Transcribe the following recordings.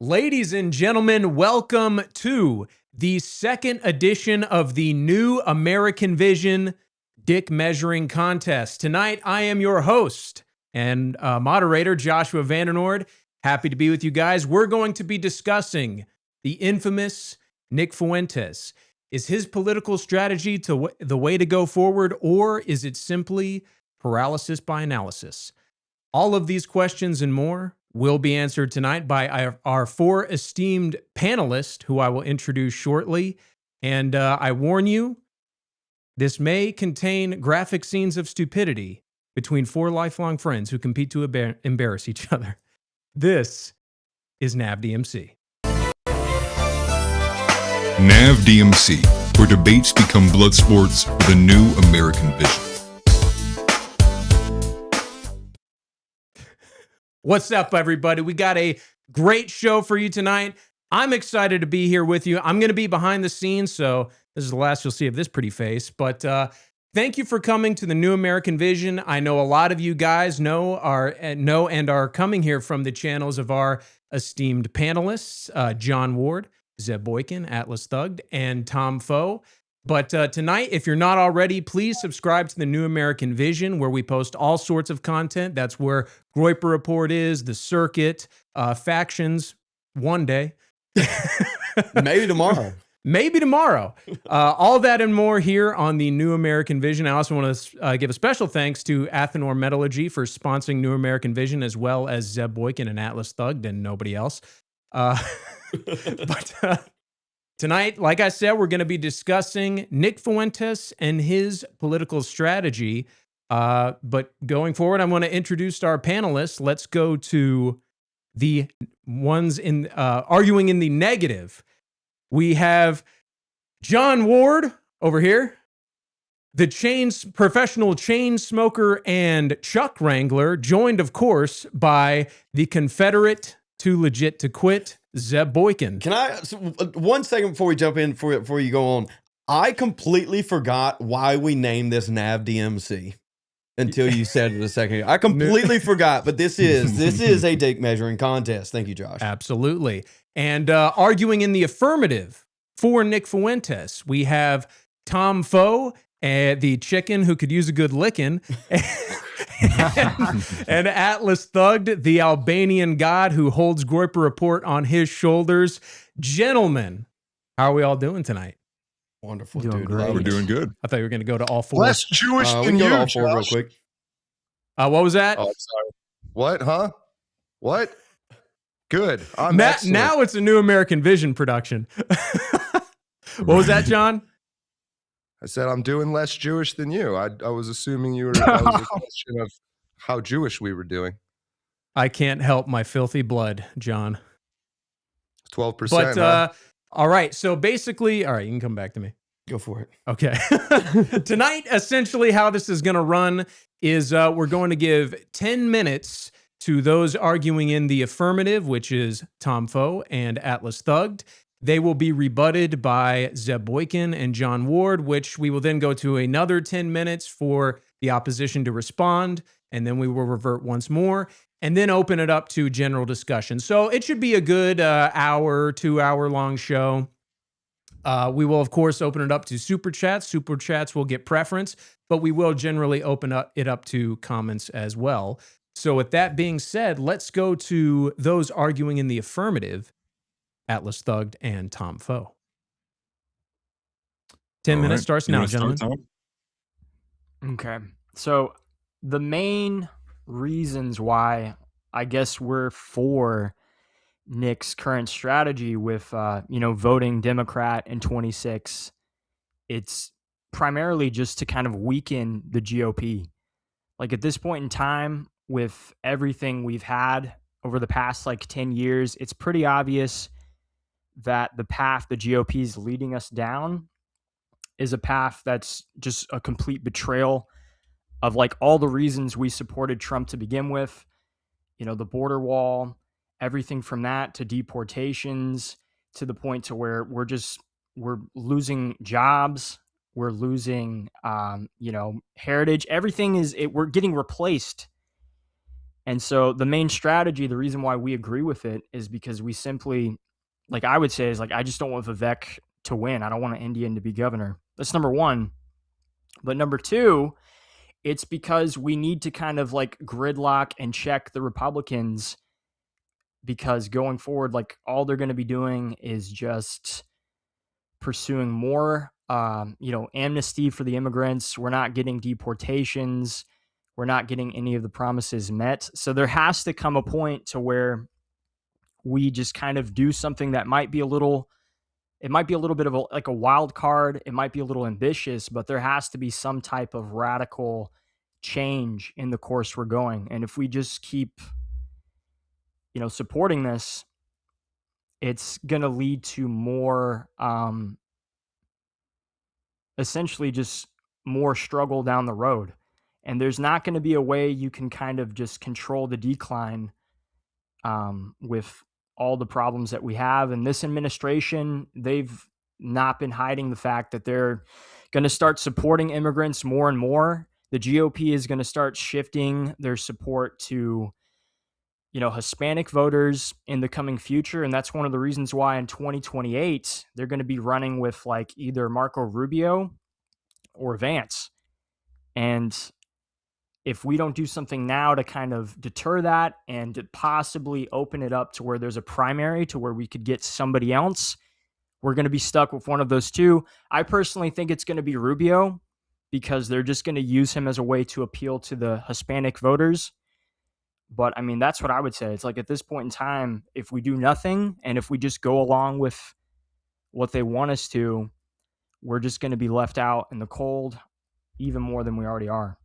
Ladies and gentlemen, welcome to the second edition of the New American Vision Dick Measuring Contest. Tonight, I am your host and moderator, Joshua Vandenord. Happy to be with you guys. We're going to be discussing the infamous Nick Fuentes. Is his political strategy the way to go forward, or is it simply paralysis by analysis? All of these questions and more will be answered tonight by our four esteemed panelists, who I will introduce shortly. And I warn you, this may contain graphic scenes of stupidity between four lifelong friends who compete to embarrass each other. This is NAV DMC. NAV DMC, where debates become blood sports with a new American vision. What's up, everybody? We got a great show for you tonight. I'm excited to be here with you. I'm going to be behind the scenes, so this is the last you'll see of this pretty face. But thank you for coming to the New American Vision. I know a lot of you guys know and are coming here from the channels of our esteemed panelists, John Ward, Zeb Boykin, Atlas Thugged, and Tom Foe. But tonight, if you're not already, please subscribe to the New American Vision, where we post all sorts of content. That's where Groyper Report is, the circuit, factions, one day. Maybe tomorrow. Maybe tomorrow. All that and more here on the New American Vision. I also want to give a special thanks to Athenor Metallurgy for sponsoring New American Vision, as well as Zeb Boykin and Atlas Thugged and nobody else. Tonight, like I said, we're going to be discussing Nick Fuentes and his political strategy. But going forward, I want to introduce our panelists. Let's go to the ones in arguing in the negative. We have John Ward over here, the professional chain smoker and chuck wrangler, joined, of course, by the Confederate too legit to quit, Zeb Boykin. Can I, 1 second before we jump in, before you go on, I completely forgot why we named this NAV DMC until you said it a second ago. I completely forgot, but this is a dick measuring contest. Thank you, Josh. Absolutely. And arguing in the affirmative for Nick Fuentes, we have Tom Foe, the chicken who could use a good licking, and Atlas Thugged, the Albanian god who holds Groyper Report on his shoulders. Gentlemen, how are we all doing tonight? Wonderful, doing dude. great. We're doing good. I thought you were going to go to all four. Less Jewish We than can go you, to all four real Josh. quick. What was that? Oh, I'm sorry. What, huh? What? Good. I'm excellent. Now it's a New American Vision production. What was that, John? I said I'm doing less Jewish than you. I was assuming you were. That was a question of how Jewish we were doing. I can't help my filthy blood, John. 12%. But huh? all right, so basically, all right, you can come back to me. Go for it. Okay. Tonight, essentially how this is going to run is we're going to give 10 minutes to those arguing in the affirmative, which is Tom Foe and Atlas Thugged. They will be rebutted by Zeb Boykin and John Ward, which we will then go to another 10 minutes for the opposition to respond, and then we will revert once more, and then open it up to general discussion. So it should be a good hour, 2-hour long show. We will, of course, open it up to super chats. Super chats will get preference, but we will generally open it up to comments as well. So with that being said, let's go to those arguing in the affirmative, Atlas Thugged and Tom Foe. 10 All minutes right. starts You now, wanna start, gentlemen. Tom? Okay. So the main reasons why I guess we're for Nick's current strategy with, voting Democrat in 26, it's primarily just to kind of weaken the GOP. Like at this point in time, with everything we've had over the past 10 years, it's pretty obvious that the path the GOP is leading us down is a path that's just a complete betrayal of all the reasons we supported Trump to begin with. The border wall, everything from that to deportations, to the point to where we're losing jobs, we're losing heritage. Everything we're getting replaced And so the main strategy, the reason why we agree with it is because we simply, like I would say, is like, I just don't want Vivek to win. I don't want an Indian to be governor. That's number one. But number two, it's because we need to kind of like gridlock and check the Republicans, because going forward, like all they're going to be doing is just pursuing more, amnesty for the immigrants. We're not getting deportations. We're not getting any of the promises met. So there has to come a point to where we just kind of do something that might be a little, it might be a little bit of like a wild card. It might be a little ambitious, but there has to be some type of radical change in the course we're going. And if we just keep, supporting this, it's going to lead to more, essentially just more struggle down the road. And there's not going to be a way you can kind of just control the decline with all the problems that we have. And this administration, they've not been hiding the fact that they're going to start supporting immigrants more and more. The GOP is going to start shifting their support to, Hispanic voters in the coming future. And that's one of the reasons why in 2028, they're going to be running with like either Marco Rubio or Vance. And if we don't do something now to kind of deter that and to possibly open it up to where there's a primary to where we could get somebody else, we're going to be stuck with one of those two. I personally think it's going to be Rubio, because they're just going to use him as a way to appeal to the Hispanic voters. But I mean, that's what I would say. It's like at this point in time, if we do nothing and if we just go along with what they want us to, we're just going to be left out in the cold even more than we already are.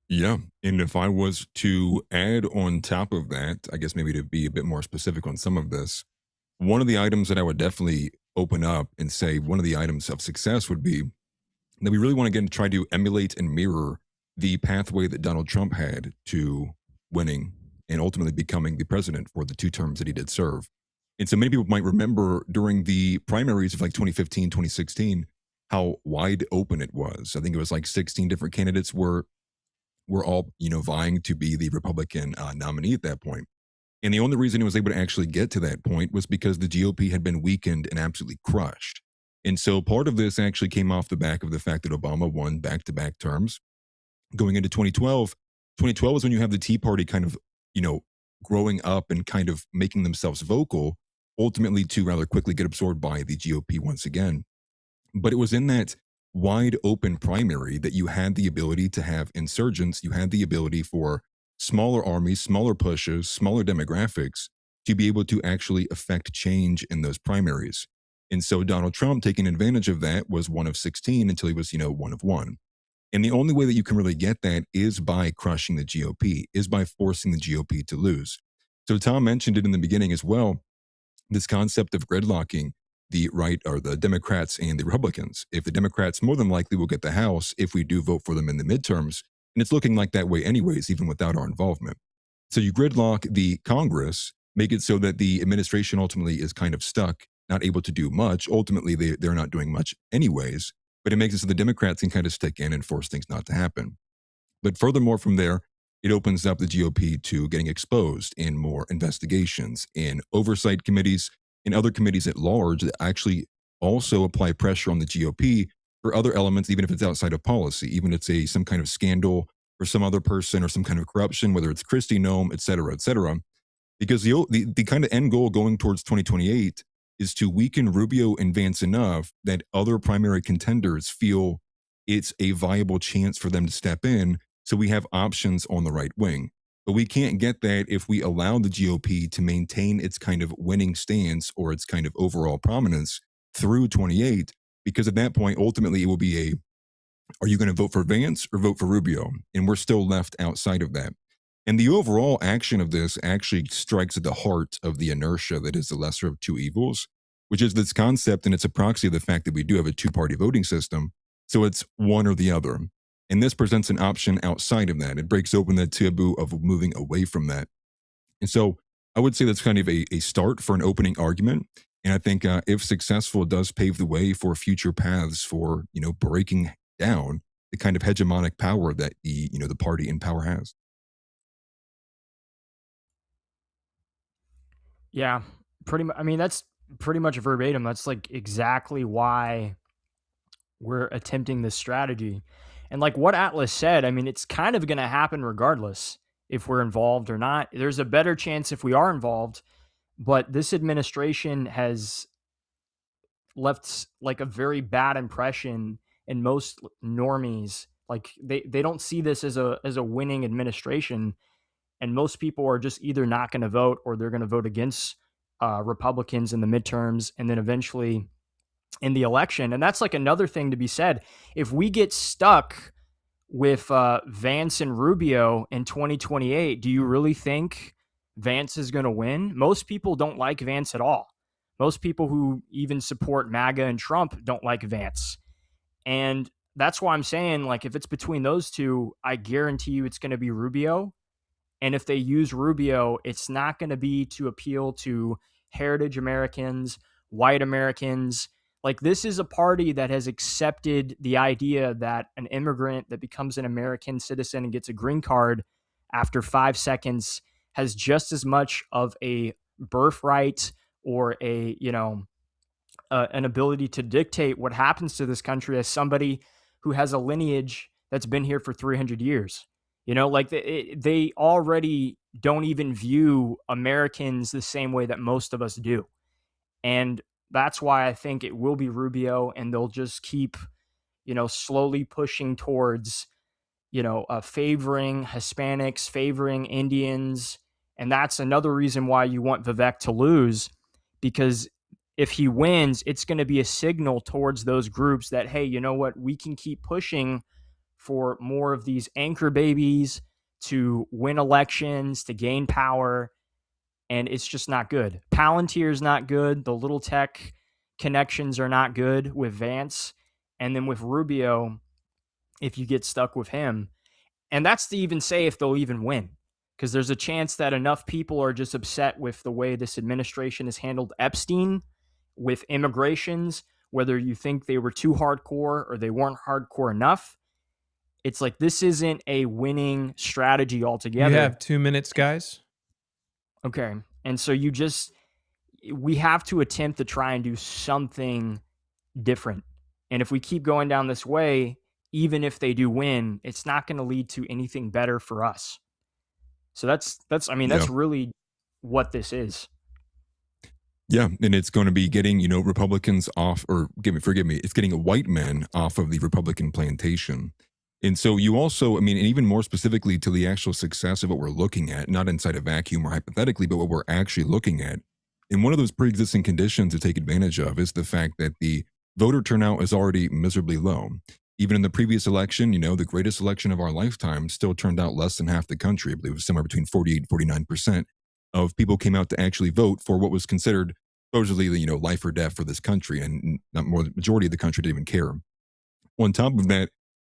Yeah. And if I was to add on top of that, I guess maybe to be a bit more specific on some of this, one of the items that I would definitely open up and say one of the items of success would be that we really want to get to try to emulate and mirror the pathway that Donald Trump had to winning and ultimately becoming the president for the 2 terms that he did serve. And so many people might remember during the primaries of like 2015, 2016, how wide open it was. I think it was like 16 different candidates were all, vying to be the Republican nominee at that point. And the only reason he was able to actually get to that point was because the GOP had been weakened and absolutely crushed. And so part of this actually came off the back of the fact that Obama won back-to-back terms. Going into 2012 was when you have the Tea Party kind of, growing up and kind of making themselves vocal, ultimately to rather quickly get absorbed by the GOP once again. But it was in that wide open primary that you had the ability to have insurgents, you had the ability for smaller armies, smaller pushes, smaller demographics to be able to actually affect change in those primaries. And so Donald Trump, taking advantage of that, was one of 16 until he was, one of one. And the only way that you can really get that is by crushing the GOP, is by forcing the GOP to lose. So Tom mentioned it in the beginning as well, this concept of gridlocking the right or the Democrats and the Republicans. If the Democrats more than likely will get the House if we do vote for them in the midterms, and it's looking like that way anyways, even without our involvement. So you gridlock the Congress, make it so that the administration ultimately is kind of stuck, not able to do much. Ultimately, they're not doing much anyways, but it makes it so the Democrats can kind of stick in and force things not to happen. But furthermore, from there, it opens up the GOP to getting exposed in more investigations, in oversight committees, and other committees at large that actually also apply pressure on the GOP for other elements, even if it's outside of policy, even if it's some kind of scandal or some other person or some kind of corruption, whether it's Christie, Nome, et cetera, et cetera. Because the kind of end goal going towards 2028 is to weaken Rubio and Vance enough that other primary contenders feel it's a viable chance for them to step in, so we have options on the right wing. But we can't get that if we allow the GOP to maintain its kind of winning stance or its kind of overall prominence through 28, because at that point, ultimately, it will be are you going to vote for Vance or vote for Rubio? And we're still left outside of that. And the overall action of this actually strikes at the heart of the inertia that is the lesser of two evils, which is this concept, and it's a proxy of the fact that we do have a two-party voting system. So it's one or the other. And this presents an option outside of that. It breaks open the taboo of moving away from that. And so I would say that's kind of a start for an opening argument. And I think if successful, it does pave the way for future paths for, breaking down the kind of hegemonic power that the party in power has. Yeah, I mean, that's pretty much verbatim. That's like exactly why we're attempting this strategy. And like what Atlas said, I mean, it's kind of going to happen regardless if we're involved or not. There's a better chance if we are involved, but this administration has left like a very bad impression in most normies. Like they don't see this as a winning administration, and most people are just either not going to vote or they're going to vote against Republicans in the midterms and then eventually in the election. And that's like another thing to be said. If we get stuck with Vance and Rubio in 2028, do you really think Vance is going to win? Most people don't like Vance at all. Most people who even support MAGA and Trump don't like Vance. And that's why I'm saying, like, if it's between those two, I guarantee you it's going to be Rubio. And if they use Rubio, it's not going to be to appeal to heritage Americans, white Americans. Like, this is a party that has accepted the idea that an immigrant that becomes an American citizen and gets a green card after 5 seconds has just as much of a birthright or a, an ability to dictate what happens to this country as somebody who has a lineage that's been here for 300 years. Like they already don't even view Americans the same way that most of us do. And that's why I think it will be Rubio, and they'll just keep, slowly pushing towards, favoring Hispanics, favoring Indians. And that's another reason why you want Vivek to lose, because if he wins, it's going to be a signal towards those groups that, hey, you know what, we can keep pushing for more of these anchor babies to win elections, to gain power. And it's just not good. Palantir's not good. The little tech connections are not good with Vance. And then with Rubio, if you get stuck with him, and that's to even say if they'll even win, because there's a chance that enough people are just upset with the way this administration has handled Epstein with immigrations, whether you think they were too hardcore or they weren't hardcore enough. It's like, this isn't a winning strategy altogether. You have 2 minutes, guys. Okay. And so we have to attempt to try and do something different. And if we keep going down this way, even if they do win, it's not going to lead to anything better for us. So that's really what this is. Yeah, and it's going to be getting, Republicans off, or forgive me, it's getting white men off of the Republican plantation. And so you also, and even more specifically to the actual success of what we're looking at, not inside a vacuum or hypothetically, but what we're actually looking at. And one of those pre-existing conditions to take advantage of is the fact that the voter turnout is already miserably low. Even in the previous election, the greatest election of our lifetime still turned out less than half the country. I believe it was somewhere between 48 and 49% of people came out to actually vote for what was considered supposedly, life or death for this country. And not more, the majority of the country didn't even care. On top of that,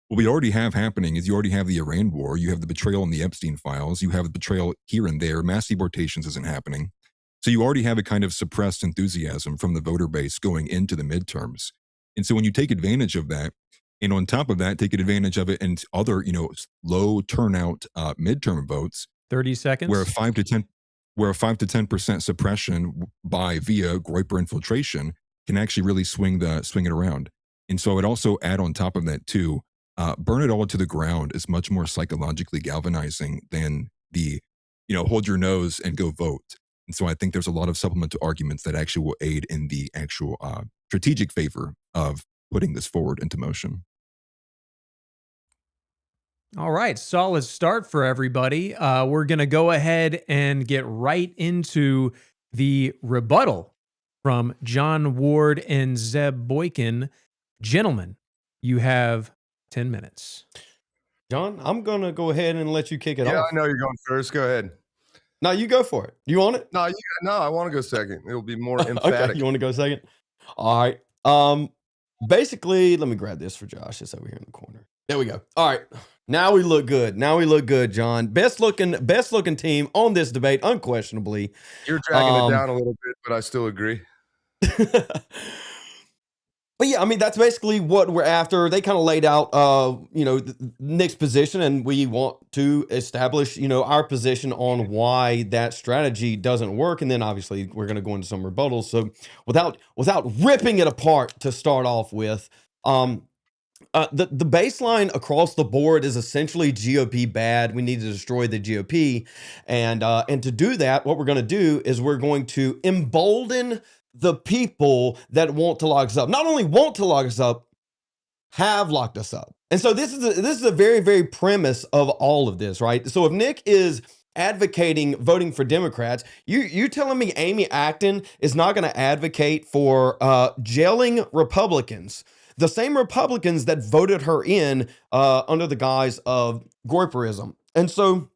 what we already have happening is you already have the Iran war, you have the betrayal in the Epstein files, you have the betrayal here and there, mass deportations isn't happening. So you already have a kind of suppressed enthusiasm from the voter base going into the midterms. And so when you take advantage of that, and on top of that, take advantage of it and other, low turnout midterm votes, 30 seconds, where a 5 to 10% suppression via Groyper infiltration can actually really swing it around. And so I would also add on top of that too, burn it all to the ground is much more psychologically galvanizing than the, hold your nose and go vote. And so I think there's a lot of supplemental arguments that actually will aid in the actual strategic favor of putting this forward into motion. All right, solid start for everybody. We're going to go ahead and get right into the rebuttal from John Ward and Zeb Boykin. Gentlemen, you have 10 minutes. John, I'm going to go ahead and let you kick it off. Yeah, I know you're going first. Go ahead. No, you go for it. You want it? No, I want to go second. It'll be more emphatic. Okay, you want to go second? All right. Basically, let me grab this for Josh. It's over here in the corner. There we go. All right. Now we look good. John. Best looking team on this debate, unquestionably. You're dragging it down a little bit, but I still agree. But But yeah, I mean, that's basically what we're after. They kind of laid out, Nick's position, and we want to establish, our position on why that strategy doesn't work. And then obviously we're going to go into some rebuttals. So without ripping it apart to start off with, the baseline across the board is essentially GOP bad. We need to destroy the GOP, and to do that, what we're going to do is we're going to embolden the people that want to lock us up. Not only want to lock us up, have locked us up. And so this is a very, very premise of all of this, right? So if Nick is advocating voting for Democrats, you telling me Amy Acton is not going to advocate for jailing Republicans, the same Republicans that voted her in under the guise of Gorperism. And so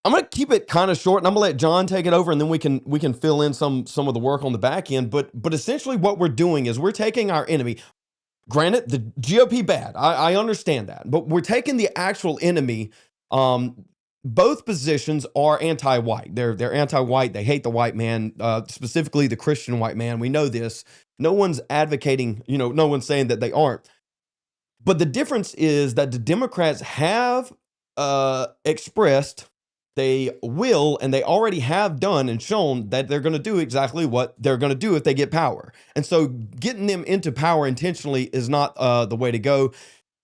I'm going to keep it kind of short, and I'm going to let John take it over, and then we can fill in some of the work on the back end. But essentially what we're doing is we're taking our enemy. Granted, the GOP bad. I understand that. But we're taking the actual enemy. Both positions are anti-white. They're anti-white. They hate the white man, specifically the Christian white man. We know this. No one's advocating, no one's saying that they aren't. But the difference is that the Democrats have expressed they will, and they already have done and shown that they're going to do exactly what they're going to do if they get power. And so getting them into power intentionally is not the way to go.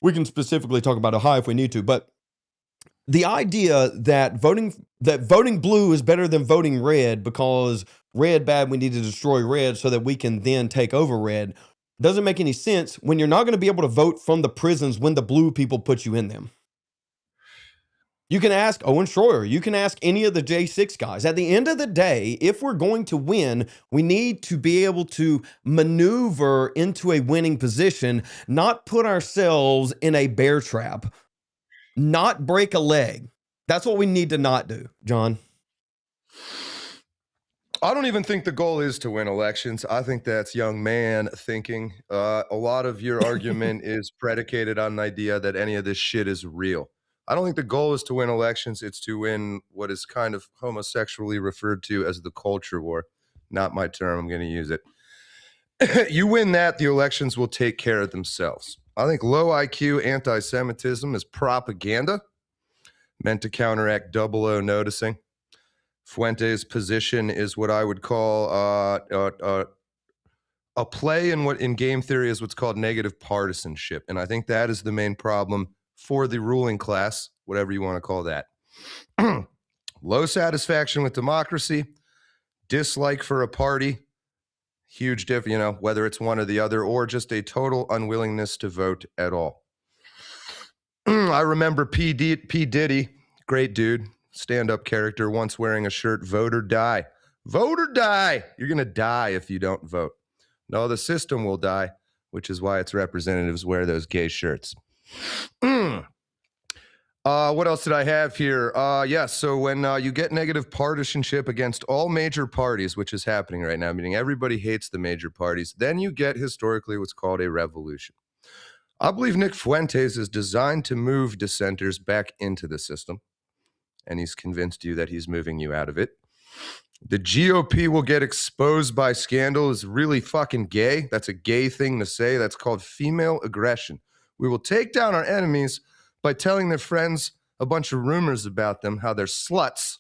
We can specifically talk about Ohio if we need to, but the idea that voting blue is better than voting red because red bad, we need to destroy red so that we can then take over red, doesn't make any sense when you're not going to be able to vote from the prisons when the blue people put you in them. You can ask Owen Schroyer. You can ask any of the J6 guys. At the end of the day, if we're going to win, we need to be able to maneuver into a winning position, not put ourselves in a bear trap, not break a leg. That's what we need to not do, John. I don't even think the goal is to win elections. I think that's young man thinking. A lot of your argument is predicated on the idea that any of this shit is real. I don't think the goal is to win elections. It's to win what is kind of homosexually referred to as the culture war. Not my term. I'm going to use it. You win that, the elections will take care of themselves. I think low IQ anti-Semitism is propaganda meant to counteract 00 noticing. Fuente's position is what I would call a play in what in game theory is what's called negative partisanship. And I think that is the main problem for the ruling class, whatever you want to call that. Low satisfaction with democracy, dislike for a party, huge difference, whether it's one or the other, or just a total unwillingness to vote at all. I remember P. Diddy, great dude, stand-up character, once wearing a shirt, vote or die. Vote or die. You're going to die if you don't vote. No, the system will die, which is why its representatives wear those gay shirts. What else did I have here? Yes, so when you get negative partisanship against all major parties, which is happening right now, meaning everybody hates the major parties, then you get historically what's called a revolution. I believe Nick Fuentes is designed to move dissenters back into the system, and he's convinced you that he's moving you out of it. The GOP will get exposed by scandal is really fucking gay. That's a gay thing to say. That's called female aggression. We will take down our enemies by telling their friends a bunch of rumors about them, how they're sluts,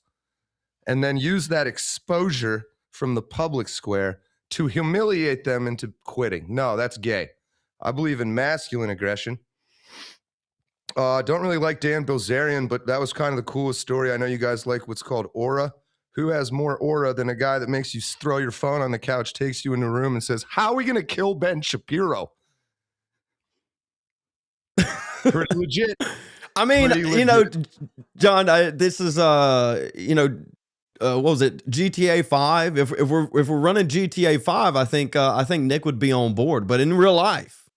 and then use that exposure from the public square to humiliate them into quitting. No, that's gay. I believe in masculine aggression. Don't really like Dan Bilzerian, but that was kind of the coolest story. I know you guys like what's called aura. Who has more aura than a guy that makes you throw your phone on the couch, takes you in the room, and says, "How are we going to kill Ben Shapiro?" Pretty legit. I mean, John, this is what was it? GTA 5. If we're running GTA 5, I think Nick would be on board. But in real life,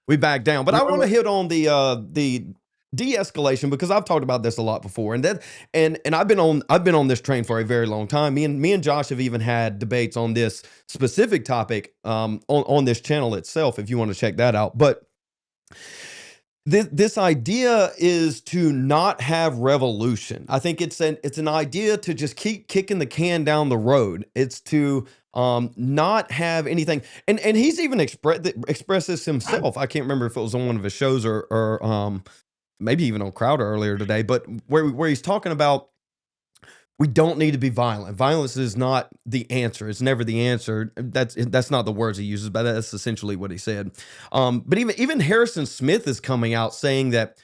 we back down. But I want to hit on the de-escalation, because I've talked about this a lot before, and I've been on this train for a very long time. Me and Josh have even had debates on this specific topic on this channel itself, if you want to check that out. But this idea is to not have revolution. I think it's an idea to just keep kicking the can down the road. It's to not have anything. And he's even expressed this himself. I can't remember if it was on one of his shows or maybe even on Crowder earlier today, but where he's talking about we don't need to be violent. Violence is not the answer. It's never the answer. That's not the words he uses, but that's essentially what he said. But even Harrison Smith is coming out saying that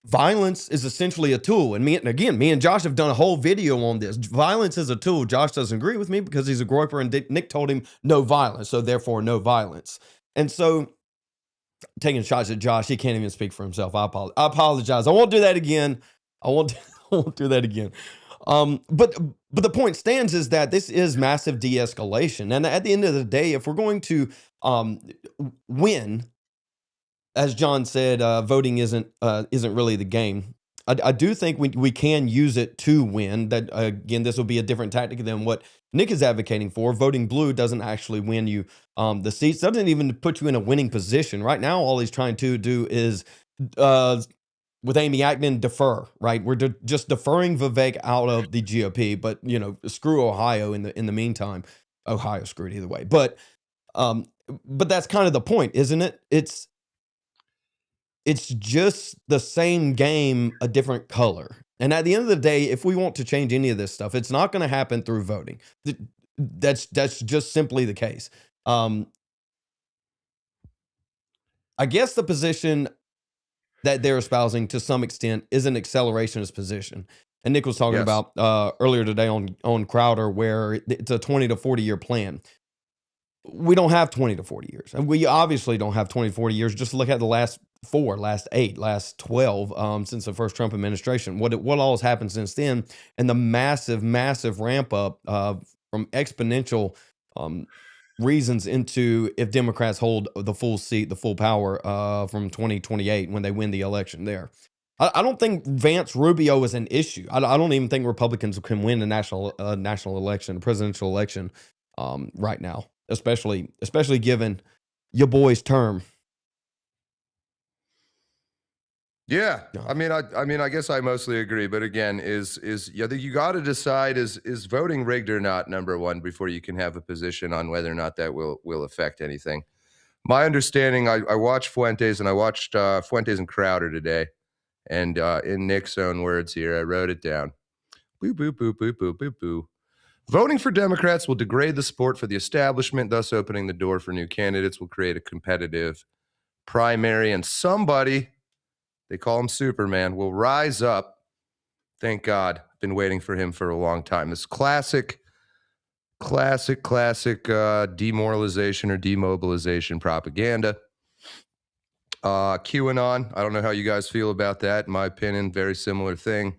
violence is essentially a tool. And me and Josh have done a whole video on this. Violence is a tool. Josh doesn't agree with me because he's a groyper, and Nick told him no violence, so therefore no violence. And so taking shots at Josh, he can't even speak for himself. I apologize. I won't do that again. I won't do that again. But the point stands is that this is massive de-escalation. And at the end of the day, if we're going to win, as John said, voting isn't really the game. I do think we can use it to win. That again, this will be a different tactic than what Nick is advocating for. Voting blue doesn't actually win you the seats. Doesn't even put you in a winning position. Right now, all he's trying to do is with Amy Ackman, defer, right? We're just deferring Vivek out of the GOP, but screw Ohio in the meantime. Ohio screwed either way, but that's kind of the point, isn't it? It's just the same game, a different color. And at the end of the day, if we want to change any of this stuff, it's not going to happen through voting. That's just simply the case. I guess the position that they're espousing to some extent is an accelerationist position. And Nick was talking about earlier today on Crowder, where it's a 20 to 40 year plan. We don't have 20 to 40 years. And we obviously don't have 20 to 40 years. Just look at the last 4, last 8, last 12 since the first Trump administration. What all has happened since then, and the massive ramp up from exponential reasons into if Democrats hold the full seat, the full power from 2028 when they win the election there. I don't think Vance Rubio is an issue. I don't even think Republicans can win a national election, a presidential election right now, especially given your boy's term. Yeah, I mean, I guess I mostly agree. But again, you got to decide is voting rigged or not, number one, before you can have a position on whether or not that will affect anything. My understanding, I watched Fuentes, and I watched Fuentes and Crowder today, and in Nick's own words here, I wrote it down. Boo boo boo boo boo boo boo. Voting for Democrats will degrade the sport for the establishment, thus opening the door for new candidates. Will create a competitive primary, and somebody, they call him Superman, will rise up. Thank God. Been waiting for him for a long time. This classic demoralization or demobilization propaganda. QAnon, I don't know how you guys feel about that. In my opinion, very similar thing.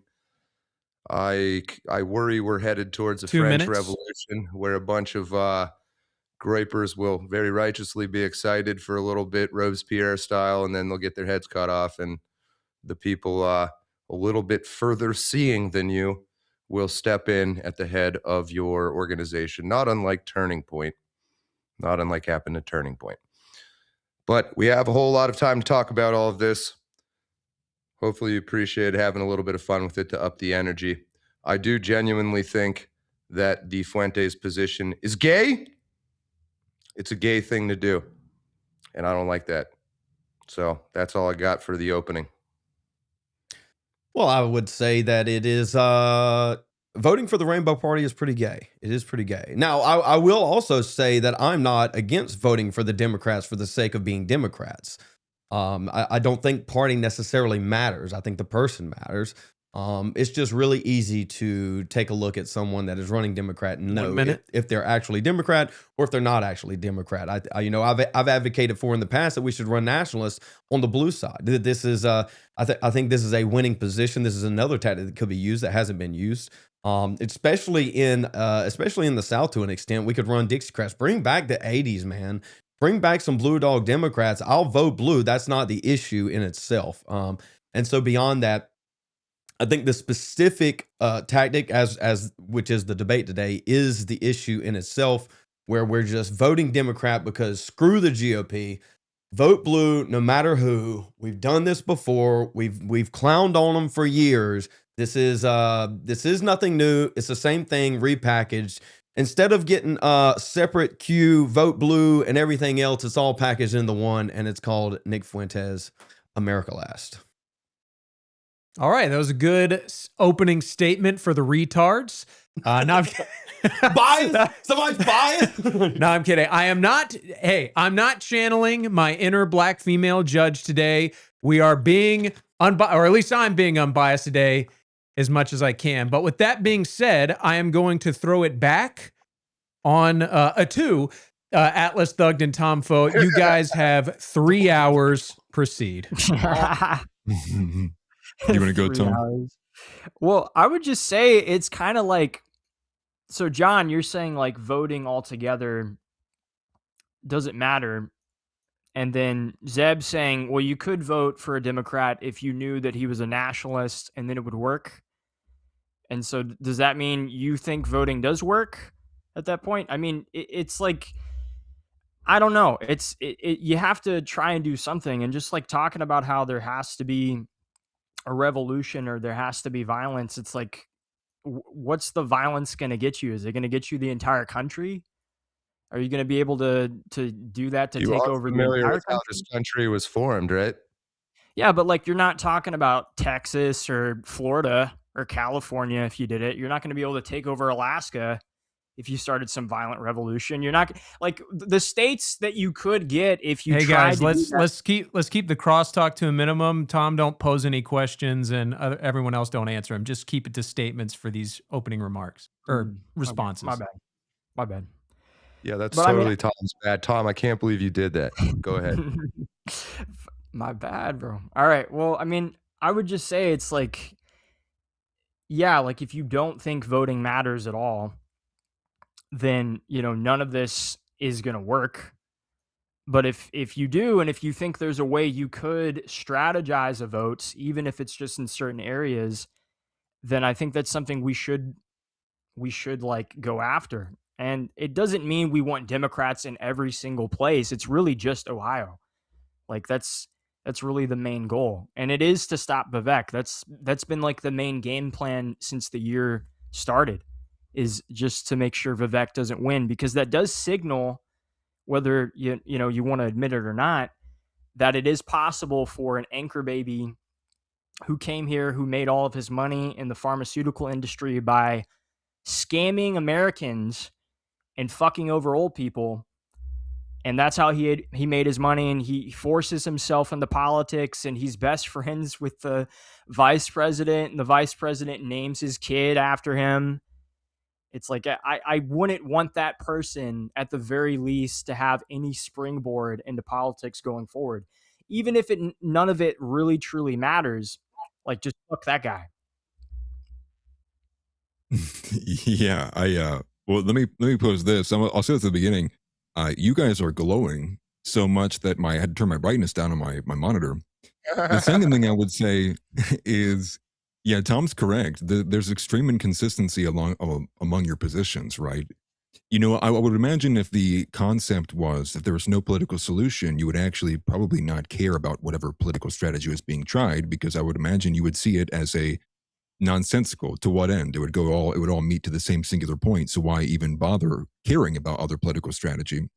I worry we're headed towards a French Revolution where a bunch of grapers will very righteously be excited for a little bit, Robespierre style, and then they'll get their heads cut off, and the people a little bit further seeing than you will step in at the head of your organization, not unlike Turning Point, not unlike happened at Turning Point. But we have a whole lot of time to talk about all of this. Hopefully you appreciate having a little bit of fun with it to up the energy. I do genuinely think that the Fuentes position is gay. It's a gay thing to do, and I don't like that. So that's all I got for the opening. Well, I would say that it is voting for the Rainbow Party is pretty gay. It is pretty gay. Now, I will also say that I'm not against voting for the Democrats for the sake of being Democrats. I don't think party necessarily matters. I think the person matters. It's just really easy to take a look at someone that is running Democrat and know if they're actually Democrat or if they're not actually Democrat. I've advocated for in the past that we should run nationalists on the blue side. This is I think this is a winning position. This is another tactic that could be used that hasn't been used. Especially in the South to an extent. We could run Dixiecrats. Bring back the 80s, man. Bring back some blue dog Democrats. I'll vote blue. That's not the issue in itself. And so beyond that, I think the specific tactic, as which is the debate today, is the issue in itself, where we're just voting Democrat because screw the GOP. Vote blue, no matter who. We've done this before. We've clowned on them for years. This is nothing new. It's the same thing repackaged. Instead of getting separate Q, vote blue, and everything else, it's all packaged into one, and it's called Nick Fuentes, America Last. All right, that was a good opening statement for the retards. No, Bias? Somebody's biased? no, I'm kidding. I am not. Hey, I'm not channeling my inner black female judge today. We are being unbiased, or at least I'm being unbiased today as much as I can. But with that being said, I am going to throw it back on to Atlas, Thugged, and Tom Foe. You guys have 3 hours. Proceed. You want to go, 3 Tom? hours. Well, I would just say it's kind of like, so John, you're saying like voting altogether doesn't matter. And then Zeb saying, well, you could vote for a Democrat if you knew that he was a nationalist and then it would work. And so does that mean you think voting does work at that point? I mean, it's like, I don't know. You have to try and do something. And just like talking about how there has to be a revolution or there has to be violence, it's like, what's the violence going to get you? Is it going to get you the entire country? Are you going to be able to do that to You take are over the familiar entire with how country? this country was formed, right? Yeah, but like you're not talking about Texas or Florida or California. If you did it, you're not going to be able to take over Alaska if you started some violent revolution. You're not like the states that you could get if you Hey tried guys, to let's keep the crosstalk to a minimum. Tom, don't pose any questions, and everyone else don't answer them. Just keep it to statements for these opening remarks or responses. My bad. My bad. Yeah, that's But I mean- totally Tom's bad. Tom, I can't believe you did that. Go ahead. My bad, bro. All right. Well, I mean, I would just say it's like, yeah, like if you don't think voting matters at all, then, you know, none of this is going to work. But if you do, and if you think there's a way you could strategize a vote, even if it's just in certain areas, then I think that's something we should like go after. And it doesn't mean we want Democrats in every single place. It's really just Ohio. Like that's really the main goal. And it is to stop Vivek. That's been like the main game plan since the year started, is just to make sure Vivek doesn't win, because that does signal, whether you want to admit it or not, that it is possible for an anchor baby who came here, who made all of his money in the pharmaceutical industry by scamming Americans and fucking over old people, and that's how he made his money, and he forces himself into politics, and he's best friends with the vice president, and the vice president names his kid after him. It's like, I wouldn't want that person, at the very least, to have any springboard into politics going forward. Even if none of it really truly matters, like just fuck that guy. Yeah, well, let me pose this. I'll say this at the beginning. You guys are glowing so much that I had to turn my brightness down on my monitor. The second thing I would say is, yeah, Tom's correct. There's extreme inconsistency among your positions, right? You know, I would imagine if the concept was that there was no political solution, you would actually probably not care about whatever political strategy was being tried, because I would imagine you would see it as a nonsensical. To what end? It would all meet to the same singular point. So why even bother caring about other political strategy?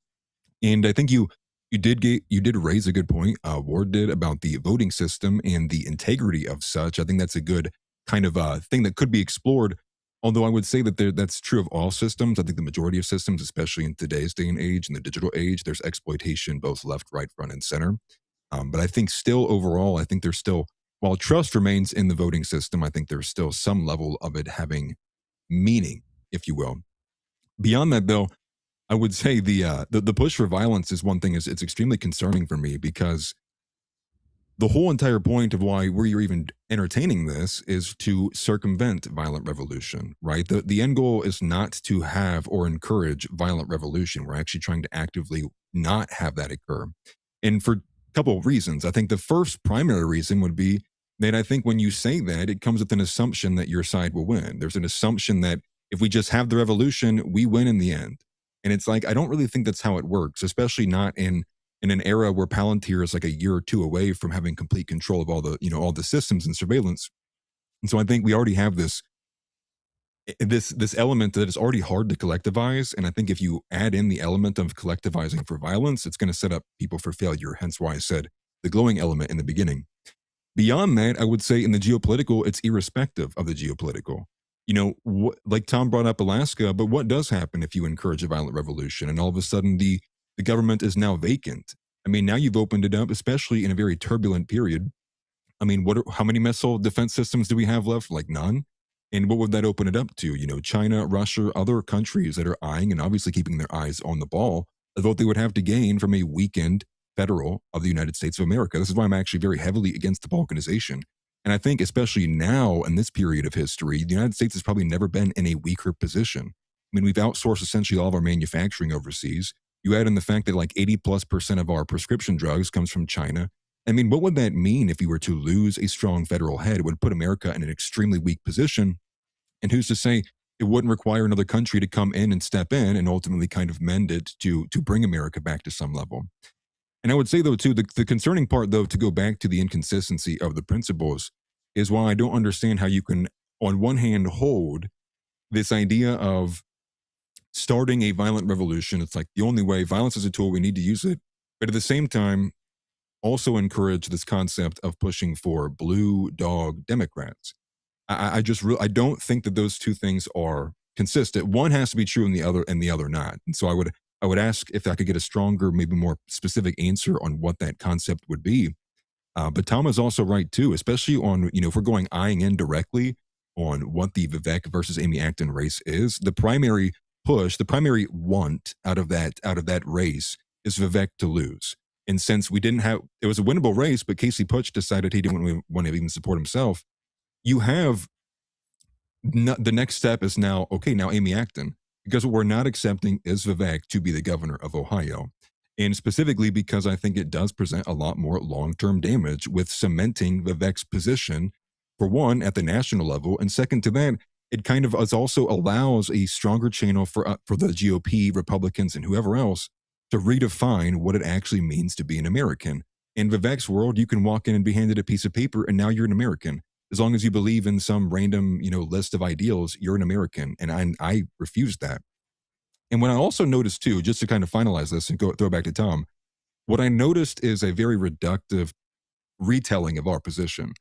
And I think you did raise a good point. Ward did, about the voting system and the integrity of such. I think that's a good kind of thing that could be explored. Although I would say that that's true of all systems. I think the majority of systems, especially in today's day and age, in the digital age, there's exploitation both left, right, front, and center. But I think still overall, I think there's still, while trust remains in the voting system, I think there's still some level of it having meaning, if you will. Beyond that, though, I would say the push for violence is one thing. It's extremely concerning for me, because the whole entire point of why we're even entertaining this is to circumvent violent revolution, right? The end goal is not to have or encourage violent revolution. We're actually trying to actively not have that occur. And for a couple of reasons. I think the first primary reason would be that I think when you say that, it comes with an assumption that your side will win. There's an assumption that if we just have the revolution, we win in the end. And it's like, I don't really think that's how it works, especially not in in an era where Palantir is like a year or two away from having complete control of all the, all the systems and surveillance. And so I think we already have this element that is already hard to collectivize. And I think if you add in the element of collectivizing for violence, it's going to set up people for failure. Hence why I said the glowing element in the beginning. Beyond that, I would say in the geopolitical, it's irrespective of the geopolitical. Like Tom brought up Alaska, but what does happen if you encourage a violent revolution and all of a sudden the government is now vacant? I mean, now you've opened it up, especially in a very turbulent period. I mean, how many missile defense systems do we have left? Like none. And what would that open it up to? China, Russia, other countries that are eyeing and obviously keeping their eyes on the ball of what they would have to gain from a weakened federal of the United States of America. This is why I'm actually very heavily against the balkanization. And I think especially now in this period of history, the United States has probably never been in a weaker position. I mean, we've outsourced essentially all of our manufacturing overseas. You add in the fact that like 80+% of our prescription drugs comes from China. I mean, what would that mean if we were to lose a strong federal head? It would put America in an extremely weak position. And who's to say it wouldn't require another country to come in and step in and ultimately kind of mend it to bring America back to some level. And I would say, though, too, the concerning part, though, to go back to the inconsistency of the principles is why I don't understand how you can, on one hand, hold this idea of starting a violent revolution. It's like the only way, violence is a tool, we need to use it. But at the same time, also encourage this concept of pushing for blue dog Democrats. I don't think that those two things are consistent. One has to be true and the other not. And so I would ask if I could get a stronger, maybe more specific answer on what that concept would be. But Tom is also right too, especially on, if we're going eyeing in directly on what the Vivek versus Amy Acton race is, the primary push, the primary want out of that race is Vivek to lose. And since it was a winnable race, but Casey Putsch decided he didn't want to even support himself, you have the next step is now Amy Acton, because what we're not accepting is Vivek to be the governor of Ohio. And specifically because I think it does present a lot more long-term damage with cementing Vivek's position, for one, at the national level, and second to that, it kind of also allows a stronger channel for the GOP, Republicans, and whoever else to redefine what it actually means to be an American. In Vivek's world, you can walk in and be handed a piece of paper, and now you're an American. As long as you believe in some random, list of ideals, you're an American, and I refuse that. And what I also noticed too, just to kind of finalize this and throw it back to Tom, what I noticed is a very reductive retelling of our position.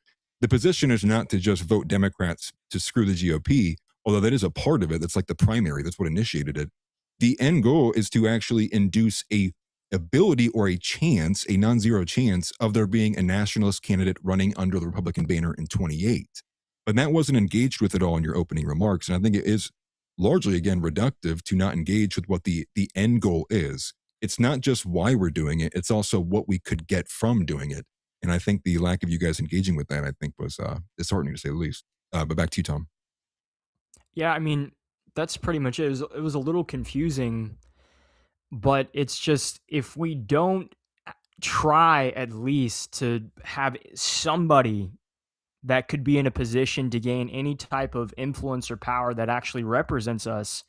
The position is not to just vote Democrats to screw the GOP, although that is a part of it. That's like the primary. That's what initiated it. The end goal is to actually induce a ability or a chance, a non-zero chance of there being a nationalist candidate running under the Republican banner in 28. But that wasn't engaged with at all in your opening remarks. And I think it is largely, again, reductive to not engage with what the end goal is. It's not just why we're doing it, it's also what we could get from doing it. And I think the lack of you guys engaging with that, I think, was disheartening to say the least. But back to you, Tom. Yeah, I mean, that's pretty much it. It was a little confusing, but it's just, if we don't try at least to have somebody that could be in a position to gain any type of influence or power that actually represents us,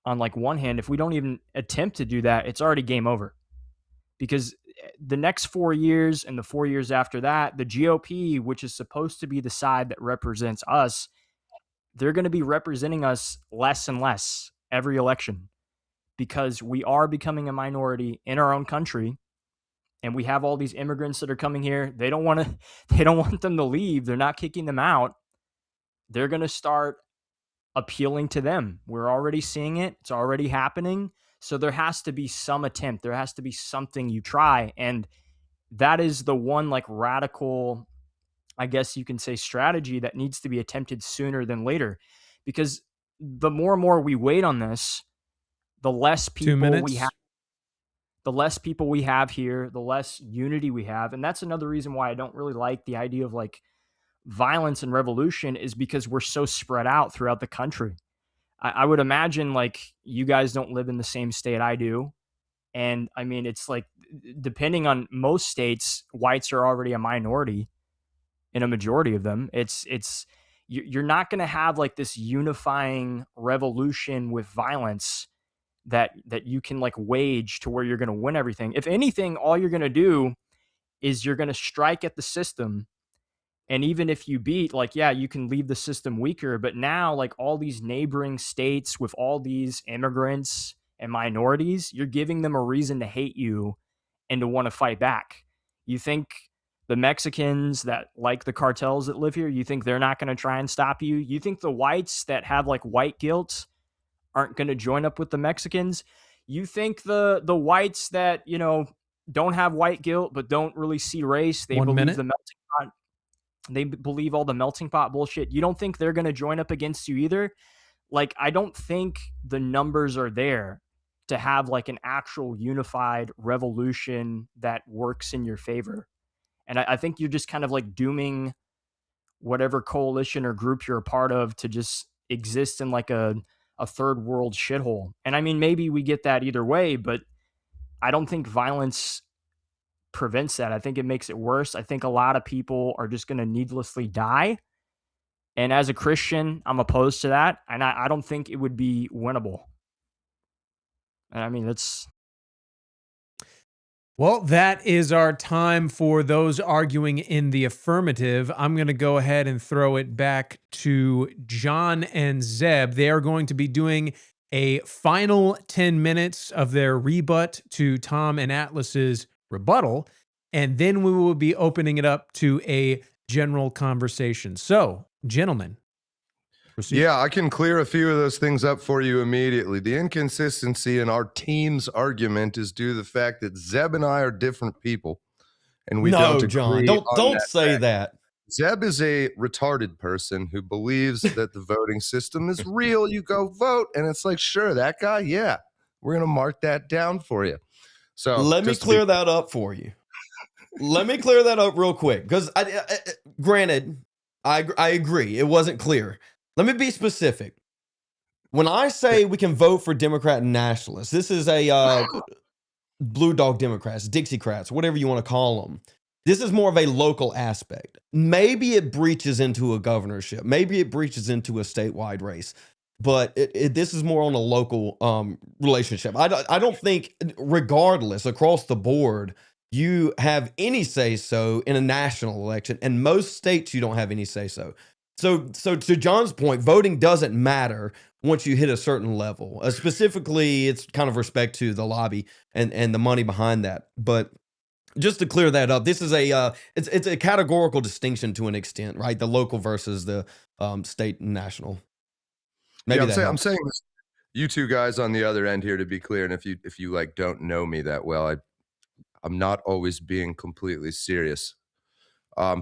on like one hand, if we don't even attempt to do that, it's already game over. Because the next 4 years and the 4 years after that, the GOP, which is supposed to be the side that represents us, they're going to be representing us less and less every election, because we are becoming a minority in our own country. And we have all these immigrants that are coming here. They don't want them to leave. They're not kicking them out. They're going to start appealing to them. We're already seeing it. It's already happening. So there has to be some attempt. There has to be something you try. And that is the one like radical, I guess you can say, strategy that needs to be attempted sooner than later. Because the more and more we wait on this, the less people we have. The less people we have here, the less unity we have. And that's another reason why I don't really like the idea of like violence and revolution, is because we're so spread out throughout the country. I would imagine like you guys don't live in the same state I do. And I mean, it's like, depending on most states, whites are already a minority in a majority of them. You're not going to have like this unifying revolution with violence that you can like wage to where you're going to win everything. If anything, all you're going to do is you're going to strike at the system. And even if you beat, like, yeah, you can leave the system weaker, but now like all these neighboring states with all these immigrants and minorities, you're giving them a reason to hate you and to want to fight back. You think the Mexicans that like the cartels that live here, you think they're not going to try and stop you? You think the whites that have like white guilt aren't going to join up with the Mexicans? You think the whites that, you know, don't have white guilt but don't really see race, they 1 believe minute. the melting pot, they believe all the melting pot bullshit, you don't think they're going to join up against you either? Like, I don't think the numbers are there to have like an actual unified revolution that works in your favor. And I think you're just kind of like dooming whatever coalition or group you're a part of to just exist in like a third world shithole. And I mean, maybe we get that either way, but I don't think violence prevents that. I think it makes it worse. I think a lot of people are just going to needlessly die. And as a Christian, I'm opposed to that. And I don't think it would be winnable. And I mean, that's... Well, that is our time for those arguing in the affirmative. I'm going to go ahead and throw it back to John and Zeb. They are going to be doing a final 10 minutes of their rebut to Tom and Atlas's rebuttal, and then we will be opening it up to a general conversation. So, gentlemen, proceed. Yeah, I can clear a few of those things up for you immediately. The inconsistency in our team's argument is due to the fact that Zeb and I are different people, and we don't agree. John, on don't that say fact. that. Zeb is a retarded person who believes that the voting system is real. You go vote, and it's like, sure, that guy, yeah, we're gonna mark that down for you. So Let me clear that up for you. Let me clear that up real quick, because granted, I agree it wasn't clear. Let me be specific. When I say we can vote for Democrat and nationalists, this is a blue dog Democrats, Dixiecrats, whatever you want to call them. This is more of a local aspect. Maybe it breaches into a governorship. Maybe it breaches into a statewide race. But this is more on a local relationship. I don't think, regardless, across the board, you have any say-so in a national election. And most states, you don't have any say-so. So to John's point, voting doesn't matter once you hit a certain level. Specifically, it's kind of respect to the lobby and the money behind that. But just to clear that up, this is it's a categorical distinction to an extent, right? The local versus the state and national. Maybe I'm saying this, you two guys on the other end here, to be clear, and if you like don't know me that well, I'm not always being completely serious.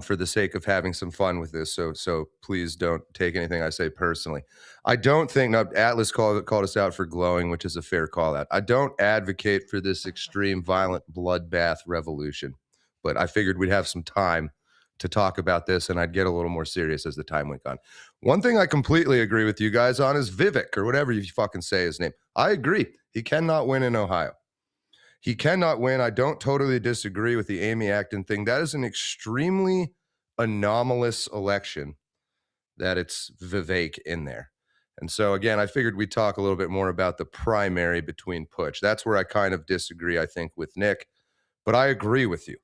For the sake of having some fun with this. So please don't take anything I say personally. I don't think, now Atlas called us out for glowing, which is a fair call out. I don't advocate for this extreme violent bloodbath revolution, but I figured we'd have some time to talk about this and I'd get a little more serious as the time went on. One thing I completely agree with you guys on is Vivek, or whatever you fucking say his name. I agree. He cannot win in Ohio. He cannot win. I don't totally disagree with the Amy Acton thing. That is an extremely anomalous election that it's Vivek in there. And so, again, I figured we'd talk a little bit more about the primary between Putsch. That's where I kind of disagree, I think, with Nick. But I agree with you.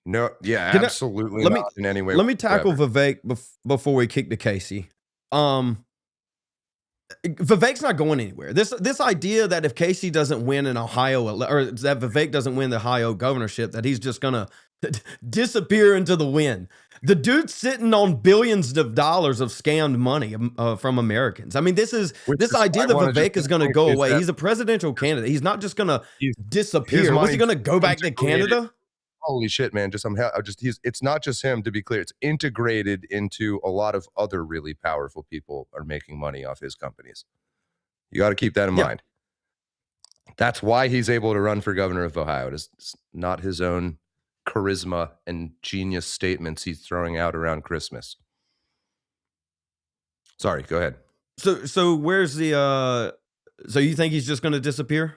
No, yeah, absolutely not in any way. Let me tackle Vivek before we kick to Casey. Vivek's not going anywhere. This idea that if Casey doesn't win in Ohio, or that Vivek doesn't win the Ohio governorship, that he's just gonna disappear into the wind. The dude's sitting on billions of dollars of scammed money from Americans. I mean, this idea that Vivek is going to go away. He's a presidential candidate. He's not just going to disappear. Was he going to go back to Canada? Holy shit, man! It's not just him. To be clear, it's integrated into a lot of other really powerful people are making money off his companies. You got to keep that in mind. That's why he's able to run for governor of Ohio. It's not his own charisma and genius statements he's throwing out around Christmas. Sorry, go ahead. So where's the so you think he's just going to disappear?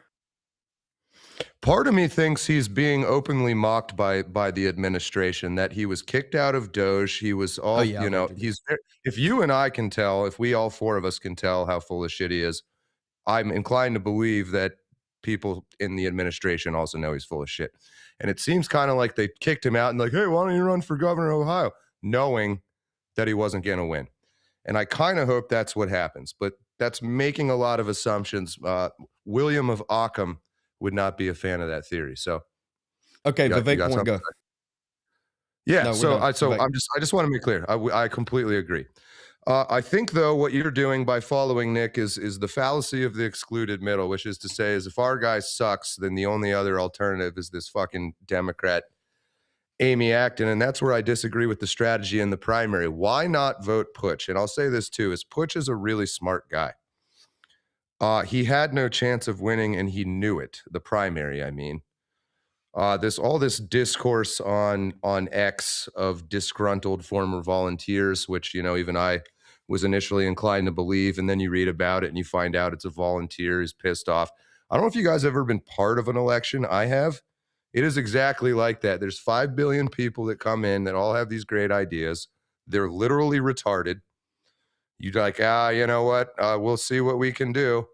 Part of me thinks he's being openly mocked by the administration, that he was kicked out of Doge. He was all, he's, if you and I can tell, if we all four of us can tell how full of shit he is, I'm inclined to believe that people in the administration also know he's full of shit. And it seems kind of like they kicked him out and like, hey, why don't you run for governor of Ohio? Knowing that he wasn't going to win. And I kind of hope that's what happens, but that's making a lot of assumptions. William of Ockham would not be a fan of that theory. So, okay, Vivek, want to go? Yeah. No, so I just want to be clear. I completely agree. I think though what you're doing by following Nick is the fallacy of the excluded middle, which is to say, is if our guy sucks, then the only other alternative is this fucking Democrat Amy Acton, and that's where I disagree with the strategy in the primary. Why not vote Putsch? And I'll say this too: is Putsch is a really smart guy. He had no chance of winning, and he knew it. The primary, I mean. All this discourse on X of disgruntled former volunteers, which even I was initially inclined to believe, and then you read about it and you find out it's a volunteer who's pissed off. I don't know if you guys have ever been part of an election. I have. It is exactly like that. There's 5 billion people that come in that all have these great ideas. They're literally retarded. You're like, you know what? We'll see what we can do.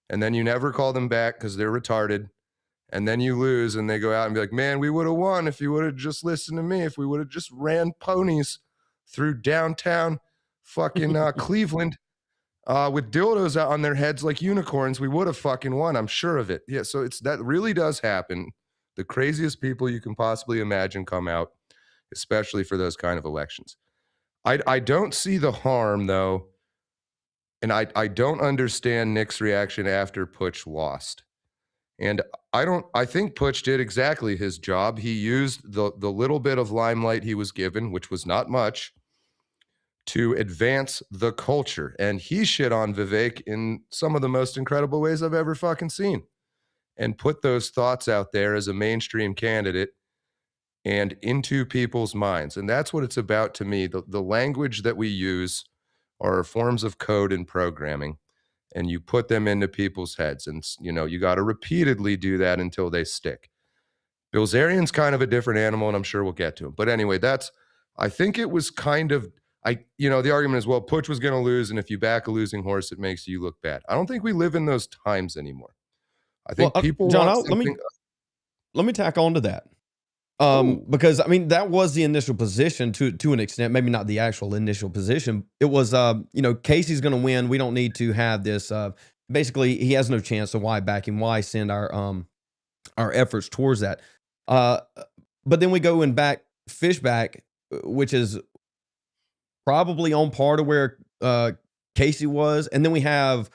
And then you never call them back because they're retarded. And then you lose and they go out and be like, man, we would have won if you would have just listened to me. If we would have just ran ponies through downtown fucking Cleveland with dildos out on their heads like unicorns, we would have fucking won. I'm sure of it. Yeah, so that really does happen. The craziest people you can possibly imagine come out, especially for those kind of elections. I don't see the harm, though, and I don't understand Nick's reaction after Putsch lost. And I think Putsch did exactly his job. He used the little bit of limelight he was given, which was not much, to advance the culture. And he shit on Vivek in some of the most incredible ways I've ever fucking seen, and put those thoughts out there as a mainstream candidate and into people's minds. And that's what it's about to me. The language that we use are forms of code and programming, and you put them into people's heads. And, you got to repeatedly do that until they stick. Bilzerian's kind of a different animal, and I'm sure we'll get to him. But anyway, I think it was kind of, the argument is, well, Putsch was going to lose, and if you back a losing horse, it makes you look bad. I don't think we live in those times anymore. I think people John, want something. let me tack on to that. Because that was the initial position to an extent, maybe not the actual initial position. It was, Casey's going to win. We don't need to have this. Basically, he has no chance. So why back him? Why send our efforts towards that? But then we go and back Fishback, which is probably on par to where Casey was, and then we have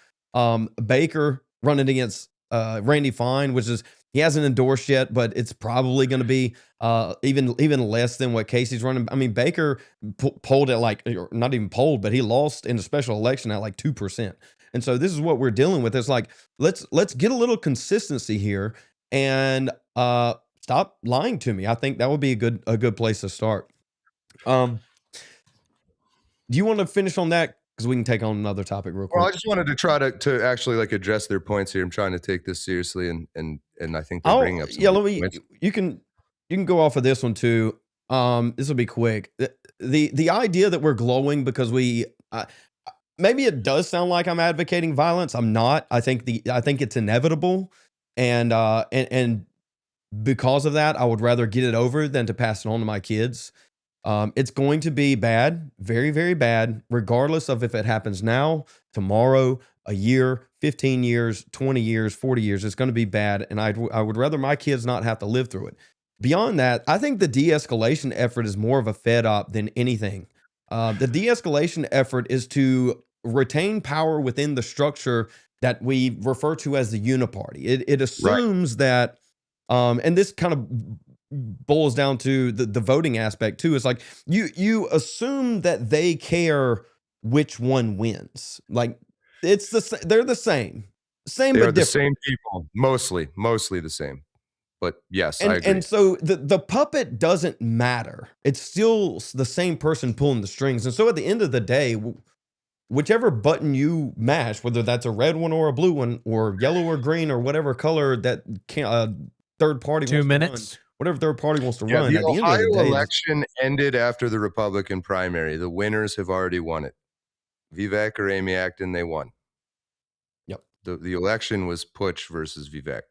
Baker running against Randy Fine, which is, he hasn't endorsed yet, but it's probably going to be even less than what Casey's running. I mean, Baker polled at not even polled, but he lost in a special election at 2%. And so this is what we're dealing with. It's like, let's get a little consistency here and stop lying to me. I think that would be a good place to start. Do you want to finish on that? Because we can take on another topic real quick. Well, I just wanted to try to actually address their points here. I'm trying to take this seriously, and I think they're bringing up some points. You can go off of this one too. This will be quick. The idea that we're glowing because maybe it does sound like I'm advocating violence. I'm not. I think it's inevitable, and because of that, I would rather get it over than to pass it on to my kids. It's going to be bad, very, very bad, regardless of if it happens now, tomorrow, a year, 15 years, 20 years, 40 years. It's going to be bad, and I would rather my kids not have to live through it. Beyond that, I think the de-escalation effort is more of a fed-up than anything. The de-escalation effort is to retain power within the structure that we refer to as the uniparty. It assumes that, and this kind of boils down to the voting aspect too. It's like you assume that they care which one wins. Like they're the same They're but the different. same people, mostly the same. But yes, I agree. And so the puppet doesn't matter. It's still the same person pulling the strings. And so at the end of the day, whichever button you mash, whether that's a red one or a blue one or yellow or green or whatever color that third party 2 minutes. Whatever third party wants to run. The At the end Ohio of the day, election ended after the Republican primary. The winners have already won it. Vivek or Amy Acton, they won. Yep. The election was Putsch versus Vivek.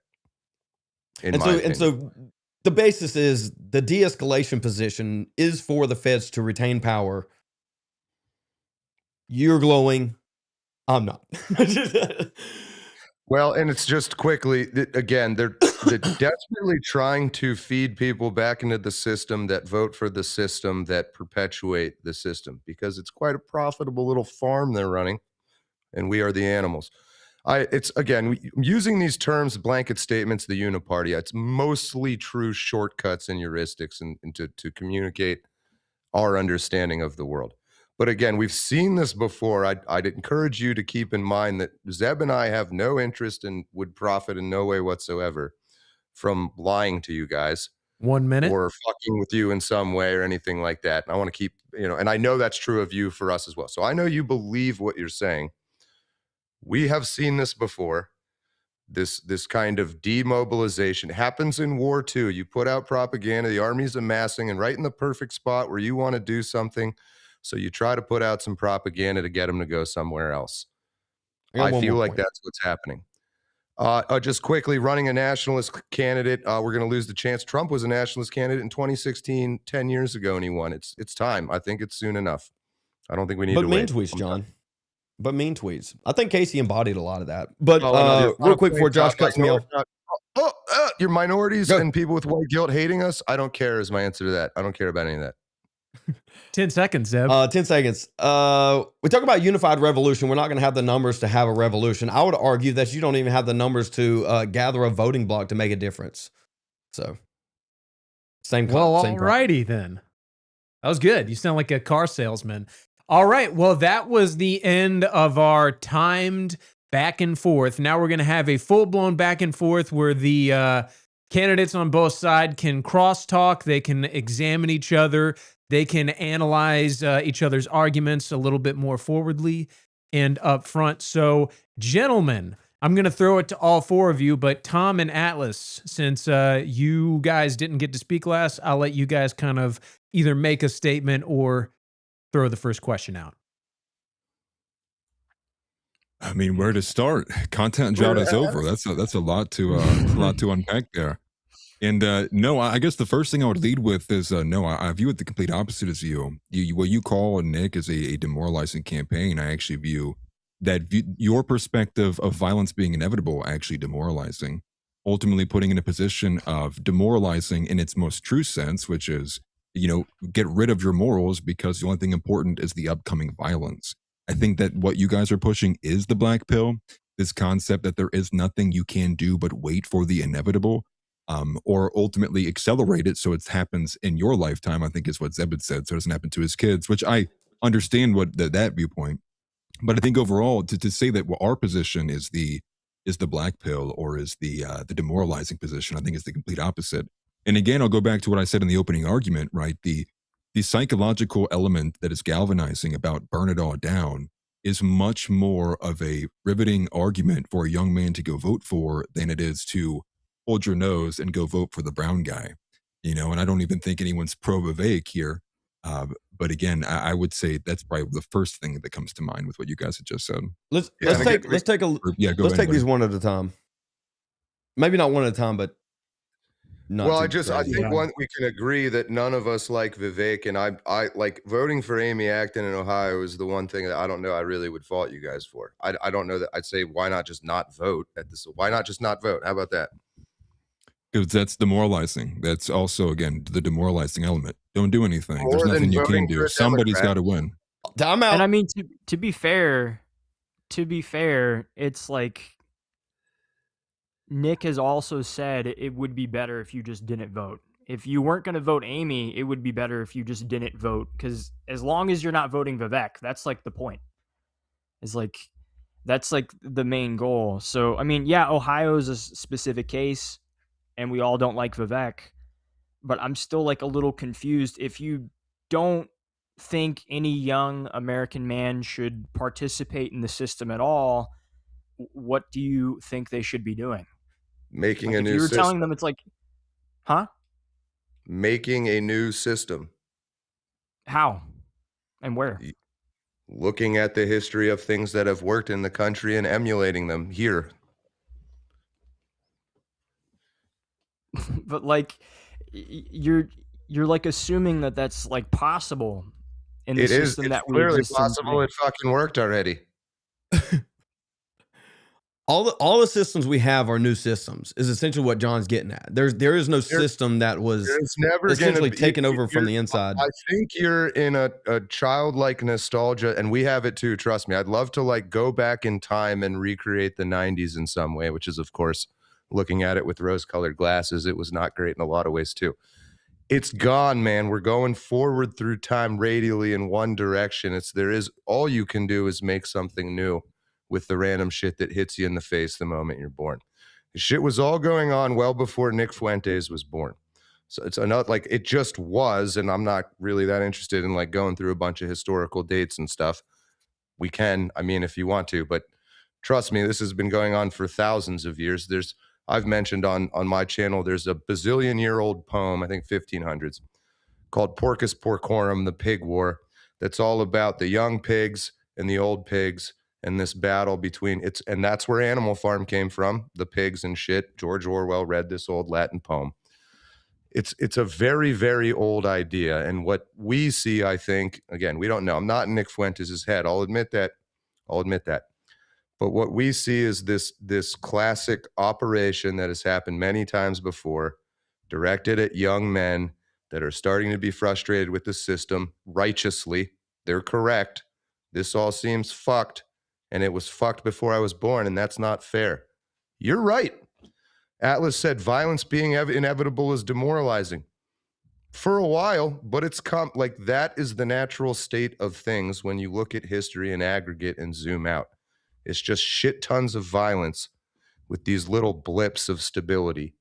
And so the basis is the de-escalation position is for the feds to retain power. You're glowing. I'm not. Well, and it's just quickly, again, they're desperately trying to feed people back into the system that vote for the system that perpetuate the system, because it's quite a profitable little farm they're running, and we are the animals. It's again, using these terms, blanket statements, the uniparty, it's mostly true shortcuts and heuristics and to communicate our understanding of the world. But again, we've seen this before. I'd encourage you to keep in mind that Zeb and I have no interest and would profit in no way whatsoever from lying to you guys 1 minute. or fucking with you in some way or anything like that. And I want to keep, and I know that's true of you for us as well. So I know you believe what you're saying. We have seen this before. This kind of demobilization happens in war too. You put out propaganda, the army's amassing, and right in the perfect spot where you want to do something, so you try to put out some propaganda to get them to go somewhere else. I feel like that's what's happening. Just quickly, running a nationalist candidate, we're going to lose the chance. Trump was a nationalist candidate in 2016, 10 years ago, and he won. It's time. I think it's soon enough. I don't think we need to wait. But mean tweets, John. But mean tweets. I think Casey embodied a lot of that. But real quick before Josh cuts me off. Your minorities and people with white guilt hating us? I don't care is my answer to that. I don't care about any of that. 10 seconds, Zeb. 10 seconds. We talk about unified revolution. We're not going to have the numbers to have a revolution. I would argue that you don't even have the numbers to gather a voting bloc to make a difference. So, same. All righty then. That was good. You sound like a car salesman. All right. Well, that was the end of our timed back and forth. Now we're going to have a full-blown back and forth where the candidates on both sides can cross-talk. They can examine each other. They can analyze each other's arguments a little bit more forwardly and up front. So, gentlemen, I'm going to throw it to all four of you, but Tom and Atlas, since you guys didn't get to speak last, I'll let you guys kind of either make a statement or throw the first question out. I mean, where to start? Content drought is over. That's a lot to unpack there. And no, I guess the first thing I would lead with is no, I view it the complete opposite as you. What you call, Nick, is a demoralizing campaign. I actually view that your perspective of violence being inevitable actually demoralizing, ultimately putting in a position of demoralizing in its most true sense, which is, get rid of your morals because the only thing important is the upcoming violence. I think that what you guys are pushing is the black pill, this concept that there is nothing you can do but wait for the inevitable, or ultimately accelerate it so it happens in your lifetime, I think is what Zeb had said, so it doesn't happen to his kids, which I understand what that viewpoint. But I think overall, to say that our position is the black pill or is the demoralizing position, I think is the complete opposite. And again, I'll go back to what I said in the opening argument, right? The psychological element that is galvanizing about burn it all down is much more of a riveting argument for a young man to go vote for than it is to hold your nose and go vote for the brown guy. And I don't even think anyone's pro-Vivek here. But again, I would say that's probably the first thing that comes to mind with what you guys had just said. Let's take these one at a time. Maybe not one at a time, but I think we can agree that none of us like Vivek, and I like voting for Amy Acton in Ohio is the one thing that I don't know I really would fault you guys for. I don't know that I'd say why not just not vote at this? Why not just not vote? How about that? Because that's demoralizing. That's also, again, the demoralizing element. Don't do anything. There's nothing you can do. Somebody's got to win. I'm out. And I mean, to be fair, it's like Nick has also said it would be better if you just didn't vote. If you weren't going to vote Amy, it would be better if you just didn't vote. Because as long as you're not voting Vivek, that's like the point. That's like the main goal. So, I mean, yeah, Ohio is a specific case, and we all don't like Vivek. But I'm still like a little confused. If you don't think any young American man should participate in the system at all, what do you think they should be doing? Making a new system. If you were telling them, it's like, huh? Making a new system. How? And where? looking at the history of things that have worked in the country and emulating them here. But like you're like assuming that that's like possible in the system It's that we clearly exist in possible today. it fucking worked already. All the systems we have are new systems, is essentially what John's getting at. There is no system that was There's never essentially gonna be, taken over from the inside. I think you're in a childlike nostalgia, and we have it too, trust me. I'd love to like go back in time and recreate the 90s in some way, which is of course looking at it with rose-colored glasses. It was not great in a lot of ways too. It's gone, man. We're going forward through time radially in one direction. All you can do is make something new with the random shit that hits you in the face the moment you're born. The shit was all going on well before Nick Fuentes was born. So it's another, like, it just was, and I'm not really that interested in like going through a bunch of historical dates and stuff. We can, I mean, if you want to, but trust me, this has been going on for thousands of years. I've mentioned on my channel, there's a bazillion-year-old poem, I think 1500s, called Porcus Porcorum, the Pig War, that's all about the young pigs and the old pigs and this battle between and that's where Animal Farm came from, the pigs and shit. George Orwell read this old Latin poem. It's a very, very old idea. And what we see, I think, again, we don't know. I'm not in Nick Fuentes' head. I'll admit that. But what we see is this classic operation that has happened many times before, directed at young men that are starting to be frustrated with the system righteously. They're correct. This all seems fucked, and it was fucked before I was born, and that's not fair. You're right. Atlas said violence being inevitable is demoralizing. For a while, but it's like that is the natural state of things when you look at history in aggregate and zoom out. It's just shit tons of violence with these little blips of stability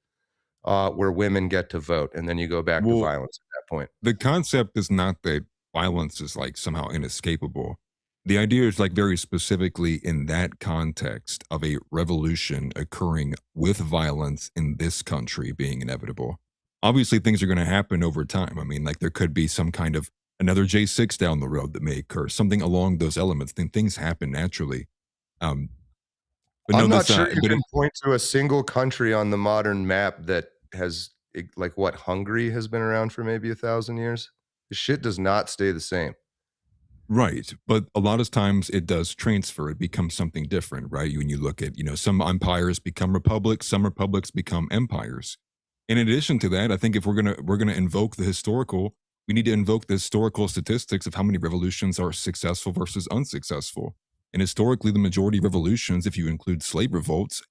where women get to vote, and then you go back to violence at that point. The concept is not that violence is like somehow inescapable. The idea is like very specifically in that context of a revolution occurring with violence in this country being inevitable. Obviously, things are going to happen over time. I mean, like there could be some kind of another J6 down the road that may occur, something along those elements. Then things happen naturally. But no, I'm not sure you can point to a single country on the modern map that has, like, what, Hungary has been around for maybe 1,000 years. The shit does not stay the same. Right. But a lot of times it does transfer. It becomes something different, right? When you look at, some empires become republics, some republics become empires. In addition to that, I think if we're gonna invoke the historical, we need to invoke the historical statistics of how many revolutions are successful versus unsuccessful. And historically, the majority of revolutions, if you include slave revolts,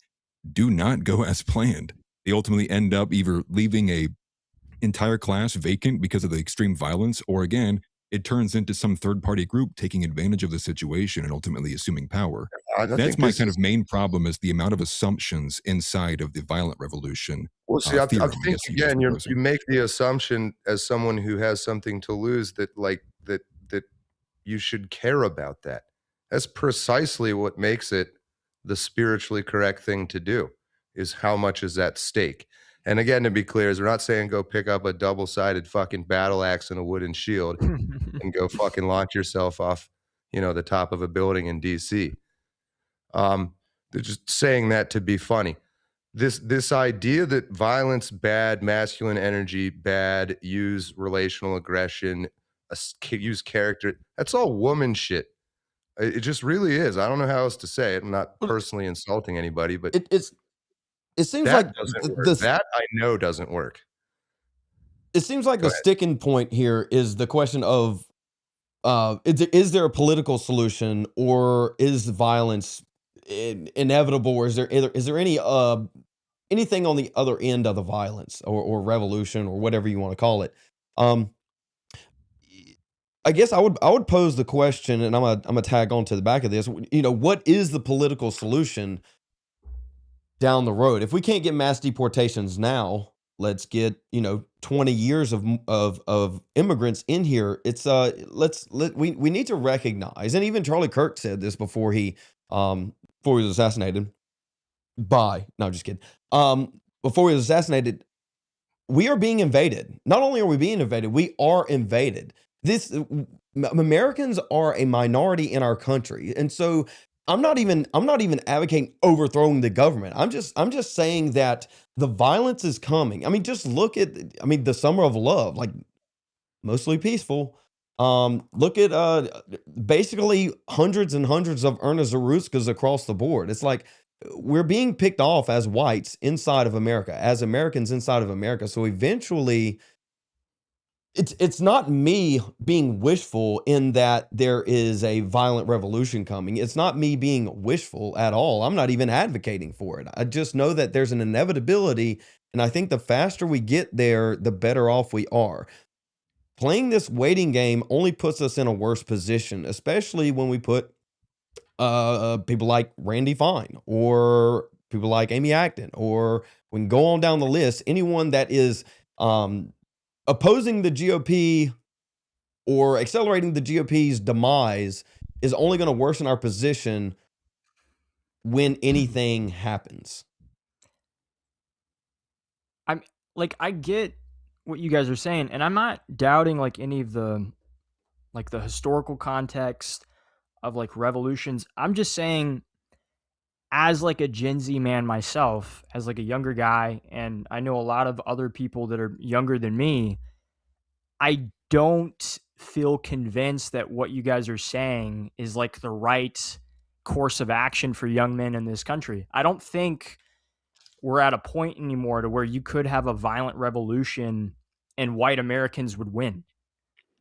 do not go as planned. They ultimately end up either leaving a entire class vacant because of the extreme violence, or again, it turns into some third-party group taking advantage of the situation and ultimately assuming power. That's my kind of main problem, is the amount of assumptions inside of the violent revolution. Well, see, I think again, you make the assumption as someone who has something to lose that you should care about that. That's precisely what makes it the spiritually correct thing to do, is how much is at stake. And again, to be clear, is we're not saying go pick up a double-sided fucking battle axe and a wooden shield and go fucking launch yourself off, the top of a building in DC. They're just saying that to be funny. This idea that violence bad, masculine energy bad, use relational aggression, use character, that's all woman shit. It just really is. I don't know how else to say it. I'm not personally insulting anybody, but it seems that like doesn't work. That I know doesn't work. It seems like the sticking point here is the question of is there a political solution, or is violence inevitable, or is there any anything on the other end of the violence, or revolution, or whatever you want to call it? I guess I would pose the question, and I'm gonna tag on to the back of this. What is the political solution down the road? If we can't get mass deportations now, let's get 20 years of immigrants in here. It's we need to recognize, and even Charlie Kirk said this before he was assassinated. No, just kidding. Before he was assassinated, we are being invaded. Not only are we being invaded, we are invaded. this Americans are a minority in our country, and so I'm not even advocating overthrowing the government. I'm just saying that the violence is coming. I mean, just look at the Summer of Love, like mostly peaceful. Look at basically hundreds and hundreds of Erna Zaruskas across the board. It's like we're being picked off as whites inside of America, as Americans inside of America. So eventually, it's not me being wishful in that there is a violent revolution coming. It's not me being wishful at all. I'm not even advocating for it. I just know that there's an inevitability, and I think the faster we get there, the better off we are. Playing this waiting game only puts us in a worse position, especially when we put people like Randy Fine or people like Amy Acton, or we can go on down the list. Anyone that is opposing the GOP or accelerating the GOP's demise is only going to worsen our position when anything happens. I'm like, I get what you guys are saying, and I'm not doubting like any of the historical context of like revolutions. I'm just saying, as like a Gen Z man myself, as like a younger guy, and I know a lot of other people that are younger than me, I don't feel convinced that what you guys are saying is like the right course of action for young men in this country. I don't think we're at a point anymore to where you could have a violent revolution and white Americans would win.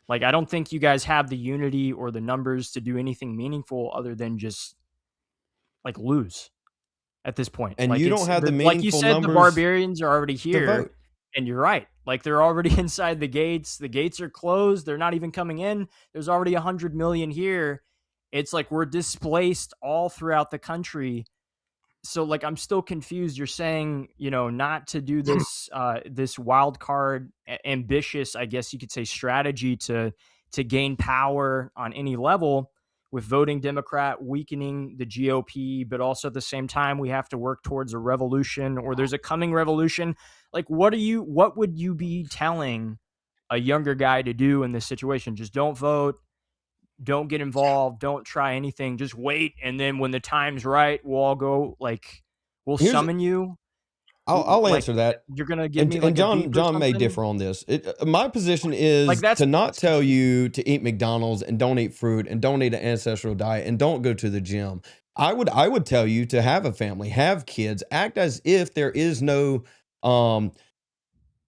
Like, I don't think you guys have the unity or the numbers to do anything meaningful other than just like lose at this point. And like, you don't have the meaningful like you said, numbers the barbarians are already to here. vote. And you're right. Like, they're already inside the gates. The gates are closed. They're not even coming in. There's already 100 million here. It's like we're displaced all throughout the country. So like, I'm still confused. You're saying, not to do this this wild card ambitious, I guess you could say, strategy to gain power on any level with voting Democrat, weakening the GOP, but also at the same time we have to work towards a revolution, or there's a coming revolution. Like, what would you be telling a younger guy to do in this situation? Just don't vote. Don't get involved. Don't try anything. Just wait. And then when the time's right, we'll all go, like, we'll summon you. I'll Like, answer that. You're going to give me And like a beep or John may something? differ on this. My position is Like, that's to not tell you to eat McDonald's and don't eat fruit and don't eat an ancestral diet and don't go to the gym. I would tell you to have a family, have kids, act as if there is no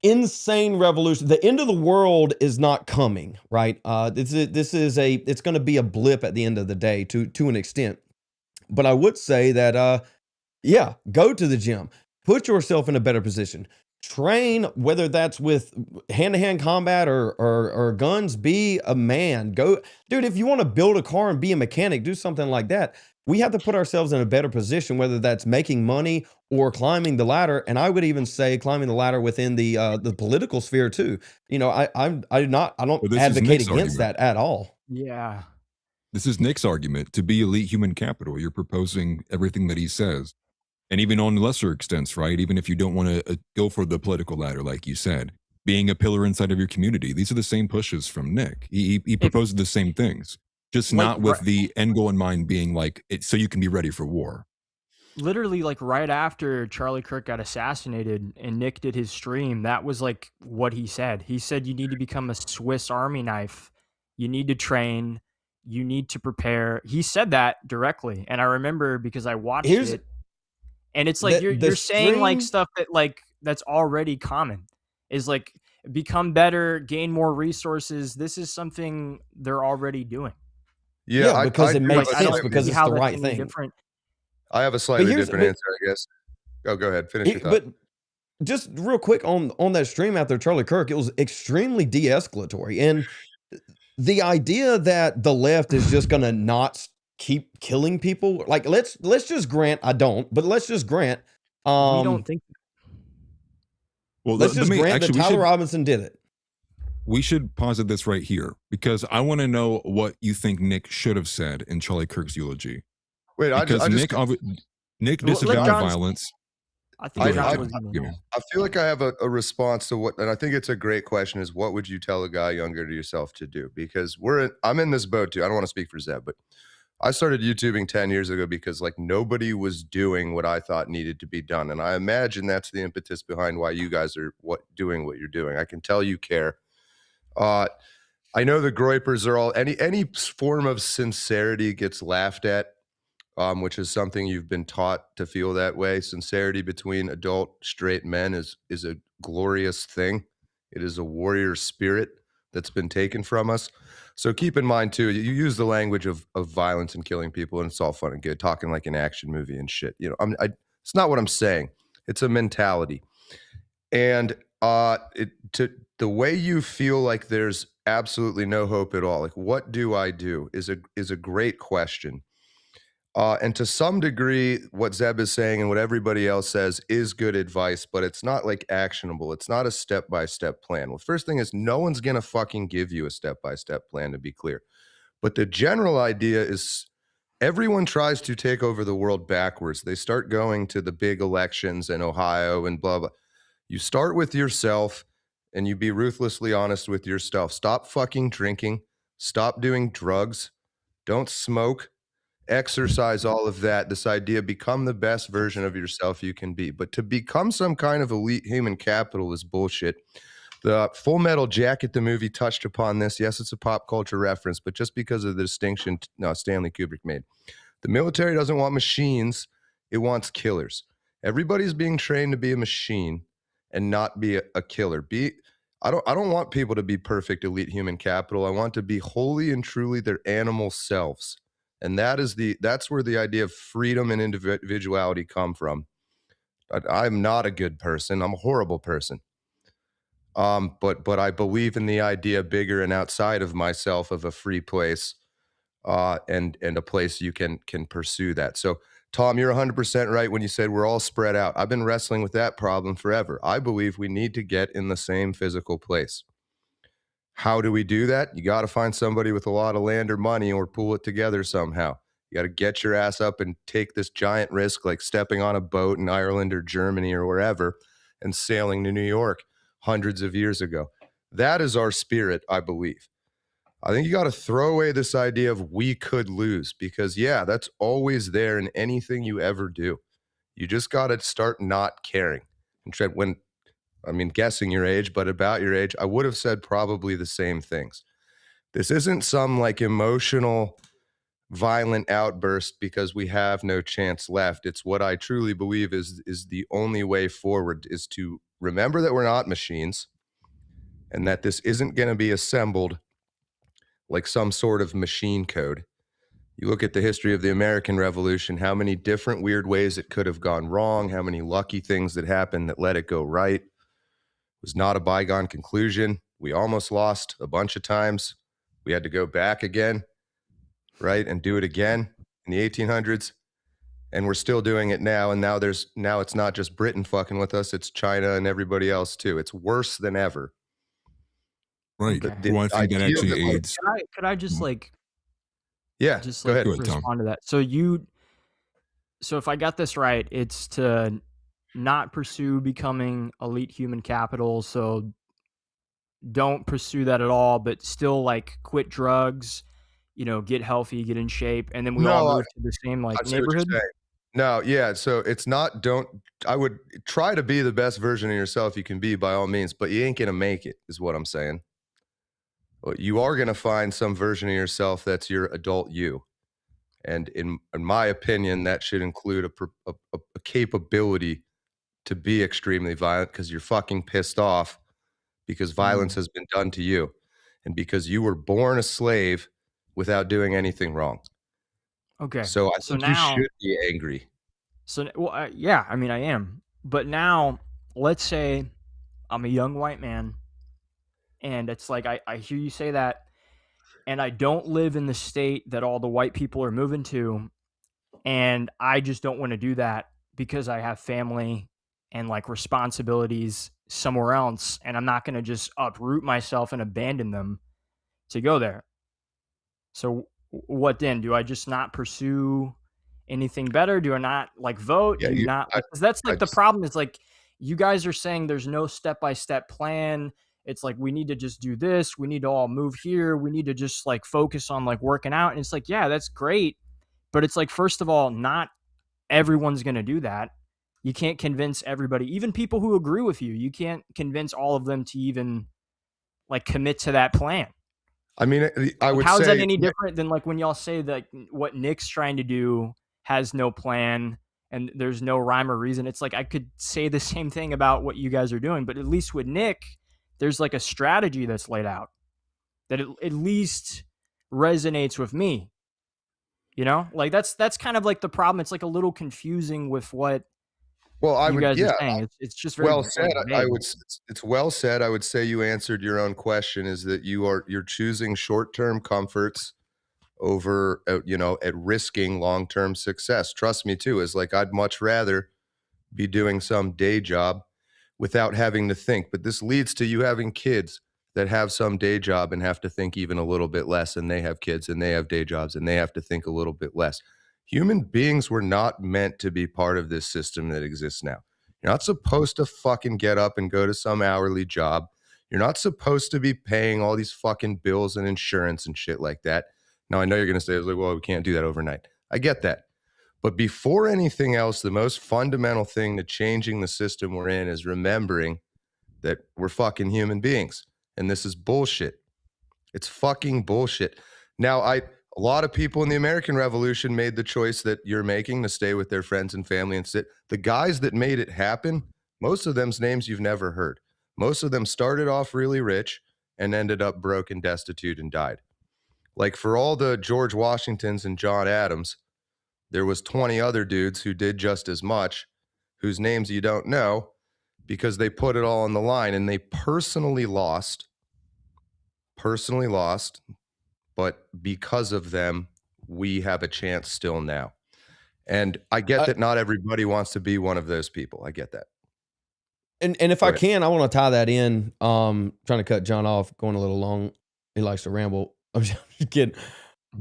insane revolution. The end of the world is not coming, right? It's going to be a blip at the end of the day to an extent. But I would say that yeah, go to the gym. Put yourself in a better position. Train, whether that's with hand-to-hand combat or guns. Be a man. Go, dude. If you want to build a car and be a mechanic, do something like that. We have to put ourselves in a better position, whether that's making money or climbing the ladder. And I would even say climbing the ladder within the political sphere too. I don't advocate against that at all. Yeah. This is Nick's argument. To be elite human capital, you're proposing everything that he says. And even on lesser extents, right? Even if you don't want to go for the political ladder, like you said, being a pillar inside of your community. These are the same pushes from Nick. He proposes the same things, just Like, not with the end goal in mind being like, so you can be ready for war. Literally, like, right after Charlie Kirk got assassinated and Nick did his stream, that was like what he said. He said, you need to become a Swiss Army knife. You need to train. You need to prepare. He said that directly. And I remember because I watched it. And it's like you're saying like stuff that like that's already common, is like become better, gain more resources. This is something they're already doing. Yeah, because it makes sense, because it's the right thing. Different. I have a slightly different answer, I guess. Oh, go ahead. Finish your thought. But just real quick on that stream after Charlie Kirk, it was extremely de-escalatory. And the idea that the left is just going to not keep killing people, like let's just grant, but let's just grant We don't think. Well, let's just grant that Tyler Robinson did it. We should posit this right here, because I want to know what you think Nick should have said in Charlie Kirk's eulogy. Wait, because Nick disavowed violence. I think Go ahead, John John. was gonna Give know. me. I feel like I have a response to what, and I think it's a great question, is what would you tell a guy younger to yourself to do? Because I'm in this boat too. I don't want to speak for Zeb, but I started YouTubing 10 years ago because like nobody was doing what I thought needed to be done. And I imagine that's the impetus behind why you guys are doing what you're doing. I can tell you care. I know the Groypers are all, any form of sincerity gets laughed at, which is something you've been taught to feel that way. Sincerity between adult straight men is a glorious thing. It is a warrior spirit that's been taken from us. So keep in mind too, you use the language of violence and killing people, and it's all fun and good, talking like an action movie and shit. You know, it's not what I'm saying. It's a mentality, and the way you feel like there's absolutely no hope at all. Like, what do I do? Is a great question. And to some degree, what Zeb is saying and what everybody else says is good advice, but it's not like actionable. It's not a step-by-step plan. Well, first thing is, no one's going to fucking give you a step-by-step plan, to be clear. But the general idea is everyone tries to take over the world backwards. They start going to the big elections in Ohio and blah, blah. You start with yourself and you be ruthlessly honest with yourself. Stop fucking drinking. Stop doing drugs. Don't smoke. Exercise, all of that. This idea, become the best version of yourself you can be. But to become some kind of elite human capital is bullshit. The Full Metal Jacket, the movie, touched upon this. Yes, it's a pop culture reference, but just because of the distinction Stanley Kubrick made. The military doesn't want machines, it wants killers. Everybody's being trained to be a machine and not be a killer. I don't want people to be perfect elite human capital. I want to be wholly and truly their animal selves. And that's where the idea of freedom and individuality come from. I'm not a good person. I'm a horrible person. But I believe in the idea bigger and outside of myself of a free place, and a place you can pursue that. So Tom, you're 100% right when you said we're all spread out. I've been wrestling with that problem forever. I believe we need to get in the same physical place. How do we do that? You got to find somebody with a lot of land or money, or pool it together somehow. You got to get your ass up and take this giant risk, like stepping on a boat in Ireland or Germany or wherever and sailing to New York hundreds of years ago. That is our spirit, I believe. I think you got to throw away this idea of we could lose, because yeah, that's always there in anything you ever do. You just got to start not caring. And guessing your age, but about your age, I would have said probably the same things. This isn't some like emotional, violent outburst because we have no chance left. It's what I truly believe is the only way forward, is to remember that we're not machines, and that this isn't going to be assembled like some sort of machine code. You look at the history of the American Revolution, how many different weird ways it could have gone wrong, how many lucky things that happened that let it go right. It was not a bygone conclusion. We almost lost a bunch of times. We had to go back again, right, and do it again in the 1800s. And we're still doing it now. And now it's not just Britain fucking with us, it's China and everybody else too. It's worse than ever. Right. Okay. Well, I think that actually aids. Could I just like go ahead. Go ahead, Tom. respond to that? So if I got this right, it's to not pursue becoming elite human capital. So don't pursue that at all, but still like quit drugs, get healthy, get in shape, and then we all move to the same like neighborhood. No, yeah. So it's not, I would try to be the best version of yourself you can be by all means, but you ain't going to make it, is what I'm saying. Well, you are going to find some version of yourself that's your adult you. And in my opinion, that should include a capability to be extremely violent because you're fucking pissed off because violence has been done to you, and because you were born a slave without doing anything wrong. Okay. So I think now, you should be angry. So, yeah, I mean, I am. But now, let's say I'm a young white man, and it's like I hear you say that, and I don't live in the state that all the white people are moving to, and I just don't want to do that because I have family and like responsibilities somewhere else, and I'm not going to just uproot myself and abandon them to go there. So what then? Do I just not pursue anything better? Do I not like vote? Yeah, Do you you, not? I, Because that's I like the just, problem is like you guys are saying there's no step-by-step plan. It's like we need to just do this. We need to all move here. We need to just like focus on like working out. And it's like, yeah, that's great. But it's like, first of all, not everyone's going to do that. You can't convince everybody, even people who agree with you. You can't convince all of them to even like commit to that plan. I mean, I Like, would how is that say, any different than like when y'all say that what Nick's trying to do has no plan and there's no rhyme or reason? It's like I could say the same thing about what you guys are doing, but at least with Nick, there's like a strategy that's laid out that at least resonates with me. You know, like that's kind of like the problem. It's like a little confusing with what well, I you would, guys are yeah, saying. It's just very well like, said. I vague. would, it's well said. I would say you answered your own question, is that you're choosing short-term comforts over, at risking long-term success. Trust me too, is like, I'd much rather be doing some day job without having to think. But this leads to you having kids that have some day job and have to think even a little bit less, and they have kids and they have day jobs and they have to think a little bit less. Human beings were not meant to be part of this system that exists now. You're not supposed to fucking get up and go to some hourly job. You're not supposed to be paying all these fucking bills and insurance and shit like that. Now, I know you're going to say, like, well, we can't do that overnight. I get that. But before anything else, the most fundamental thing to changing the system we're in is remembering that we're fucking human beings. And this is bullshit. It's fucking bullshit. Now, a lot of people in the American Revolution made the choice that you're making to stay with their friends and family and sit. The guys that made it happen, most of them's names you've never heard. Most of them started off really rich and ended up broke and destitute and died. Like, for all the George Washingtons and John Adams, there was 20 other dudes who did just as much, whose names you don't know, because they put it all on the line and they personally lost, but because of them, we have a chance still now. And I get that not everybody wants to be one of those people. I get that. And if I can, I want to tie that in. Trying to cut John off, going a little long. He likes to ramble. I'm just kidding.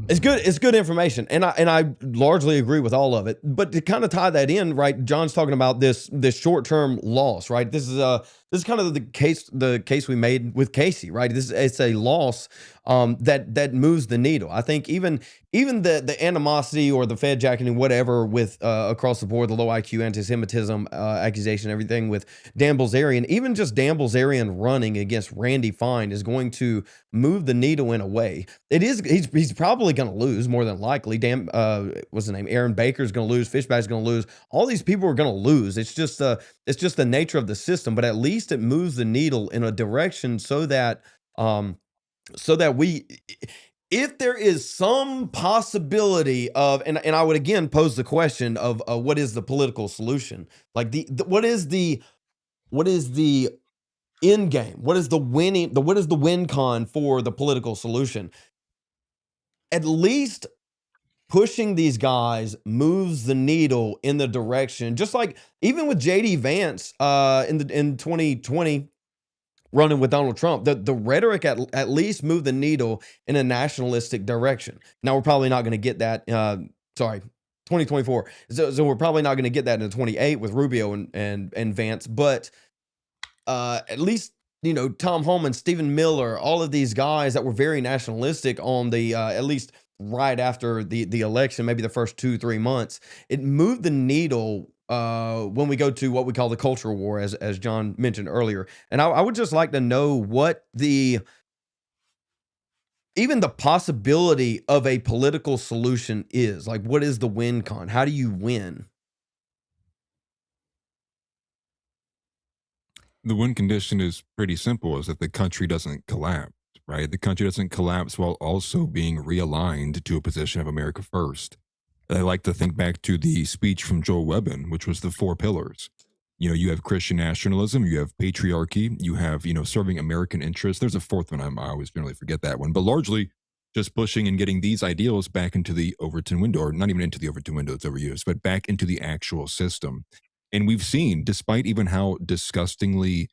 It's good. It's good information, and I largely agree with all of it. But to kind of tie that in, right? John's talking about this short term loss, right? This is kind of the case we made with Casey, right? It's a loss that moves the needle. I think even the animosity or the Fed jacketing, whatever, with across the board, the low IQ, anti-Semitism accusation, everything with Dan Bilzerian, even just Dan Bilzerian running against Randy Fine is going to move the needle in a way. It is. He's probably going to lose more than likely. What's the name? Aaron Baker's going to lose. Fishback's going to lose. All these people are going to lose. It's just the nature of the system. But at least it moves the needle in a direction so that we, if there is some possibility of, and I would again pose the question of what is the political solution? Like what is the end game? What is the win con for the political solution? At least pushing these guys moves the needle in the direction, just like even with JD Vance in 2020 running with Donald Trump, the rhetoric at least moved the needle in a nationalistic direction. Now we're probably not going to get that. 2024. So we're probably not going to get that in 28 with Rubio and Vance, but at least, Tom Homan, Stephen Miller, all of these guys that were very nationalistic on the at least right after the election, maybe the first 2-3 months, it moved the needle when we go to what we call the cultural war, as John mentioned earlier. And I would just like to know what even the possibility of a political solution is. Like, what is the win con? How do you win? The win condition is pretty simple, is that the country doesn't collapse, right? The country doesn't collapse while also being realigned to a position of America first. I like to think back to the speech from Joel Webbin, which was the 4 pillars. You have Christian nationalism, you have patriarchy, you have, serving American interests. There's a fourth one, I always generally forget that one, but largely just pushing and getting these ideals back into the Overton window, or not even into the Overton window, it's overused, but back into the actual system. And we've seen, despite even how disgustingly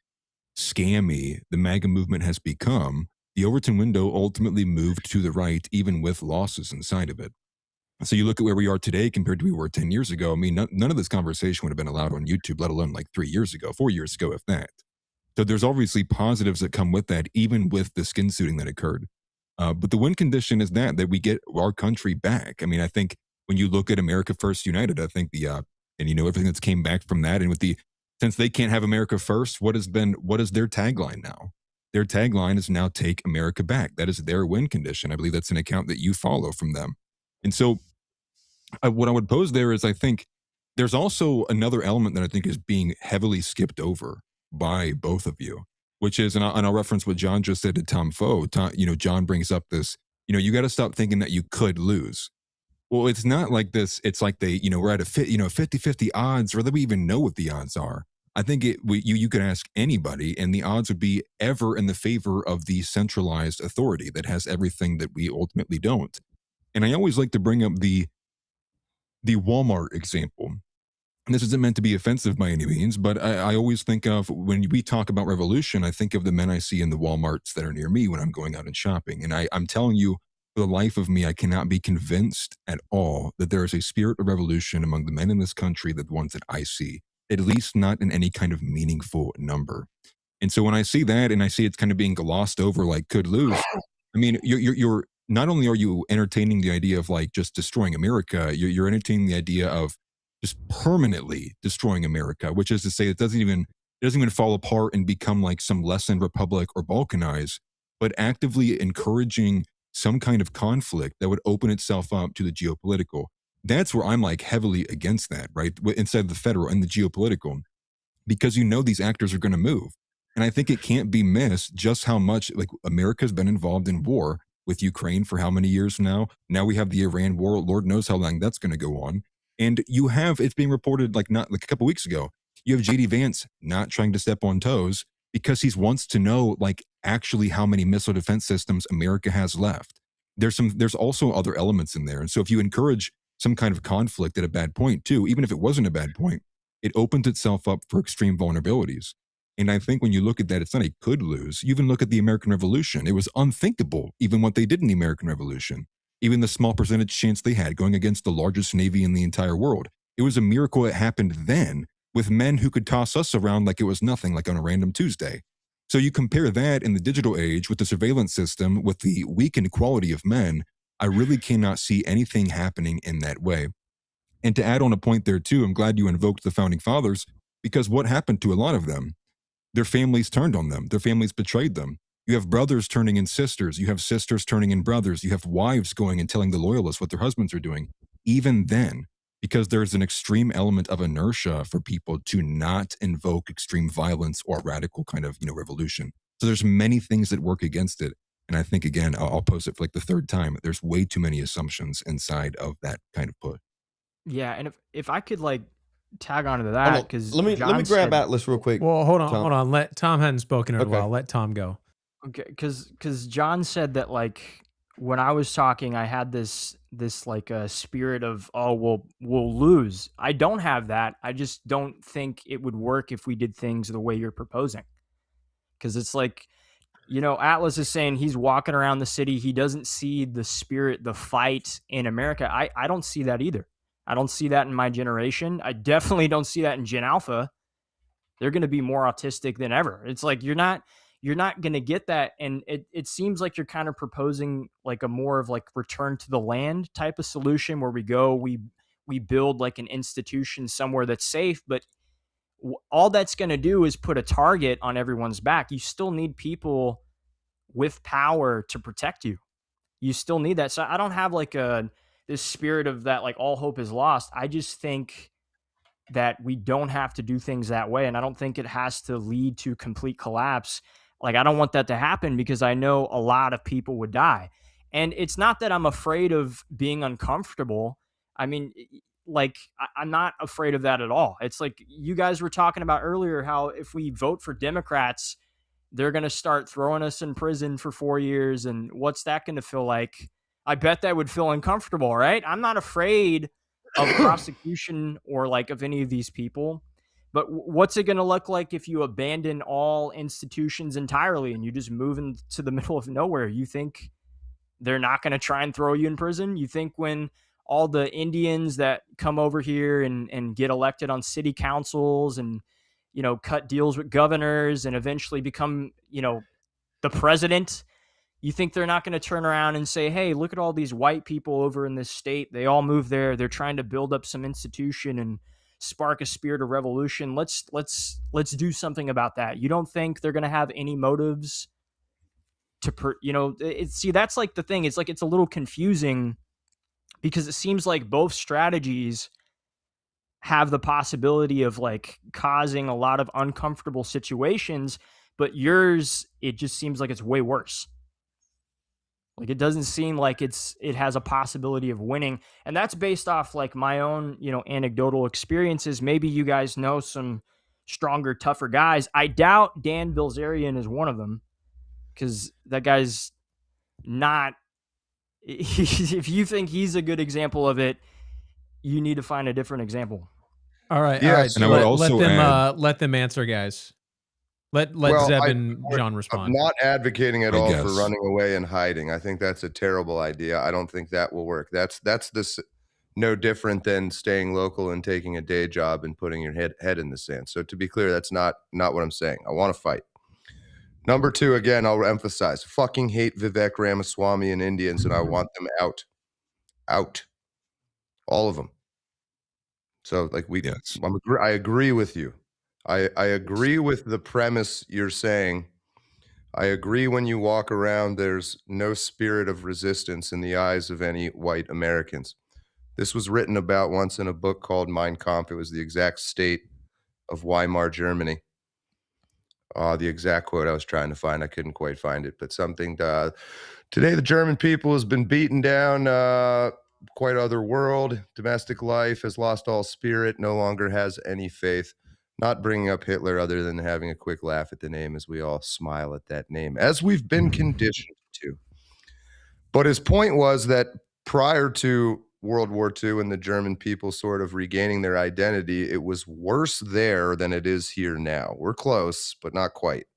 scammy the MAGA movement has become, the Overton window ultimately moved to the right, even with losses inside of it. So you look at where we are today compared to where we were 10 years ago. I mean, none of this conversation would have been allowed on YouTube, let alone like 3 years ago, 4 years ago, if that. So there's obviously positives that come with that, even with the skin suiting that occurred. But the win condition is that we get our country back. I mean, I think when you look at America First United, I think and everything that's came back from that, and with since they can't have America First, what is their tagline now? Their tagline is now "Take America Back." That is their win condition. I believe that's an account that you follow from them. And so, what I would pose there is, I think there's also another element that I think is being heavily skipped over by both of you, which is, and I'll reference what John just said to Tom Foe. John brings up this, you got to stop thinking that you could lose. Well, it's not like this. It's like we're at a 50-50 odds, or that we even know what the odds are. I think you could ask anybody, and the odds would be ever in the favor of the centralized authority that has everything that we ultimately don't. And I always like to bring up the Walmart example. And this isn't meant to be offensive by any means, but I always think of, when we talk about revolution, I think of the men I see in the Walmarts that are near me when I'm going out and shopping. And I'm telling you, for the life of me, I cannot be convinced at all that there is a spirit of revolution among the men in this country, the ones that I see, at least not in any kind of meaningful number. And so when I see that, and I see it's kind of being glossed over like could lose, I mean, you're not only are you entertaining the idea of like just destroying America, you're entertaining the idea of just permanently destroying America, which is to say it doesn't even fall apart and become like some lessened republic or balkanize, but actively encouraging some kind of conflict that would open itself up to the geopolitical. That's where I'm like heavily against that, right? Inside of the federal and the geopolitical, because these actors are going to move. And I think it can't be missed just how much like America's been involved in war with Ukraine for how many years now? Now we have the Iran war. Lord knows how long that's going to go on. And it's being reported not like a couple weeks ago, you have JD Vance not trying to step on toes because he wants to know like actually how many missile defense systems America has left. There's also other elements in there. And so if you encourage some kind of conflict at a bad point too, even if it wasn't a bad point, it opens itself up for extreme vulnerabilities. And I think when you look at that, it's not a could lose. You even look at the American Revolution. It was unthinkable, even what they did in the American Revolution. Even the small percentage chance they had going against the largest navy in the entire world. It was a miracle it happened then with men who could toss us around like it was nothing, like on a random Tuesday. So you compare that in the digital age with the surveillance system, with the weakened quality of men, I really cannot see anything happening in that way. And to add on a point there too, I'm glad you invoked the Founding Fathers, because what happened to a lot of them? Their families turned on them. Their families betrayed them. You have brothers turning in sisters. You have sisters turning in brothers. You have wives going and telling the loyalists what their husbands are doing. Even then, because there's an extreme element of inertia for people to not invoke extreme violence or radical kind of, revolution. So there's many things that work against it. And I think, again, I'll post it for like the third time. There's way too many assumptions inside of that kind of push. Yeah, and if I could like tag onto that, because let me grab Atlas real quick. Well, hold Tom. on. Tom hadn't spoken in a while. Let Tom go. Okay, because John said that like when I was talking, I had this like a spirit of, oh, we'll lose. I don't have that. I just don't think it would work if we did things the way you're proposing. Because it's like, Atlas is saying he's walking around the city. He doesn't see the spirit, the fight in America. I don't see that either. I don't see that in my generation. I definitely don't see that in Gen Alpha. They're going to be more autistic than ever. It's like you're not going to get that. And it seems like you're kind of proposing like a more of like return to the land type of solution where we build like an institution somewhere that's safe. But all that's going to do is put a target on everyone's back. You still need people with power to protect you. You still need that. So I don't have like this spirit of that, like all hope is lost. I just think that we don't have to do things that way. And I don't think it has to lead to complete collapse. Like, I don't want that to happen because I know a lot of people would die. And it's not that I'm afraid of being uncomfortable. I mean, like, I'm not afraid of that at all. It's like you guys were talking about earlier, how if we vote for Democrats, they're going to start throwing us in prison for 4 years. And what's that going to feel like? I bet that would feel uncomfortable, right? I'm not afraid of prosecution or like of any of these people. But what's it going to look like if you abandon all institutions entirely and you just move into the middle of nowhere? You think they're not going to try and throw you in prison? You think when all the Indians that come over here and get elected on city councils and, you know, cut deals with governors and eventually become, you know, the president. You think they're not going to turn around and say, hey, look at all these white people over in this state. They all moved there. They're trying to build up some institution and spark a spirit of revolution. Let's do something about that. You don't think they're going to have any motives to, see, that's like the thing. It's like, it's a little confusing because it seems like both strategies have the possibility of like causing a lot of uncomfortable situations, but yours, it just seems like it's way worse. Like, it doesn't seem like it has a possibility of winning. And that's based off like my own, you know, anecdotal experiences. Maybe you guys know some stronger, tougher guys. I doubt Dan Bilzerian is one of them, because that guy's not, if you think he's a good example of it, you need to find a different example. All right. Yes, All right. and I would also add- let them answer, guys. Let Well, Zeb and John respond. I'm not advocating at I all for guess. running away and hiding. I think that's a terrible idea. I don't think that will work. That's this no different than staying local and taking a day job and putting your head in the sand. So to be clear, that's not what I'm saying. I want to fight. Number two, again, I'll emphasize, fucking hate Vivek Ramaswamy and Indians, and I want them out. Out. All of them. So like Yes. I agree with you. I agree with the premise you're saying. I agree when you walk around, there's no spirit of resistance in the eyes of any white Americans. This was written about once in a book called Mein Kampf. It was the exact state of Weimar, Germany. The exact quote I was trying to find, I couldn't quite find it, but something, today the German people has been beaten down, quite other world. Domestic life has lost all spirit, no longer has any faith. Not bringing up Hitler other than having a quick laugh at the name as we all smile at that name, as we've been conditioned to. But his point was that prior to World War II and the German people sort of regaining their identity, it was worse there than it is here now. We're close, but not quite.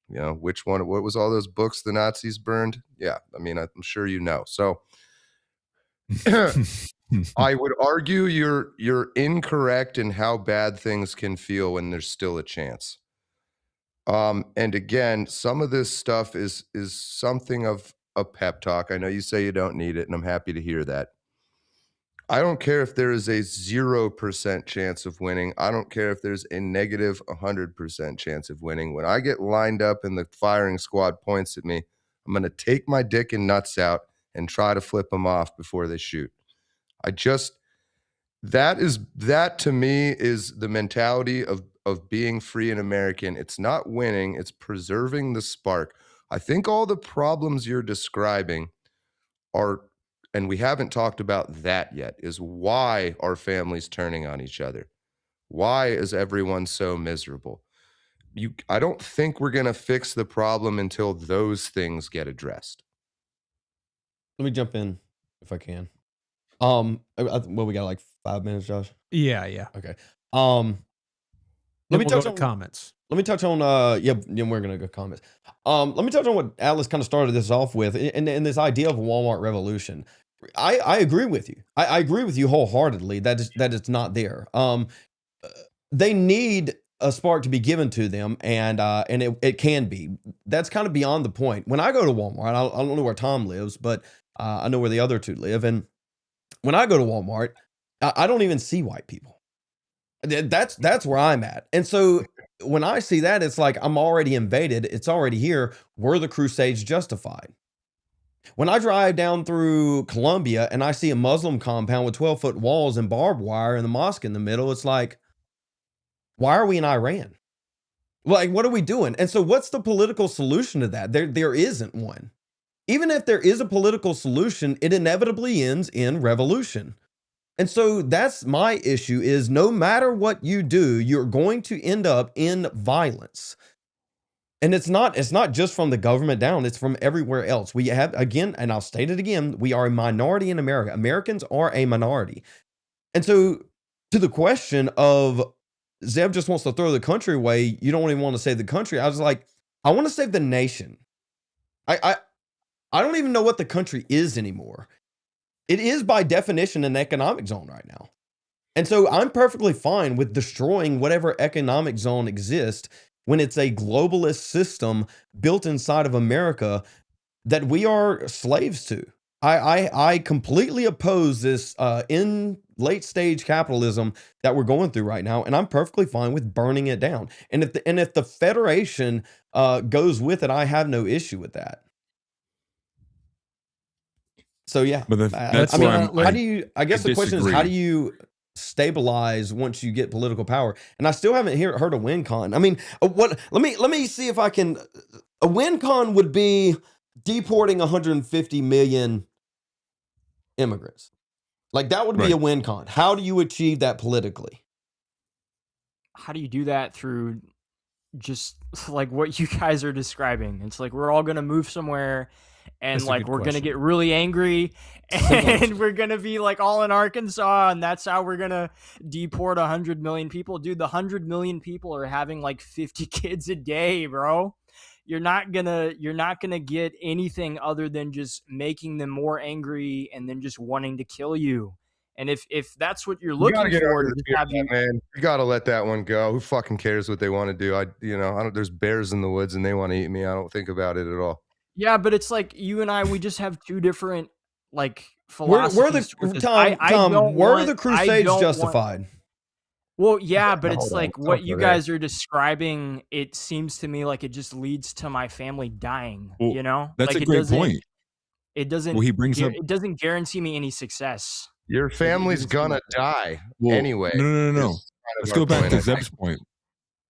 You know, what was all those books the Nazis burned? Yeah, I mean, I'm sure you know. So I would argue you're incorrect in how bad things can feel when there's still a chance. And again, some of this stuff is something of a pep talk. I know you say you don't need it, and I'm happy to hear that. I don't care if there is a 0% chance of winning. I don't care if there's a negative 100% chance of winning. When I get lined up and the firing squad points at me, I'm going to take my dick and nuts out and try to flip them off before they shoot. That to me is the mentality of being free and American. It's not winning, it's preserving the spark. I think all the problems you're describing are, and we haven't talked about that yet, is why are families turning on each other? Why is everyone so miserable? I don't think we're going to fix the problem until those things get addressed. Let me jump in if I can. Well, we got like 5 minutes, Josh. Yeah. Okay. Let me touch on comments. Let me touch on we're gonna go comments. Let me touch on what Alice kind of started this off with, and this idea of a Walmart revolution. I agree with you. I agree with you wholeheartedly that it's not there. They need a spark to be given to them, and it can be. That's kind of beyond the point. When I go to Walmart, I don't know where Tom lives, but I know where the other two live, and when I go to Walmart, I don't even see white people. That's where I'm at. And so when I see that, it's like I'm already invaded. It's already here. Were the Crusades justified? When I drive down through Colombia and I see a Muslim compound with 12-foot walls and barbed wire and the mosque in the middle, it's like, why are we in Iran? Like, what are we doing? And so what's the political solution to that? There isn't one. Even if there is a political solution, it inevitably ends in revolution. And so that's my issue, is no matter what you do, you're going to end up in violence. And it's not just from the government down, it's from everywhere else. We have, again, and I'll state it again, we are a minority in America. Americans are a minority. And so to the question of Zeb just wants to throw the country away, you don't even want to save the country. I was like, I want to save the nation. I don't even know what the country is anymore. It is by definition an economic zone right now. And so I'm perfectly fine with destroying whatever economic zone exists when it's a globalist system built inside of America that we are slaves to. I completely oppose this in late stage capitalism that we're going through right now, and I'm perfectly fine with burning it down. And if the Federation goes with it, I have no issue with that. So yeah, But that's I mean, why how do you? I guess the question is, how do disagree. you stabilize once you get political power? And I still haven't heard a win con. I mean, what? Let me see if I can. A win con would be deporting 150 million immigrants. Like that would be Right. a win con. How do you achieve that politically? How do you do that? Through just like what you guys are describing. It's like we're all gonna move somewhere, and That's a like good we're gonna question. get really angry, and we're gonna be like all in Arkansas, and that's how we're gonna deport 100 million people. Dude, the 100 million people are having like 50 kids a day, bro. You're not gonna get anything other than just making them more angry and then just wanting to kill you. And if that's what you're You gotta looking get for, over to the just fear, have you man. You gotta let that one go. Who fucking cares what they want to do? I don't. There's bears in the woods and they want to eat me. I don't think about it at all. Yeah, but it's like you and I, we just have two different like Were philosophies towards this. I don't were the want Crusades justified? well, yeah, but Hold it's on, like what's what up you with that? guys are describing, it seems to me like it just leads to my family dying, Well, you know? that's Like a great point. it doesn't Well, he brings up. it doesn't guarantee me any success. Your family's gonna die Well, anyway. no. is kind of Let's our go back point, to I think. Zeb's point.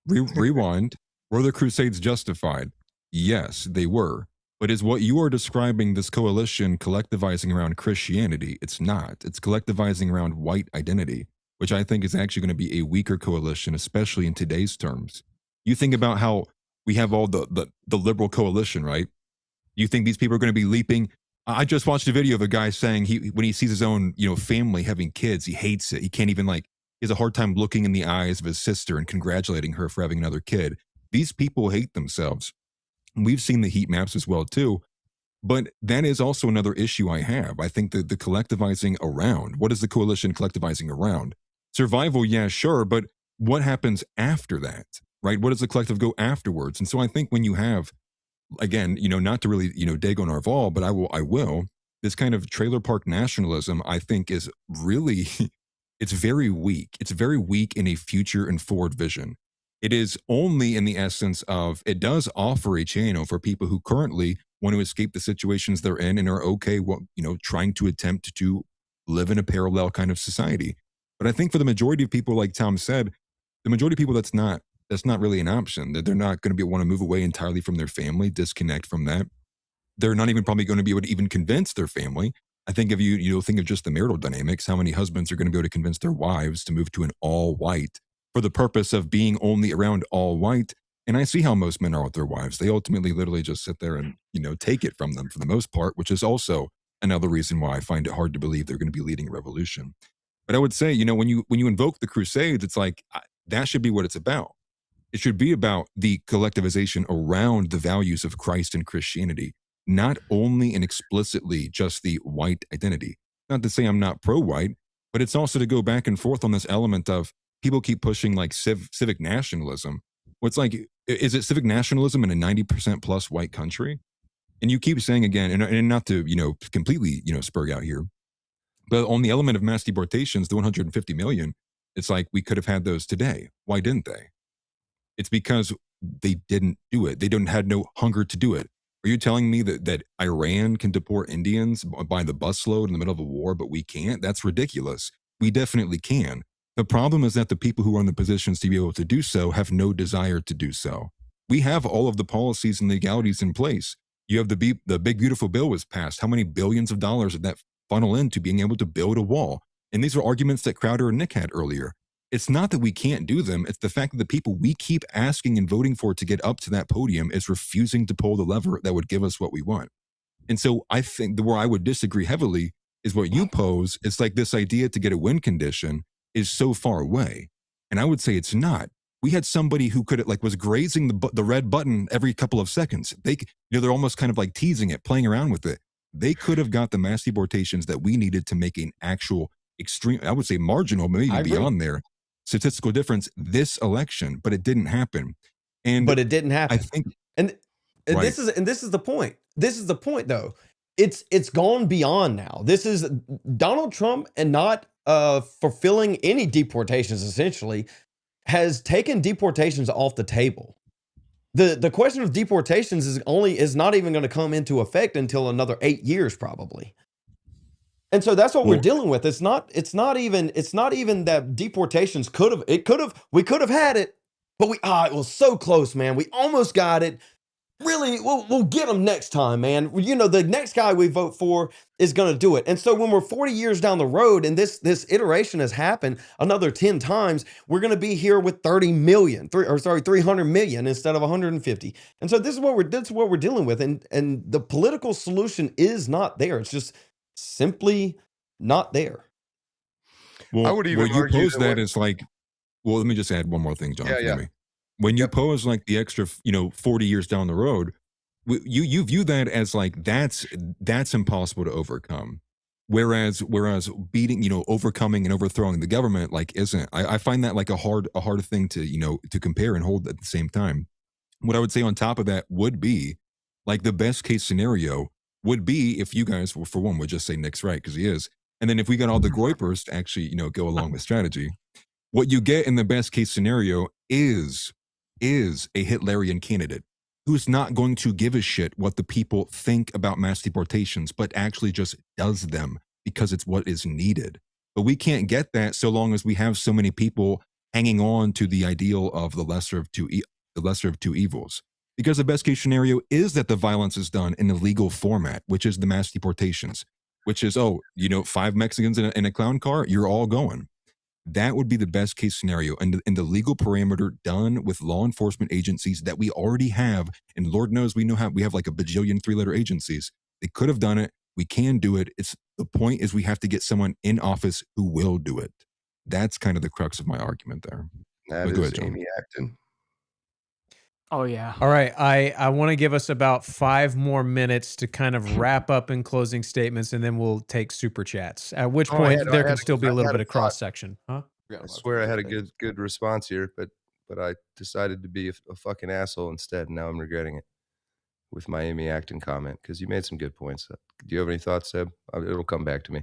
Rewind. Were the Crusades justified? Yes, they were. But is what you are describing this coalition collectivizing around Christianity? It's not. It's collectivizing around white identity, which I think is actually going to be a weaker coalition, especially in today's terms. You think about how we have all the liberal coalition, right? You think these people are going to be leaping? I just watched a video of a guy saying when he sees his own family having kids, he hates it. He can't even he has a hard time looking in the eyes of his sister and congratulating her for having another kid. These people hate themselves. We've seen the heat maps as well too, but that is also another issue I have. I think that the collectivizing around, what is the coalition collectivizing around? Survival, yeah, sure, but what happens after that, right? What does the collective go afterwards? And so I think when you have, again, not to really, dig on Arval, but I will, this kind of trailer park nationalism, I think is really, it's very weak. It's very weak in a future and forward vision. It is only in the essence of it does offer a channel for people who currently want to escape the situations they're in and are okay, trying to attempt to live in a parallel kind of society. But I think for the majority of people, like Tom said, the majority of people, that's not really an option. That they're not going to want to move away entirely from their family, disconnect from that. They're not even probably going to be able to even convince their family. I think if you think of just the marital dynamics, how many husbands are going to be able to convince their wives to move to an all white for the purpose of being only around all white? And I see how most men are with their wives. They ultimately literally just sit there and, take it from them for the most part, which is also another reason why I find it hard to believe they're going to be leading a revolution. But I would say, when you invoke the Crusades, it's like that should be what it's about. It should be about the collectivization around the values of Christ and Christianity, not only and explicitly just the white identity. Not to say I'm not pro-white, but it's also to go back and forth on this element of people keep pushing like civic nationalism. What's like, is it civic nationalism in a 90% plus white country? And you keep saying again, and not to, completely, spurg out here, but on the element of mass deportations, the 150 million, it's like we could have had those today. Why didn't they? It's because they didn't do it. They had no hunger to do it. Are you telling me that Iran can deport Indians by the busload in the middle of a war, but we can't? That's ridiculous. We definitely can. The problem is that the people who are in the positions to be able to do so have no desire to do so. We have all of the policies and legalities in place. You have the big beautiful bill was passed. How many billions of dollars did that funnel into being able to build a wall? And these are arguments that Crowder and Nick had earlier. It's not that we can't do them. It's the fact that the people we keep asking and voting for to get up to that podium is refusing to pull the lever that would give us what we want. And so I think where I would disagree heavily is what you pose. It's like this idea to get a win condition is so far away. And I would say it's not. We had somebody who was grazing the red button every couple of seconds. They're almost kind of like teasing it, playing around with it. they could have got the mass deportations that we needed to make an actual extreme, I would say marginal, maybe I agree. beyond there, statistical difference this election, but it didn't happen. And But it didn't I happen. think, And Right. this is the point. This is the point, though. It's gone beyond now. This is Donald Trump, and not fulfilling any deportations, essentially, has taken deportations off the table. The question of deportations is not even going to come into effect until another 8 years, probably. And so that's what we're Well- dealing with. It's not even that deportations we could have had it, but it was so close, man. We almost got it. Really, we'll get them next time, man. You know, the next guy we vote for is going to do it. And so when we're 40 years down the road and this iteration has happened another 10 times, we're going to be here with 300 million instead of 150. And so this is what we're dealing with. And the political solution is not there. It's just simply not there. well, I would even well, you argue pose that that what- as like, well, let me just add one more thing, John. Yeah, for yeah. me. When you Yep. pose like the extra, 40 years down the road, you view that as like that's impossible to overcome. Whereas beating, overcoming and overthrowing the government like isn't. I find that like a hard thing to to compare and hold at the same time. What I would say on top of that would be like the best case scenario would be if you guys, well, for one, would just say Nick's right because he is, and then if we got all the Groypers to actually go along with strategy, what you get in the best case scenario is a Hitlerian candidate who's not going to give a shit what the people think about mass deportations, but actually just does them because it's what is needed. But we can't get that so long as we have so many people hanging on to the ideal of the lesser of two evils. Because the best case scenario is that the violence is done in a legal format, which is the mass deportations, which is 5 Mexicans in a clown car, you're all going. That would be the best case scenario, and in the legal parameter done with law enforcement agencies that we already have. And Lord knows we have like a bajillion 3-letter agencies. They could have done it. We can do it. The point is we have to get someone in office who will do it. That's kind of the crux of my argument there. That But go is ahead, John. Amy Acton. Oh yeah. All right. I want to give us about 5 more minutes to kind of wrap up in closing statements, and then we'll take super chats. At which Oh, I point had- I there had can a- still be I a little had bit a of cross section. Huh? I swear I had a good response here, but I decided to be a fucking asshole instead, and now I'm regretting it with my Amy Acton comment because you made some good points. Do you have any thoughts, Seb? It'll come back to me.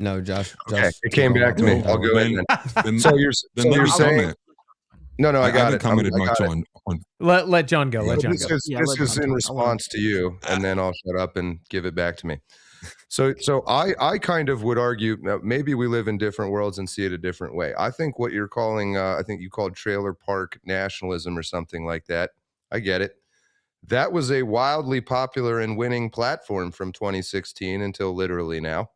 No, Josh. Okay, it came keep back to going. me. I'll go ahead then. Then, So you're then let me saying comment. no, I got haven't it. commented I much got it. on Let John go. Let Yeah, John This go. is Yeah, this let is John in talk. response to you, and then I'll shut up and give it back to me. So I kind of would argue maybe we live in different worlds and see it a different way. I think what you're calling, I think you called trailer park nationalism or something like that. I get it. That was a wildly popular and winning platform from 2016 until literally now.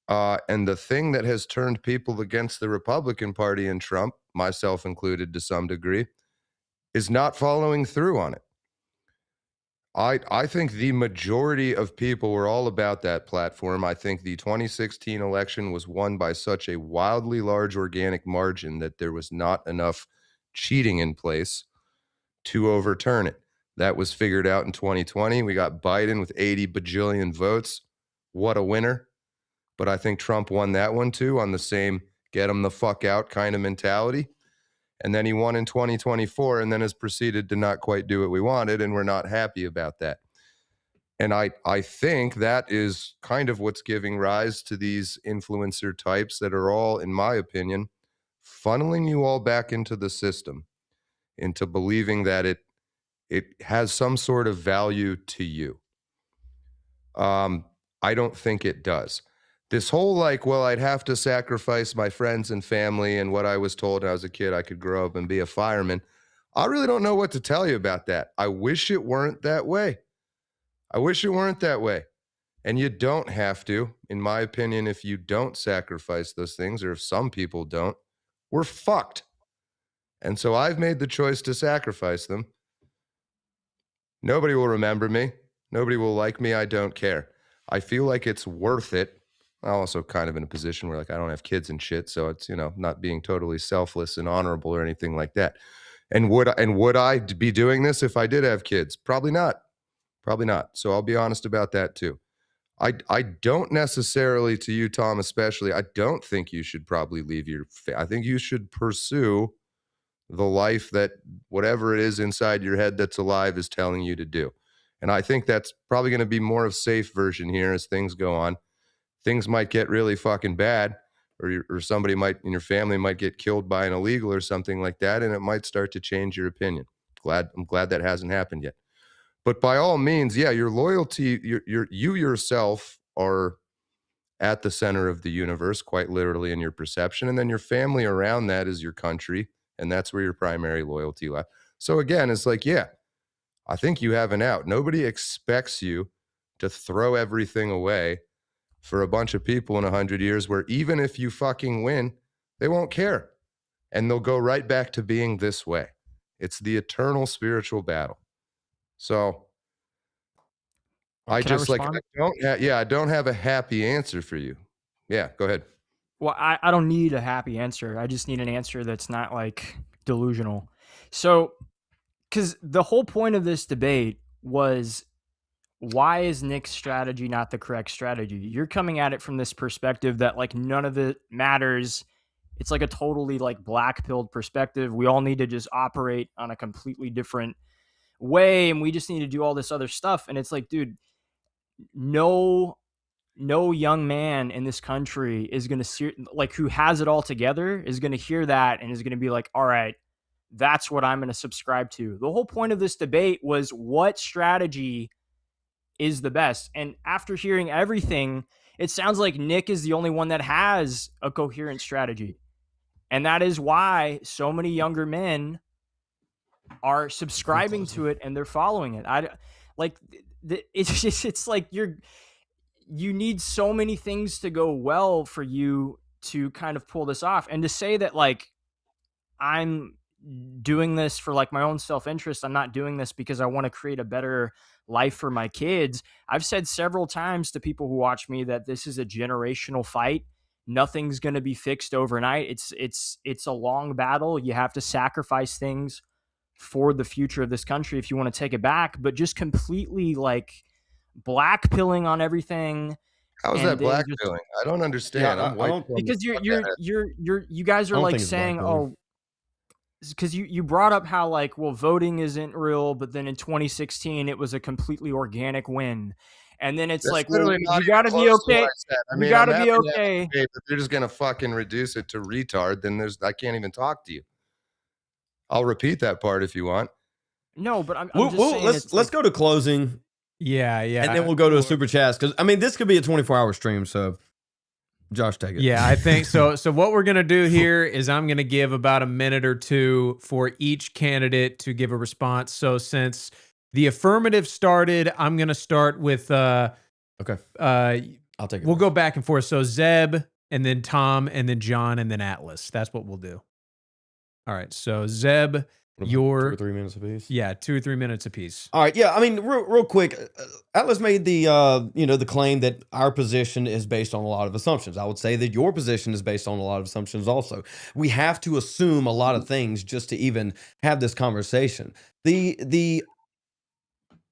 And the thing that has turned people against the Republican Party and Trump, myself included to some degree, is not following through on it. I think the majority of people were all about that platform. I think the 2016 election was won by such a wildly large organic margin that there was not enough cheating in place to overturn it. That was figured out in 2020. We got Biden with 80 bajillion votes. What a winner. But I think Trump won that one too on the same get him the fuck out kind of mentality. And then he won in 2024 and then has proceeded to not quite do what we wanted, and we're not happy about that. And I think that is kind of what's giving rise to these influencer types that are all, in my opinion, funneling you all back into the system, into believing that it has some sort of value to you. I don't think it does. This whole like, well, I'd have to sacrifice my friends and family and what I was told when I was a kid I could grow up and be a fireman. I really don't know what to tell you about that. I wish it weren't that way. I wish it weren't that way. And you don't have to. In my opinion, if you don't sacrifice those things, or if some people don't, we're fucked. And so I've made the choice to sacrifice them. Nobody will remember me. Nobody will like me. I don't care. I feel like it's worth it. I'm also kind of in a position where like I don't have kids and shit, so it's, not being totally selfless and honorable or anything like that. And would I be doing this if I did have kids? Probably not. Probably not. So I'll be honest about that too. I don't necessarily, to you, Tom, especially, I don't think you should probably leave I think you should pursue the life that whatever it is inside your head that's alive is telling you to do. And I think that's probably going to be more of a safe version here as things go on. Things might get really fucking bad, or somebody might in your family might get killed by an illegal or something like that, and it might start to change your opinion. I'm glad that hasn't happened yet. But by all means, yeah, your loyalty, you yourself are at the center of the universe, quite literally in your perception. And then your family around that is your country. And that's where your primary loyalty lies. So again, it's like, yeah, I think you have an out. Nobody expects you to throw everything away for a bunch of people in 100 years where even if you fucking win, they won't care. And they'll go right back to being this way. It's the eternal spiritual battle. So I don't have a happy answer for you. Yeah, go ahead. Well, I don't need a happy answer. I just need an answer that's not like delusional. So, because the whole point of this debate was, why is Nick's strategy not the correct strategy? You're coming at it from this perspective that like none of it matters. It's like a totally like black-pilled perspective. We all need to just operate on a completely different way, and we just need to do all this other stuff. And it's like, dude, no young man in this country is going to like who has it all together is going to hear that and is going to be like, all right, that's what I'm going to subscribe to. The whole point of this debate was what strategy is the best. And after hearing everything, it sounds like Nick is the only one that has a coherent strategy. And that is why so many younger men are subscribing to it and they're following it. It's like you need so many things to go well for you to kind of pull this off. And to say that like I'm doing this for like my own self-interest, I'm not doing this because I want to create a better life for my kids. I've said several times to people who watch me that this is a generational fight. Nothing's going to be fixed overnight. It's a long battle. You have to sacrifice things for the future of this country if you want to take it back, but just completely like black-pilling on everything. How is that black-pilling? I don't understand. Yeah, because you guys are like saying, oh, because you brought up how like, well, voting isn't real, but then in 2016 it was a completely organic win. And then it's like, well, you gotta be okay. You gotta be okay. If they're just gonna fucking reduce it to retard, then I can't even talk to you. I'll repeat that part if you want. No, but I'm just saying let's go to closing. Yeah. And then we'll go to a super chats, because I mean this could be a 24-hour stream. So Josh, take it. Yeah, I think so. So what we're gonna do here is I'm gonna give about a minute or two for each candidate to give a response. So since the affirmative started, I'm gonna start with okay. I'll take it. We'll go back and forth. So Zeb, and then Tom, and then John, and then Atlas. That's what we'll do. All right. So Zeb, 2 or 3 minutes apiece. Yeah, 2 or 3 minutes apiece. All right. Yeah. I mean, real quick, Atlas made the the claim that our position is based on a lot of assumptions. I would say that your position is based on a lot of assumptions also. We have to assume a lot of things just to even have this conversation. The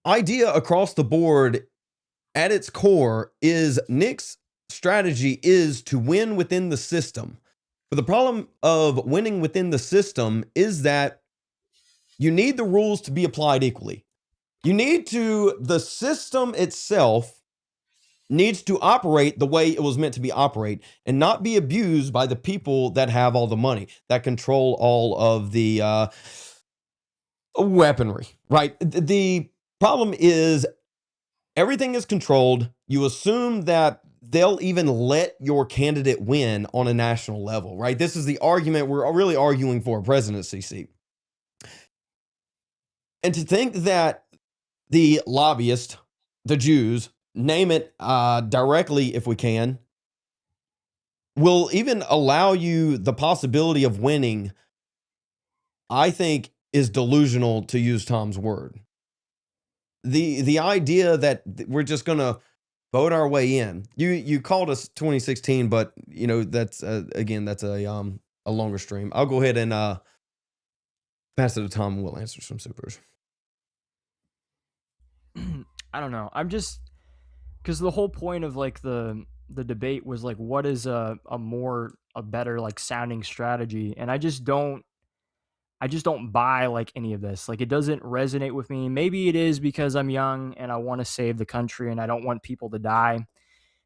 idea across the board at its core is Nick's strategy is to win within the system. But the problem of winning within the system is that you need the rules to be applied equally. The system itself needs to operate the way it was meant to be operate and not be abused by the people that have all the money, that control all of the weaponry, right? The problem is everything is controlled. You assume that they'll even let your candidate win on a national level, right? This is the argument we're really arguing for a presidency seat. And to think that the lobbyists, the Jews, name it directly if we can, will even allow you the possibility of winning, I think is delusional, to use Tom's word. The idea that we're just going to vote our way in. You called us 2016, but that's again, that's a longer stream. I'll go ahead and Pass it to Tom. We'll answer some supers. I don't know. I'm just because the whole point of like the debate was like, what is a better like sounding strategy, and I just don't buy like any of this. Like, it doesn't resonate with me. Maybe it is because I'm young and I want to save the country and I don't want people to die.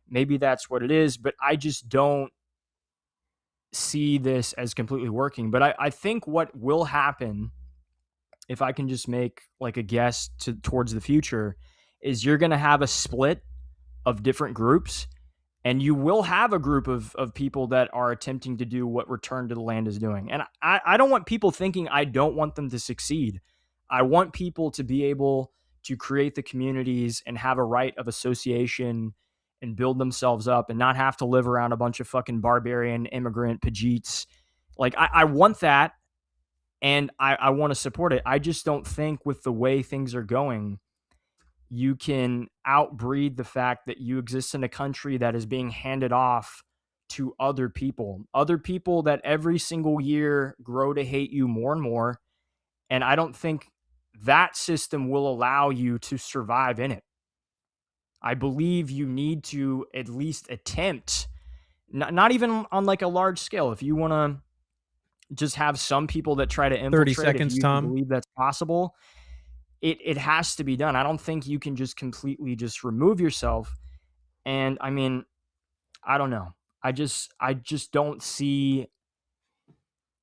Maybe that's what it is, but I just don't see this as completely working. But I think what will happen, if I can just make like a guess towards the future, is you're going to have a split of different groups, and you will have a group of people that are attempting to do what Return to the Land is doing. And I don't want people thinking I don't want them to succeed. I want people to be able to create the communities and have a right of association and build themselves up and not have to live around a bunch of fucking barbarian immigrant Pajeets. Like, I want that, and I want to support it. I just don't think with the way things are going, you can outbreed the fact that you exist in a country that is being handed off to other people that every single year grow to hate you more and more. And I don't think that system will allow you to survive in it. I believe you need to at least attempt, not even on like a large scale. If you want to just have some people that try to infiltrate, 30 seconds, if you Tom. believe that's possible, it has to be done. I don't think you can just completely just remove yourself. And I mean, I don't know. I just don't see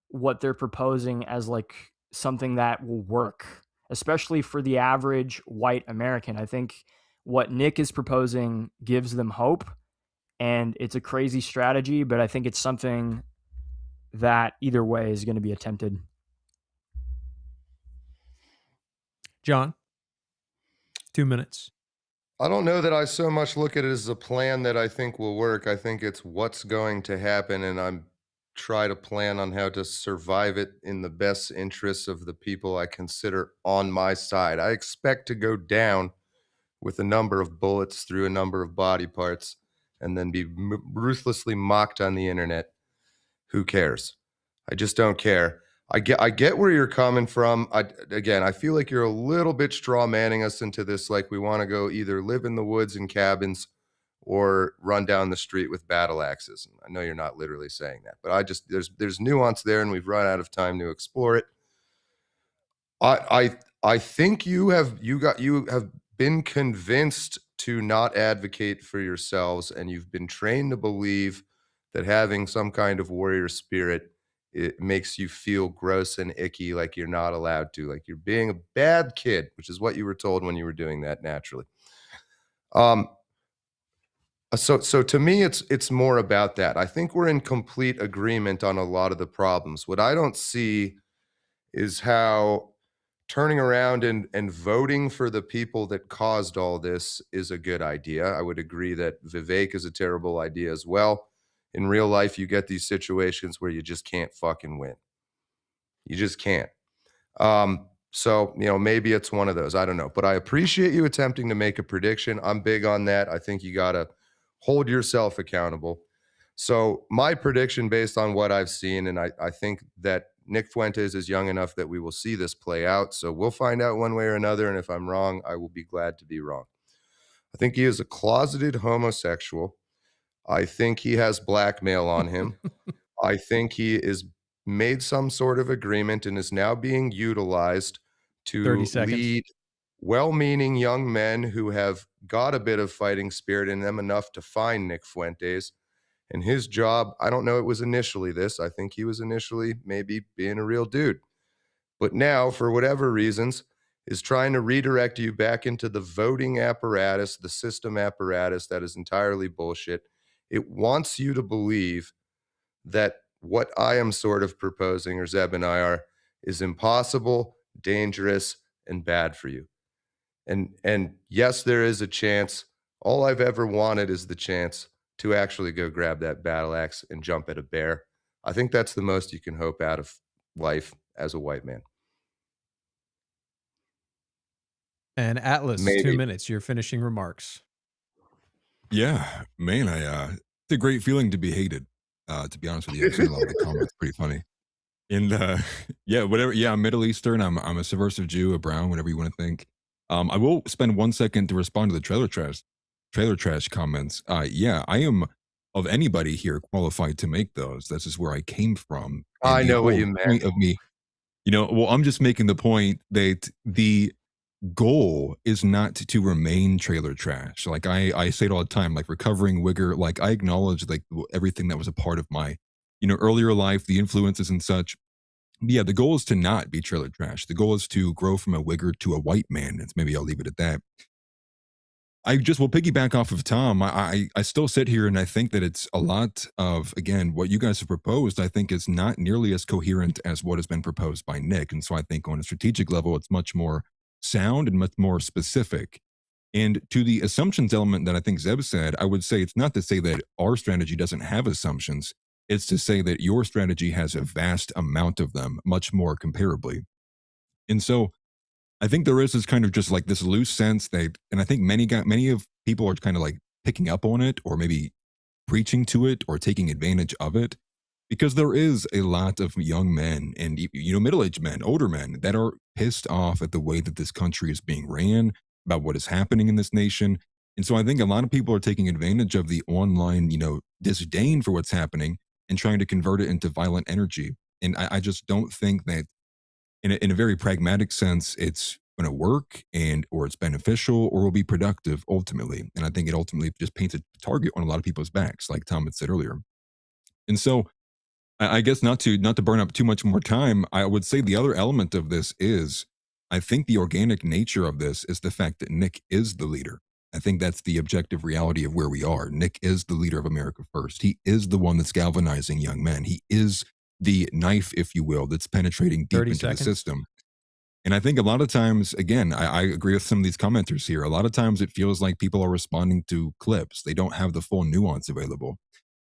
what they're proposing as like something that will work, especially for the average white American. I think what Nick is proposing gives them hope, and it's a crazy strategy, but I think it's something that either way is going to be attempted. John, 2 minutes. I don't know that I so much look at it as a plan that I think will work. I think it's what's going to happen, and I'm try to plan on how to survive it in the best interests of the people I consider on my side. I expect to go down with a number of bullets through a number of body parts and then be ruthlessly mocked on the internet. Who cares? I just don't care. I get where you're coming from. I feel like you're a little bit straw manning us into this, like we want to go either live in the woods in cabins or run down the street with battle axes. I know you're not literally saying that, but there's nuance there, and we've run out of time to explore it. I think you have been convinced to not advocate for yourselves, and you've been trained to believe that having some kind of warrior spirit, it makes you feel gross and icky, like you're not allowed to, like you're being a bad kid, which is what you were told when you were doing that naturally. So to me, it's more about that. I think we're in complete agreement on a lot of the problems. What I don't see is how turning around and voting for the people that caused all this is a good idea. I would agree that Vivek is a terrible idea as well. In real life, you get these situations where you just can't fucking win. You just can't. So, maybe it's one of those. I don't know. But I appreciate you attempting to make a prediction. I'm big on that. I think you got to hold yourself accountable. So my prediction based on what I've seen, and I think that Nick Fuentes is young enough that we will see this play out. So we'll find out one way or another. And if I'm wrong, I will be glad to be wrong. I think he is a closeted homosexual. I think he has blackmail on him. I think he is made some sort of agreement and is now being utilized to 30 seconds. lead well-meaning young men who have got a bit of fighting spirit in them enough to find Nick Fuentes. And his job, I don't know it was initially this. I think he was initially maybe being a real dude. But now, for whatever reasons, is trying to redirect you back into the voting apparatus, the system apparatus that is entirely bullshit. It wants you to believe that what I am sort of proposing, or Zeb and I are, is impossible, dangerous, and bad for you. And yes, there is a chance. All I've ever wanted is the chance to actually go grab that battle axe and jump at a bear. I think that's the most you can hope out of life as a white man. And Atlas, Maybe. 2 minutes, your finishing remarks. Yeah, man, it's a great feeling to be hated. To be honest with you, I've seen a lot of the comments pretty funny. And yeah, whatever. Yeah, I'm Middle Eastern. I'm a subversive Jew, a brown, whatever you want to think. I will spend 1 second to respond to the trailer trash comments. Yeah, I am of anybody here qualified to make those. This is where I came from, and I the know what whole you meant. point of me, well, I'm just making the point that the goal is not to remain trailer trash. Like I say it all the time, like recovering wigger. Like I acknowledge like everything that was a part of my, earlier life, the influences and such. Yeah, the goal is to not be trailer trash. The goal is to grow from a wigger to a white man. It's maybe I'll leave it at that. I just will piggyback off of Tom. I still sit here and I think that it's a lot of, again, what you guys have proposed. I think is not nearly as coherent as what has been proposed by Nick, and so I think on a strategic level, it's much more sound and much more specific. And to the assumptions element that I think Zeb said, I would say it's not to say that our strategy doesn't have assumptions. It's to say that your strategy has a vast amount of them, much more comparably. And so I think there is this kind of just like this loose sense that, and I think many of people are kind of like picking up on it or maybe preaching to it or taking advantage of it because there is a lot of young men and middle-aged men, older men that are pissed off at the way that this country is being ran, about what is happening in this nation. And so I think a lot of people are taking advantage of the online, disdain for what's happening and trying to convert it into violent energy. And I just don't think that in a very pragmatic sense, it's going to work or it's beneficial or will be productive ultimately. And I think it ultimately just paints a target on a lot of people's backs, like Tom had said earlier. And so I guess not to burn up too much more time, I would say the other element of this is I think the organic nature of this is the fact that Nick is the leader. I think that's the objective reality of where we are. Nick is the leader of America First. He is the one that's galvanizing young men. He is the knife, if you will, that's penetrating deep 30 into seconds. the system. And I think a lot of times, again, I agree with some of these commenters here. A lot of times it feels like people are responding to clips. They don't have the full nuance available.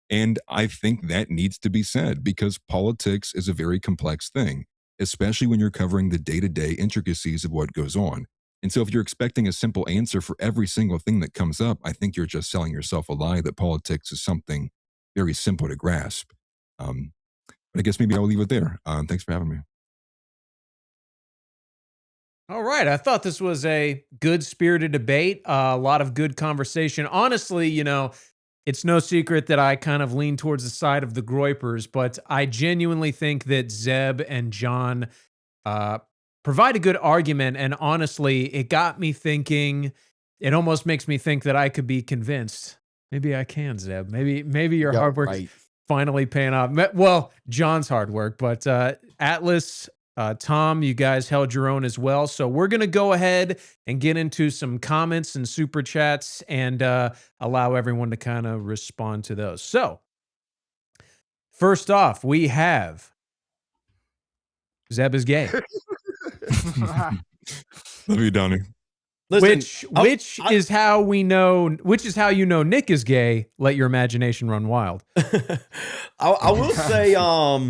And I think that needs to be said because politics is a very complex thing, especially when you're covering the day-to-day intricacies of what goes on. And so if you're expecting a simple answer for every single thing that comes up, I think you're just selling yourself a lie that politics is something very simple to grasp. But I guess maybe I'll leave it there. Thanks for having me. All right. I thought this was a good spirited debate, a lot of good conversation. Honestly, it's no secret that I kind of lean towards the side of the Groypers, but I genuinely think that Zeb and John provide a good argument. And honestly, it got me thinking. It almost makes me think that I could be convinced. Maybe I can, Zeb. Maybe your hard work Right. finally paying off. Well, John's hard work, but Atlas, Tom, you guys held your own as well. So we're going to go ahead and get into some comments and super chats and allow everyone to kind of respond to those. So first off, we have Zeb is gay. Love you, Donnie. Listen, Which is how we know, which is how you know Nick is gay. Let your imagination run wild. I will say, out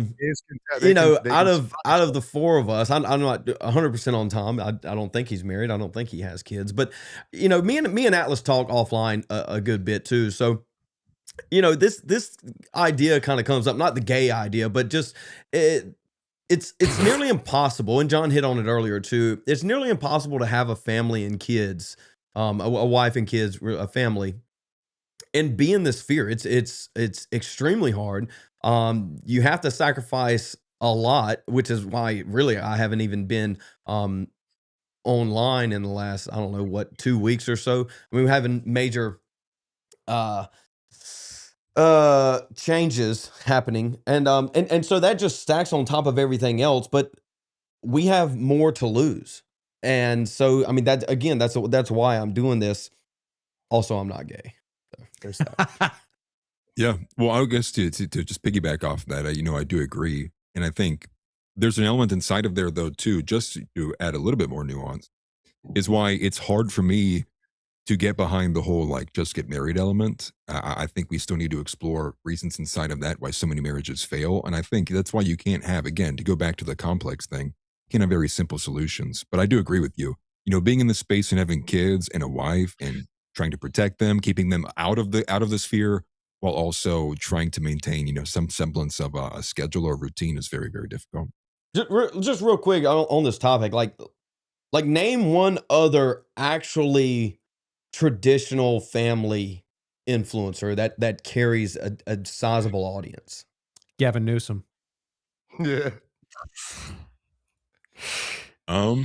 of the four of us, I'm not 100% on Tom. I don't think he's married. I don't think he has kids. But me and Atlas talk offline a good bit too. So this idea kind of comes up, not the gay idea, but just it's nearly impossible. And John hit on it earlier too. It's nearly impossible to have a family and kids, a wife and kids, a family, and be in this fear. It's extremely hard. You have to sacrifice a lot, which is why really I haven't even been online in the last, I don't know, 2 weeks or so. I mean, we're having major changes happening, and so that just stacks on top of everything else. But we have more to lose, and so I mean that's why I'm doing this. Also, I'm not gay. So there's that. Yeah. Well, I guess to just piggyback off that, I do agree. And I think there's an element inside of there, though, too, just to add a little bit more nuance, is why it's hard for me to get behind the whole, like, just get married element. I think we still need to explore reasons inside of that, why so many marriages fail. And I think that's why you can't have, again, to go back to the complex thing, you can't have very simple solutions. But I do agree with you. Being in the space and having kids and a wife and trying to protect them, keeping them out of the sphere, while also trying to maintain, some semblance of a schedule or routine is very, very difficult. Just real quick on this topic, like name one other actually traditional family influencer that carries a sizable audience. Gavin Newsom. Yeah. How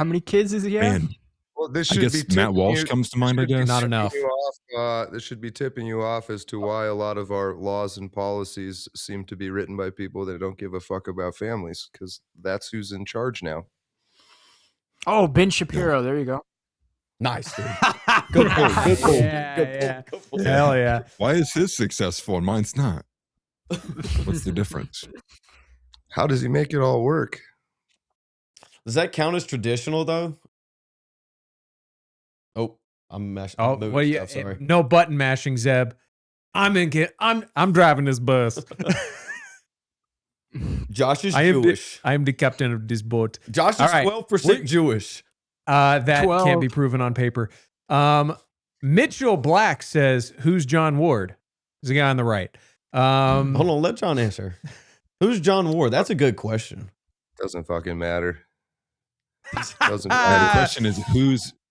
many kids does he have? Man, Well, this I should guess be Matt tipping Walsh you- comes to mind, I should be guess. Not tipping enough. you off, this should be tipping you off as to why a lot of our laws and policies seem to be written by people that don't give a fuck about families, because that's who's in charge now. Oh, Ben Shapiro. There you go. Nice, dude. Good point. Good point. Yeah, Good yeah. point. Good point. Hell yeah. Why is his successful and mine's not? What's the difference? How does he make it all work? Does that count as traditional though? Oh, I'm mashing. Oh, moving what do you? stuff, sorry. No button mashing, Zeb. I'm driving this bus. Josh is I am Jewish. the captain of this boat. Josh is All right. 12% Jewish. That 12. can't be proven on paper. Mitchell Black says, "Who's John Ward?" He's the guy on the right. Hold on, let John answer. Who's John Ward? That's a good question. Doesn't fucking matter. Doesn't The matter. question is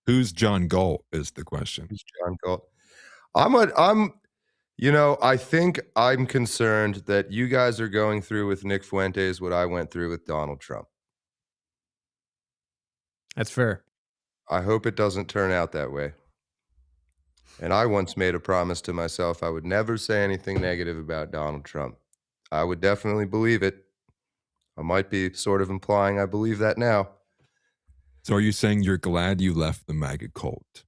who's John Galt is the question. Who's John Galt? I think I'm concerned that you guys are going through with Nick Fuentes what I went through with Donald Trump. That's fair. I hope it doesn't turn out that way. And I once made a promise to myself I would never say anything negative about Donald Trump. I would definitely believe it. I might be sort of implying I believe that now. So are you saying you're glad you left the MAGA cult?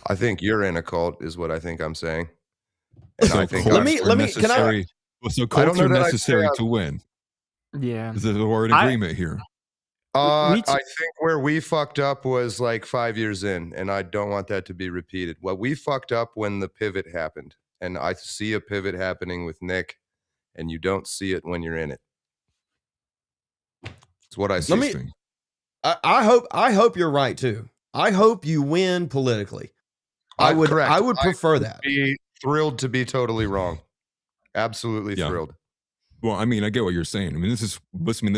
I think you're in a cult is what I think I'm saying. And So I think cults Let me- are can I- necessary. So I don't cults know are that I'd necessary say to win. Yeah. Is there an I- agreement here? I We- think where we fucked up was like 5 years in, and I don't want that to be repeated. Well, we fucked up when the pivot happened, and I see a pivot happening with Nick, and you don't see it when you're in it. It's what I see. Let me- I hope you're right too. I hope you win politically. I would correct. prefer that. Be thrilled to be totally wrong. Absolutely Yeah. thrilled. Well, I mean, I get what you're saying. I mean, this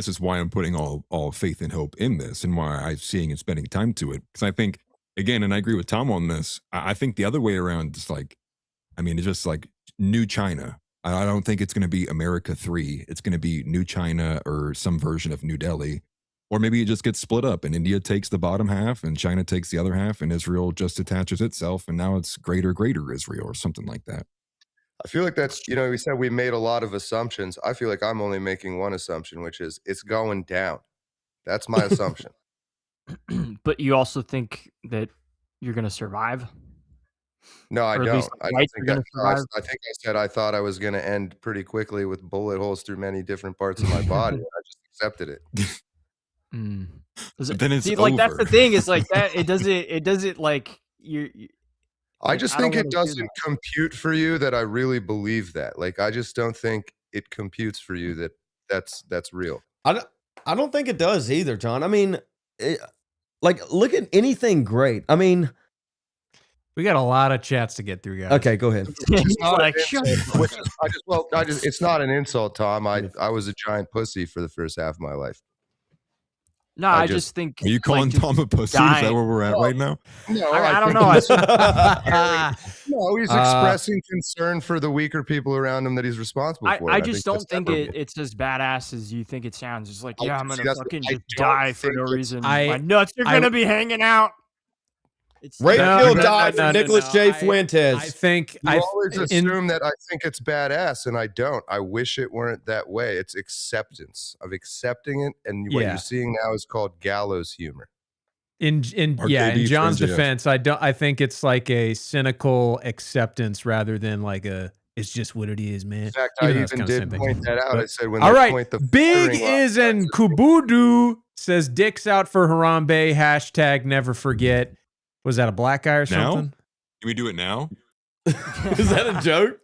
is why I'm putting all faith and hope in this, and why I'm seeing and spending time to it. Because I think, again, and I agree with Tom on this. I think the other way around is like, I mean, it's just like New China. I don't think it's going to be America 3. It's going to be New China or some version of New Delhi, or maybe it just gets split up, and India takes the bottom half, and China takes the other half, and Israel just attaches itself, and now it's greater Israel or something like that. I feel like that's, we said we made a lot of assumptions. I feel like I'm only making one assumption, which is it's going down. That's my assumption. But you also think that you're going to survive? No, I Or at don't. least the I don't whites think are gonna survive? I think I said I thought I was going to end pretty quickly with bullet holes through many different parts of my body. I just accepted it. Mm. Does But it- then it's see, like that's over. the thing. Is like that. It doesn't like you. I Like, just I don't think it wanna do doesn't compute for you that I really believe that. Like, I just don't think it computes for you that that's real. I don't think it does either, John. I mean, look at anything great. I mean, We got a lot of chats to get through, guys. okay, go ahead. He's not like, an shut insult, it's not an insult, Tom. I was a giant pussy for the first half of my life. No, I I just- just think. Are you calling like, just Tom a pussy? Is that dying. where we're at right now? No, I don't think know. he's- No, he's expressing concern for the weaker people around him that he's responsible for. I and just don't that's think admirable. it's as badass as you think it sounds. It's like, I- yeah, I'm see, gonna that's- fucking I just don't die for think no it's- reason. I- My nuts are I- gonna be hanging out. It's Ray No, Field no, died no, for no, Nicholas no. J. Fuentes. I think You I always in- assume that I think it's badass, and I don't. I wish it weren't that way. It's acceptance of accepting it, and what Yeah. you're seeing now is called gallows humor. in RKD John's for MJF. defense, I think it's like a cynical acceptance rather than like a it's just what it is, man. In fact, Even I though it's even kinda same did thing. point that out. But- I said when All they right, point the Big firing line, is and Kubudu says dicks out for Harambe. Hashtag never forget. Was that a black guy or Now? something? Can we do it now? Is that a joke?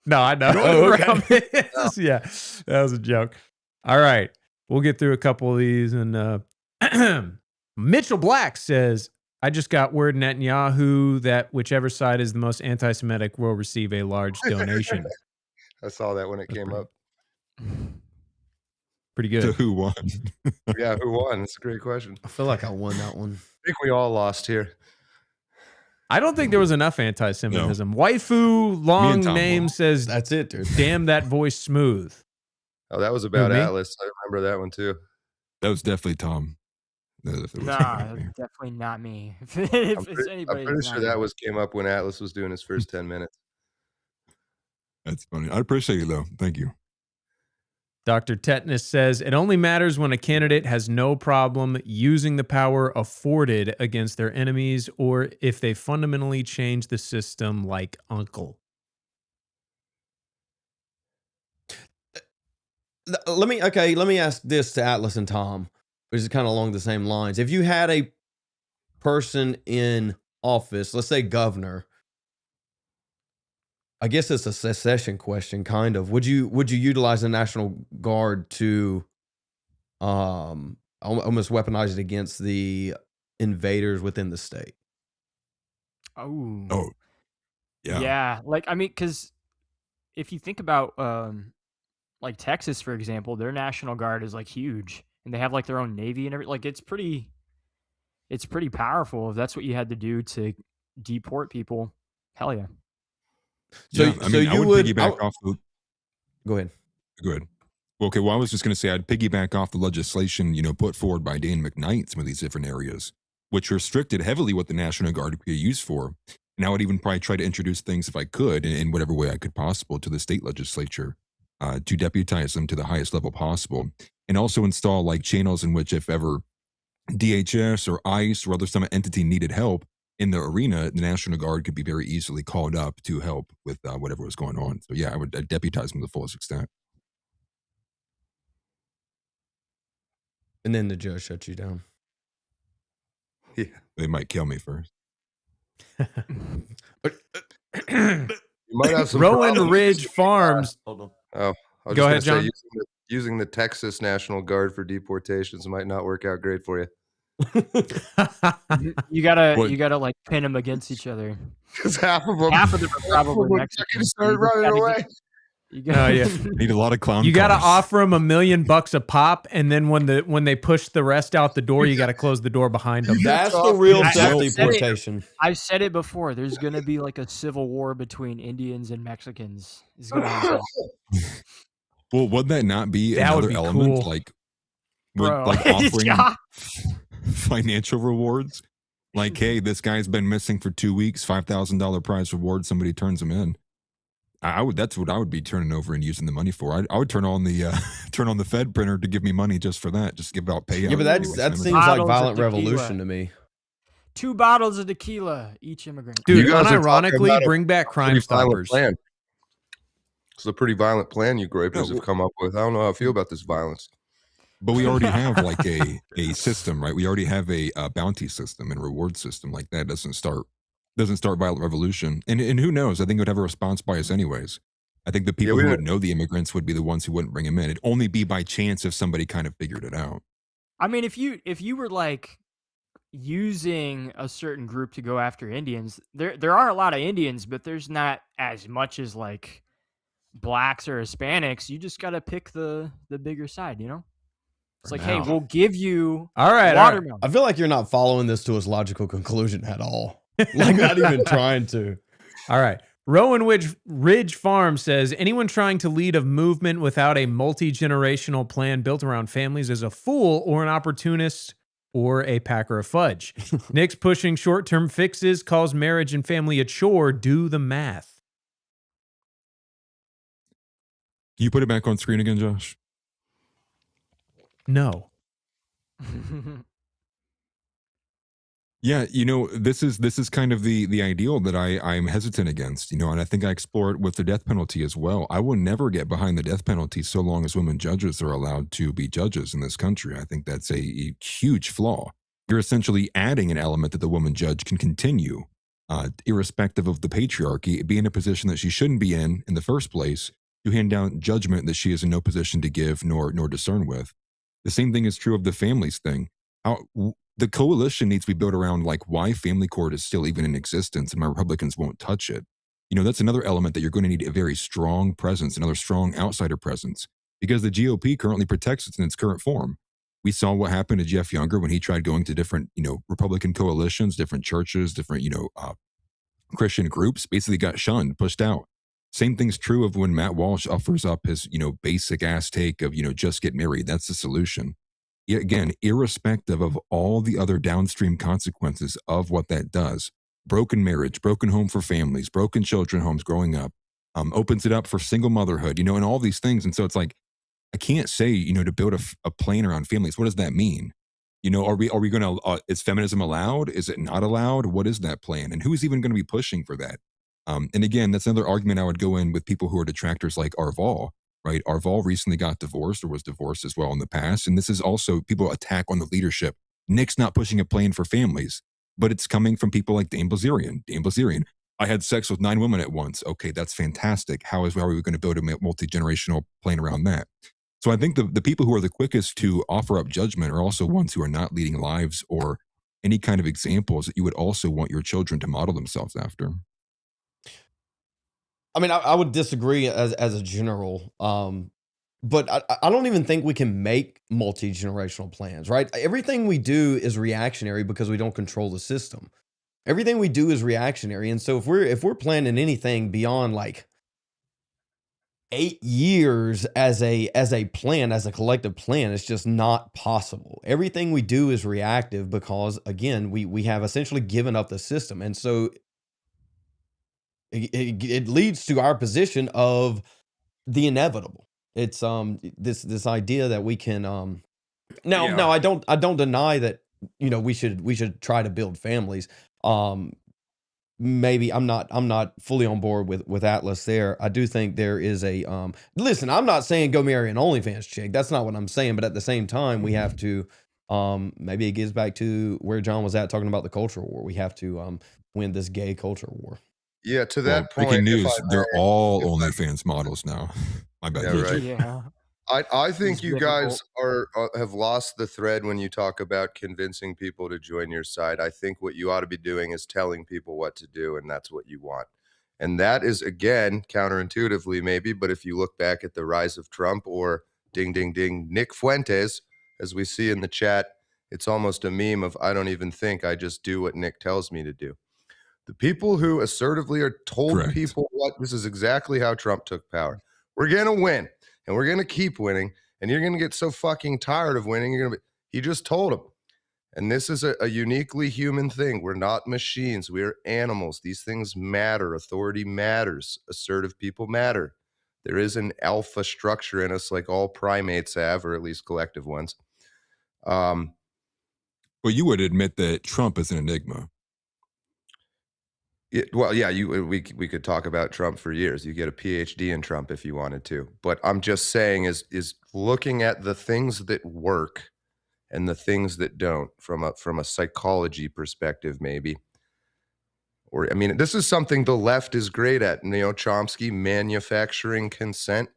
No, I know. Oh, okay. Harambe is. Yeah, that was a joke. All right, we'll get through a couple of these. And Mitchell Black says, I just got word Netanyahu that whichever side is the most anti-Semitic will receive a large donation. I saw that when it came up. Pretty So good. who won? Yeah, who won? That's a great question. I feel like I won that one. I think we all lost here. I don't think there was enough anti-Semitism. Waifu long Tom name won. says, That's it, dude. damn that voice smooth. Oh, that was about me? Atlas. I remember that one too. That was definitely Tom. Nah, definitely not me. If I'm it's pretty, anybody, I'm pretty it's sure not that me. came up when Atlas was doing his first 10 minutes. That's funny. I appreciate it though. Thank you. Dr. Tetanus says, it only matters when a candidate has no problem using the power afforded against their enemies or if they fundamentally change the system like Uncle. Let me ask this to Atlas and Tom, which is kind of along the same lines. If you had a person in office, let's say governor, I guess it's a secession question, kind of. Would you utilize the National Guard to almost weaponize it against the invaders within the state? Oh, yeah. Yeah. Like, I mean, because if you think about like Texas, for example, their National Guard is like huge and they have like their own Navy and everything. Like it's pretty powerful if that's what you had to do to deport people. Hell yeah. So, Yeah, I mean, I would piggyback off the. Go ahead. Go ahead. Okay, well, I was just going to say I'd piggyback off the legislation, put forward by Dan McKnight in some of these different areas, which restricted heavily what the National Guard could be used for. And I would even probably try to introduce things, if I could, in whatever way I could possible to the state legislature to deputize them to the highest level possible. And also install like channels in which if ever DHS or ICE or other some entity needed help in the arena, the National Guard could be very easily called up to help with whatever was going on. So yeah, I'd deputize them to the fullest extent. And then the judge shut you down. Yeah. They might kill me first. You might have some Rowan problems. Ridge Farms. Hold on. Oh, I was Go just ahead, gonna say, John. using the Texas National Guard for deportations might not work out great for you. You gotta What? you gotta like pin them against each other. Because half of them Half of them are probably would Mexican. fucking start running away. You Oh, gotta, yeah. Need a lot of clown You got to cars. offer them $1 million a pop, and then when they push the rest out the door, you got to close the door behind them. That's the real I- self I said it. deportation. I've said it before. There's gonna be like a civil war between Indians and Mexicans. It's gonna happen. Well, would that not be That would another be element, cool. like Bro. offering Yeah. financial rewards? Like, hey, this guy's been missing for 2 weeks, $5,000 prize reward. Somebody turns him in. That's what I would be turning over and using the money for. I would turn on the Fed printer to give me money just for that, just give out payout. Yeah, but that Ooh, seems like Bottles of violent tequila. revolution to me. 2 bottles of tequila each immigrant. Dude, You guys are talking unironically, about a bring back Crime pretty violent Stoppers. plan. It's a pretty violent plan you grapers Yeah, have come up with. I don't know how I feel about this violence. But we already have like a system, right? We already have a bounty system and reward system like that. Doesn't start violent revolution. And who knows? I think it would have a response bias anyways. I think the people we who didn't- would know the immigrants would be the ones who wouldn't bring them in. It'd only be by chance if somebody kind of figured it out. I mean, if you were like using a certain group to go after Indians, there are a lot of Indians, but there's not as much as like blacks or Hispanics. You just gotta pick the bigger side, you know? It's For like, hey, now. we'll give you All right. watermelon. I feel like you're not following this to its logical conclusion at all. Like, not even trying to. All right. Rowan Ridge Farm says, anyone trying to lead a movement without a multi-generational plan built around families is a fool or an opportunist or a packer of fudge. Nick's pushing short-term fixes, calls marriage and family a chore. Do the math. Can you put it back on screen again, Josh? No. Yeah, this is kind of the ideal that I'm hesitant against, and I think I explore it with the death penalty as well. I will never get behind the death penalty so long as women judges are allowed to be judges in this country. I think that's a huge flaw. You're essentially adding an element that the woman judge can continue, irrespective of the patriarchy, be in a position that she shouldn't be in the first place, to hand down judgment that she is in no position to give nor discern with. The same thing is true of the families thing. the coalition needs to be built around like why family court is still even in existence and my Republicans won't touch it. That's another element that you're going to need a very strong presence, another strong outsider presence, because the GOP currently protects it in its current form. We saw what happened to Jeff Younger when he tried going to different, Republican coalitions, different churches, different, Christian groups, basically got shunned, pushed out. Same thing's true of when Matt Walsh offers up his, basic ass take of, just get married. That's the solution. Yet again, irrespective of all the other downstream consequences of what that does, broken marriage, broken home for families, broken children homes growing up, opens it up for single motherhood, and all these things. And so it's like, I can't say, to build a plan around families. What does that mean? Are we going to, is feminism allowed? Is it not allowed? What is that plan? And who's even going to be pushing for that? And again, that's another argument I would go in with people who are detractors like Arval, right? Arval recently got divorced or was divorced as well in the past. And this is also people attack on the leadership. Nick's not pushing a plan for families, but it's coming from people like Dane Blazerian. Dane Blazerian, I had sex with 9 women at once. Okay, that's fantastic. How are we going to build a multi-generational plan around that? So I think the people who are the quickest to offer up judgment are also ones who are not leading lives or any kind of examples that you would also want your children to model themselves after. I mean, I would disagree as a general, but I don't even think we can make multi-generational plans, right? Everything we do is reactionary because we don't control the system. Everything we do is reactionary, and so if we're planning anything beyond like 8 years as a plan, as a collective plan, it's just not possible. Everything we do is reactive because, again, we have essentially given up the system, and so it leads to our position of the inevitable. It's this idea that we can now I don't deny that we should try to build families. Maybe I'm not fully on board with Atlas there. I do think there is a listen, I'm not saying go marry an OnlyFans chick. That's not what I'm saying, but at the same time we have to maybe it gets back to where John was at talking about the cultural war. We have to win this gay culture war. Yeah, to that point, breaking news, if I they're may, all OnlyFans models now. My bad. Yeah, right. Yeah. I think It's you difficult. guys have lost the thread when you talk about convincing people to join your side. I think what you ought to be doing is telling people what to do, and that's what you want. And that is, again, counterintuitively maybe, but if you look back at the rise of Trump or ding, ding, ding, Nick Fuentes, as we see in the chat, it's almost a meme of I don't even think, I just do what Nick tells me to do. The people who assertively are told Correct. people what, this is exactly how Trump took power. We're going to win, and we're going to keep winning, and you're going to get so fucking tired of winning. He just told them. And this is a uniquely human thing. We're not machines. We are animals. These things matter. Authority matters. Assertive people matter. There is an alpha structure in us like all primates have, or at least collective ones. Well, you would admit that Trump is an enigma. We could talk about Trump for years. You get a PhD in Trump if you wanted to. But I'm just saying is looking at the things that work and the things that don't from a psychology perspective, maybe. Or I mean, this is something the left is great at. Chomsky, manufacturing consent.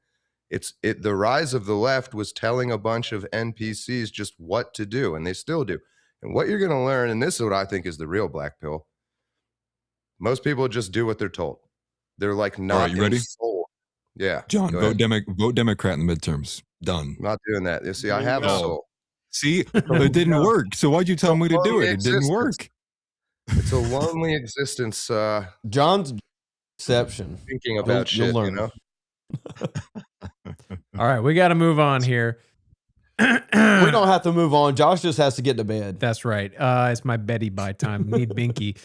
The rise of the left was telling a bunch of NPCs just what to do, and they still do. And what you're going to learn, and this is what I think is the real black pill. Most people just do what they're told. They're like not. All right, you ready? Soul. Yeah, John, vote Democrat in the midterms. Done. I'm not doing that. You see, I have a soul. See, it didn't work. So why'd you tell me to do it? It didn't work. It's a lonely existence. John's exception. Thinking about shit, learn. All right, we got to move on here. We don't have to move on. Josh just has to get to bed. That's right. It's my Betty by time. Need Binky.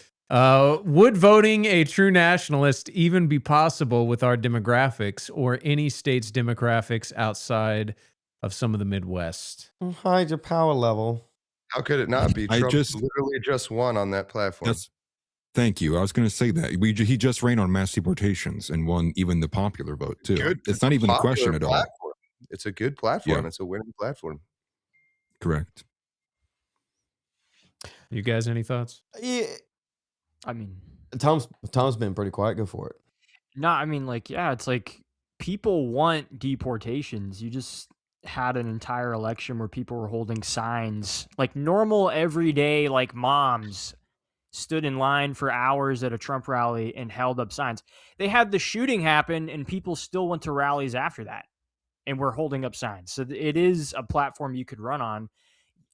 Would voting a true nationalist even be possible with our demographics or any state's demographics outside of some of the Midwest? Hide your power level. How could it not be? Trump literally just won on that platform. Thank you. I was going to say that. He just ran on mass deportations and won even the popular vote, too. It's not even a question at all. It's a good platform. Yeah. It's a winning platform. Correct. You guys, any thoughts? Yeah. I mean, Tom's been pretty quiet. Go for it. No, I mean, it's like people want deportations. You just had an entire election where people were holding signs, like normal everyday, like moms stood in line for hours at a Trump rally and held up signs. They had the shooting happen and people still went to rallies after that and were holding up signs. So it is a platform you could run on,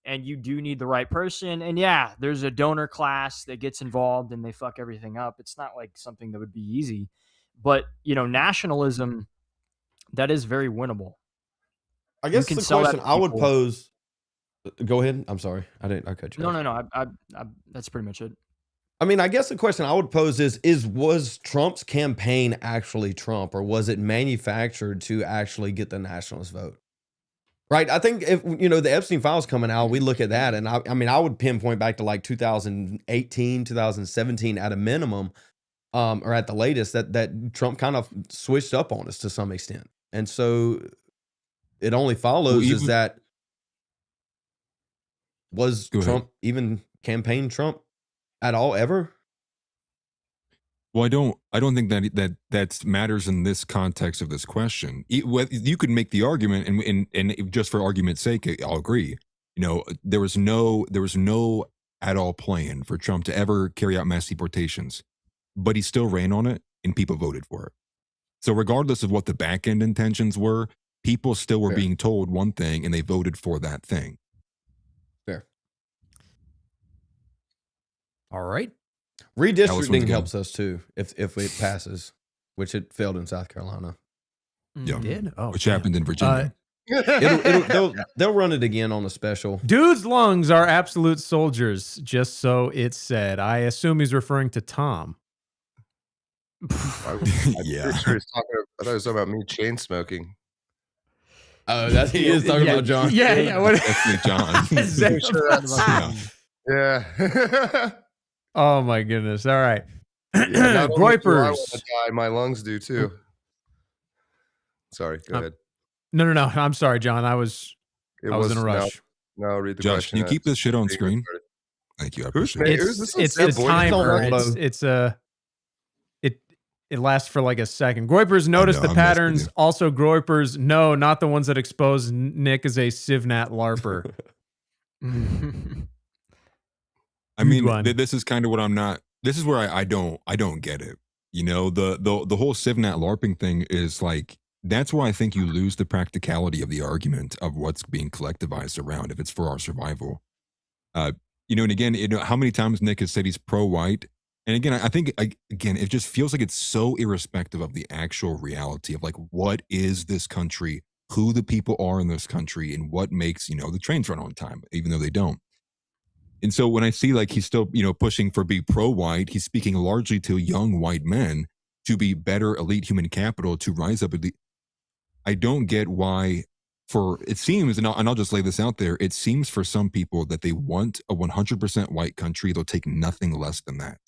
and you do need the right person. And yeah, there's a donor class that gets involved and they fuck everything up. It's not like something that would be easy, but nationalism, that is very winnable. I guess can the sell that question to I would people. pose. Go ahead. I'm sorry. I cut you off. No. I that's pretty much it. I mean, I guess the question I would pose is was Trump's campaign actually Trump, or was it manufactured to actually get the nationalist vote? Right. I think if the Epstein files coming out, we look at that, and I mean, I would pinpoint back to like 2018, 2017 at a minimum, or at the latest, that Trump kind of switched up on us to some extent, and so it only follows is that was Go ahead. Trump even campaign Trump at all ever? Well, I don't think that matters in this context of this question. You could make the argument, and just for argument's sake, I'll agree. There was no at all plan for Trump to ever carry out mass deportations, but he still ran on it, and people voted for it. So regardless of what the back end intentions were, people still were Fair. being told one thing, and they voted for that thing. Fair. All right. Redistricting good. helps us too if it passes, which it failed in South Carolina. Yeah. Did? Oh, Which damn. happened in Virginia. They'll run it again on a special. Dude's lungs are absolute soldiers, just so it's said. I assume he's referring to Tom. I'm Yeah. pretty sure he's talking. I thought he was talking about me chain smoking. Oh, that's he is talking about John. Yeah. What? Definitely John. Pretty sure that's about Yeah. Yeah. Oh my goodness. All right. Not only do I Groypers. want to die, my lungs do too. Sorry, go ahead. No. I'm sorry, John. I was in a rush. No, read the Josh, question. can you keep this shit on screen? Thank you. I appreciate it. It's a timer. It lasts for like a second. Groypers noticed the I'm messing with patterns. you. Also, Groypers, no, not the ones that expose Nick as a Civnat LARPer. I mean, One. this is kind of what I'm not. This is where I don't get it. The whole Civnat LARPing thing is like, that's where I think you lose the practicality of the argument of what's being collectivized around if it's for our survival. And again, how many times Nick has said he's pro-white, and again, I think it just feels like it's so irrespective of the actual reality of like what is this country, who the people are in this country, and what makes the trains run on time, even though they don't. And so when I see like he's still, pushing for be pro-white, he's speaking largely to young white men to be better elite human capital to rise up. I don't get why it seems, and I'll just lay this out there, it seems for some people that they want a 100% white country, they'll take nothing less than that.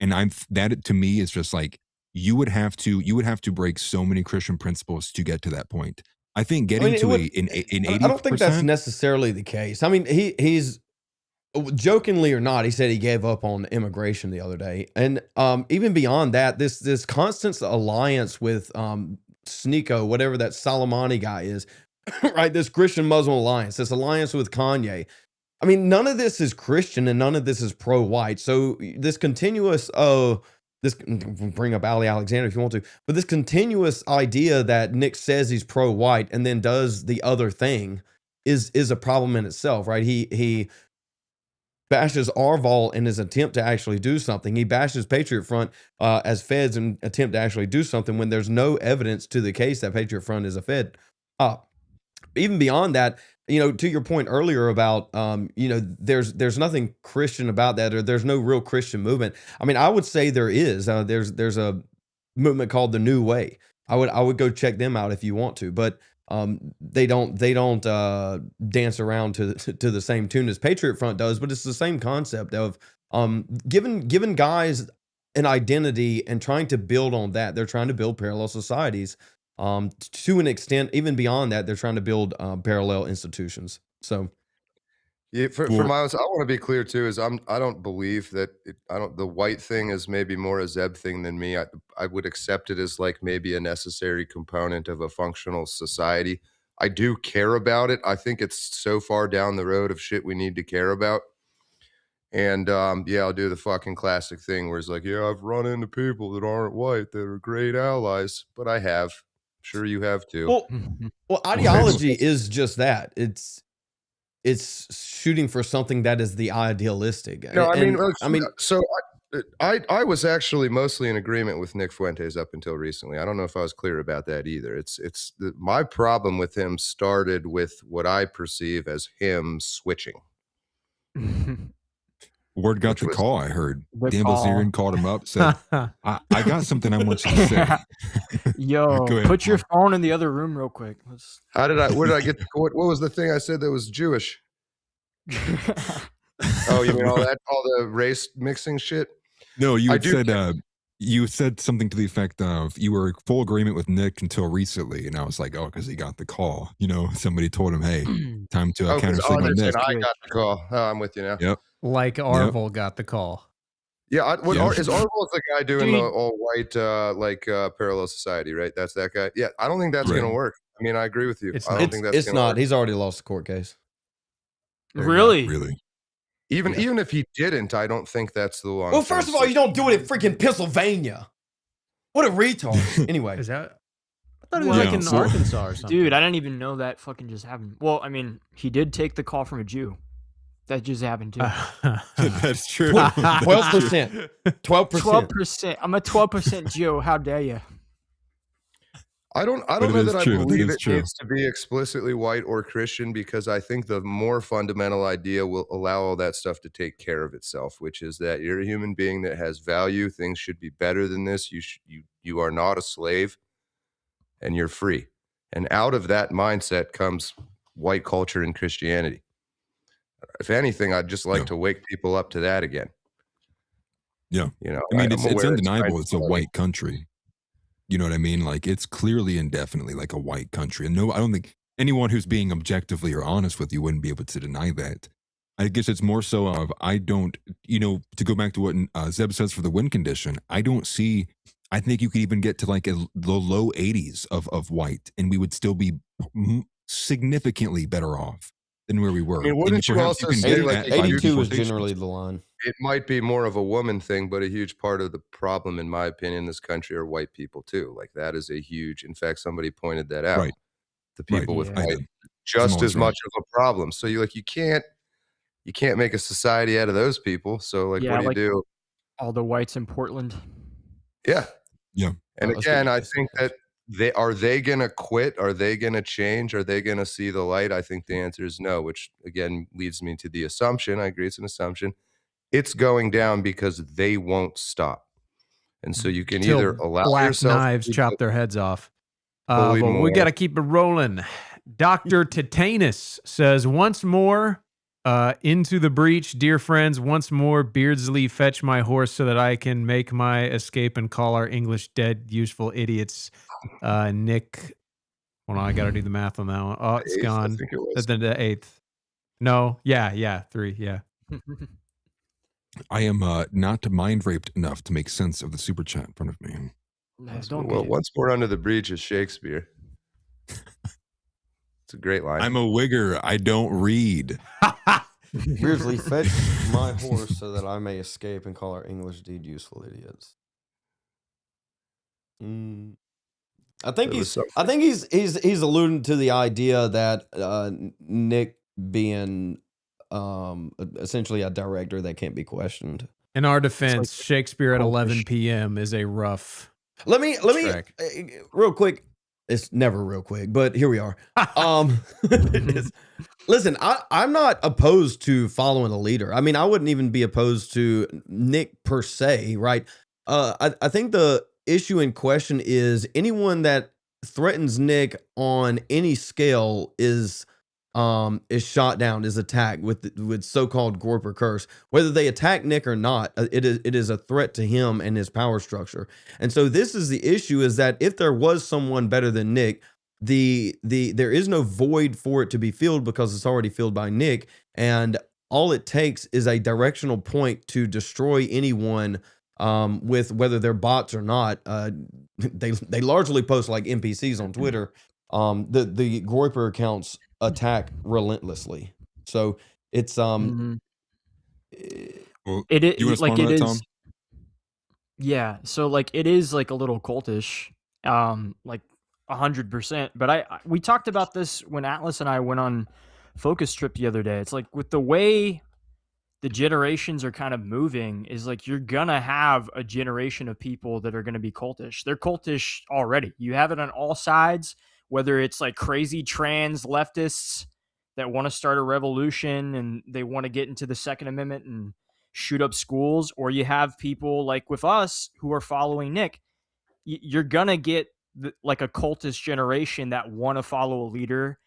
And that to me is just like, you would have to break so many Christian principles to get to that point. I think getting to an 80%. I don't think that's necessarily the case. I mean, he's jokingly or not, he said he gave up on immigration the other day, and even beyond that, this constant alliance with Sneeko, whatever that Soleimani guy is, right? This Christian Muslim alliance, this alliance with Kanye. I mean, none of this is Christian and none of this is pro-white. So this continuous, bring up Ali Alexander if you want to, but this continuous idea that Nick says he's pro-white and then does the other thing is a problem in itself, right? He bashes Arval in his attempt to actually do something. He bashes Patriot Front as feds in attempt to actually do something when there's no evidence to the case that Patriot Front is a fed. Even beyond that, to your point earlier about, there's nothing Christian about that, or there's no real Christian movement. I mean, I would say there is. There's a movement called the New Way. I would go check them out if you want to, but they don't dance around to the same tune as Patriot Front does, but it's the same concept of giving guys an identity and trying to build on that. They're trying to build parallel societies. To an extent, even beyond that, they're trying to build parallel institutions. So, yeah, for Miles, I want to be clear too. I don't believe that the white thing is maybe more a Zeb thing than me. I would accept it as like maybe a necessary component of a functional society. I do care about it. I think it's so far down the road of shit we need to care about. And yeah, I'll do the fucking classic thing where it's like, yeah, I've run into people that aren't white that are great allies, but I have. Sure, you have too. Well, ideology is just that. It's shooting for something that is the idealistic. No, And, so I was actually mostly in agreement with Nick Fuentes up until recently. I don't know if I was clear about that either. My problem with him started with what I perceive as him switching. Word got the call, I heard. The Dan call. Bilzerian called him up, said, I got something I want you to say. Yo, Go ahead, put your Mark. phone in the other room real quick. Where did I get what was the thing I said that was Jewish? Oh, you mean all the race mixing shit? No, you said something to the effect of you were in full agreement with Nick until recently, and I was like, oh, because he got the call. You know, somebody told him, hey, time to counter signal Nick. I got the call. Oh, I'm with you now. Yep. Like Arvel got the call. Yeah, Yes. is Arvel the guy doing the all-white parallel society, right? That's that guy. Yeah, I don't think that's Right. going to work. I mean, I agree with you. It's I not. don't think that's it's gonna not. work. He's already lost the court case. Really? Really. Even if he didn't, I don't think that's the long. Well, first of all, you don't do it in freaking Pennsylvania. What a retard. Anyway, Is that? I thought it was like in so- Arkansas or something. Dude, I didn't even know that fucking just happened. Well, I mean, he did take the call from a Jew. That just happened too. That's true. 12%. 12%. 12%. I'm a 12% Jew. How dare you? I don't But know it is that true. I It believe is it true. needs to be explicitly white or Christian, because I think the more fundamental idea will allow all that stuff to take care of itself, which is that you're a human being that has value. Things should be better than this. You are not a slave, and you're free. And out of that mindset comes white culture and Christianity. If anything, I'd just like to wake people up to that again. Yeah. You know, I mean, I'm it's aware undeniable it's a kind of white country. You know what I mean? Like, it's clearly and definitely like a white country. And no, I don't think anyone who's being objectively or honest with you wouldn't be able to deny that. I guess it's more so of, I don't, to go back to what Zeb says for the win condition, I think you could even get to like the low 80s of white, and we would still be significantly better off than where we were. I mean, wouldn't you perhaps also can say get like that by 82 is deportation. generally the line. it might be more of a woman thing, but a huge part of the problem, in my opinion, in this country are white people too. Like that is a huge. In fact, somebody pointed that out. Right. The people with Yeah. I white did. just Jamal's as much of a problem. So you can't make a society out of those people. So like, Yeah, what do like- you do? All the whites in Portland. Yeah. Yeah. And Let's again, get I this think in. that they gonna quit? Are they gonna change? Are they gonna see the light? I think the answer is no, which again leads me to the assumption. I agree, it's an assumption. It's going down because they won't stop. And so you can Till either allow black yourself knives to chop their heads off. Fully But we more. got to keep it rolling. Dr. Titanus says, once more, into the breach, dear friends, once more, Beardsley, fetch my horse so that I can make my escape and call our English dead, useful idiots. Nick, hold on, I got to do the math on that one. Oh, it's eighth, I gone. think it was. The 8th. No, yeah, 3, yeah. I am not mind raped enough to make sense of the super chat in front of me. Don't Well, be. once more under the breach is Shakespeare. It's a great line. I'm a wigger. I don't read. Beardsley, fetch my horse so that I may escape and call our English deed useful idiots. I think There was he's alluding to the idea that Nick being essentially a director that can't be questioned. In our defense, Shakespeare at 11 p.m. is a rough. Let me Track. real quick. It's never real quick, but here we are. Listen, I'm not opposed to following a leader. I mean, I wouldn't even be opposed to Nick per se, right? I think the issue in question is anyone that threatens Nick on any scale is shot down, is attacked with so-called Gorp or curse. Whether they attack Nick or not, it is a threat to him and his power structure. And so this is the issue: is that if there was someone better than Nick, there is no void for it to be filled because it's already filled by Nick, and all it takes is a directional point to destroy anyone. With whether they're bots or not, they largely post like NPCs on Twitter. The Groyper accounts attack relentlessly. So it's Mhm. Well, It do you want is to like respond to it that, is. Tom? Yeah, so like it is like a little cultish, like 100%. But we talked about this when Atlas and I went on focus trip the other day. It's like with the way the generations are kind of moving, is like you're gonna have a generation of people that are gonna be cultish. They're cultish already. You have it on all sides, whether it's like crazy trans leftists that want to start a revolution and they want to get into the Second Amendment and shoot up schools, or you have people like with us who are following Nick. You're gonna get like a cultist generation that want to follow a leader,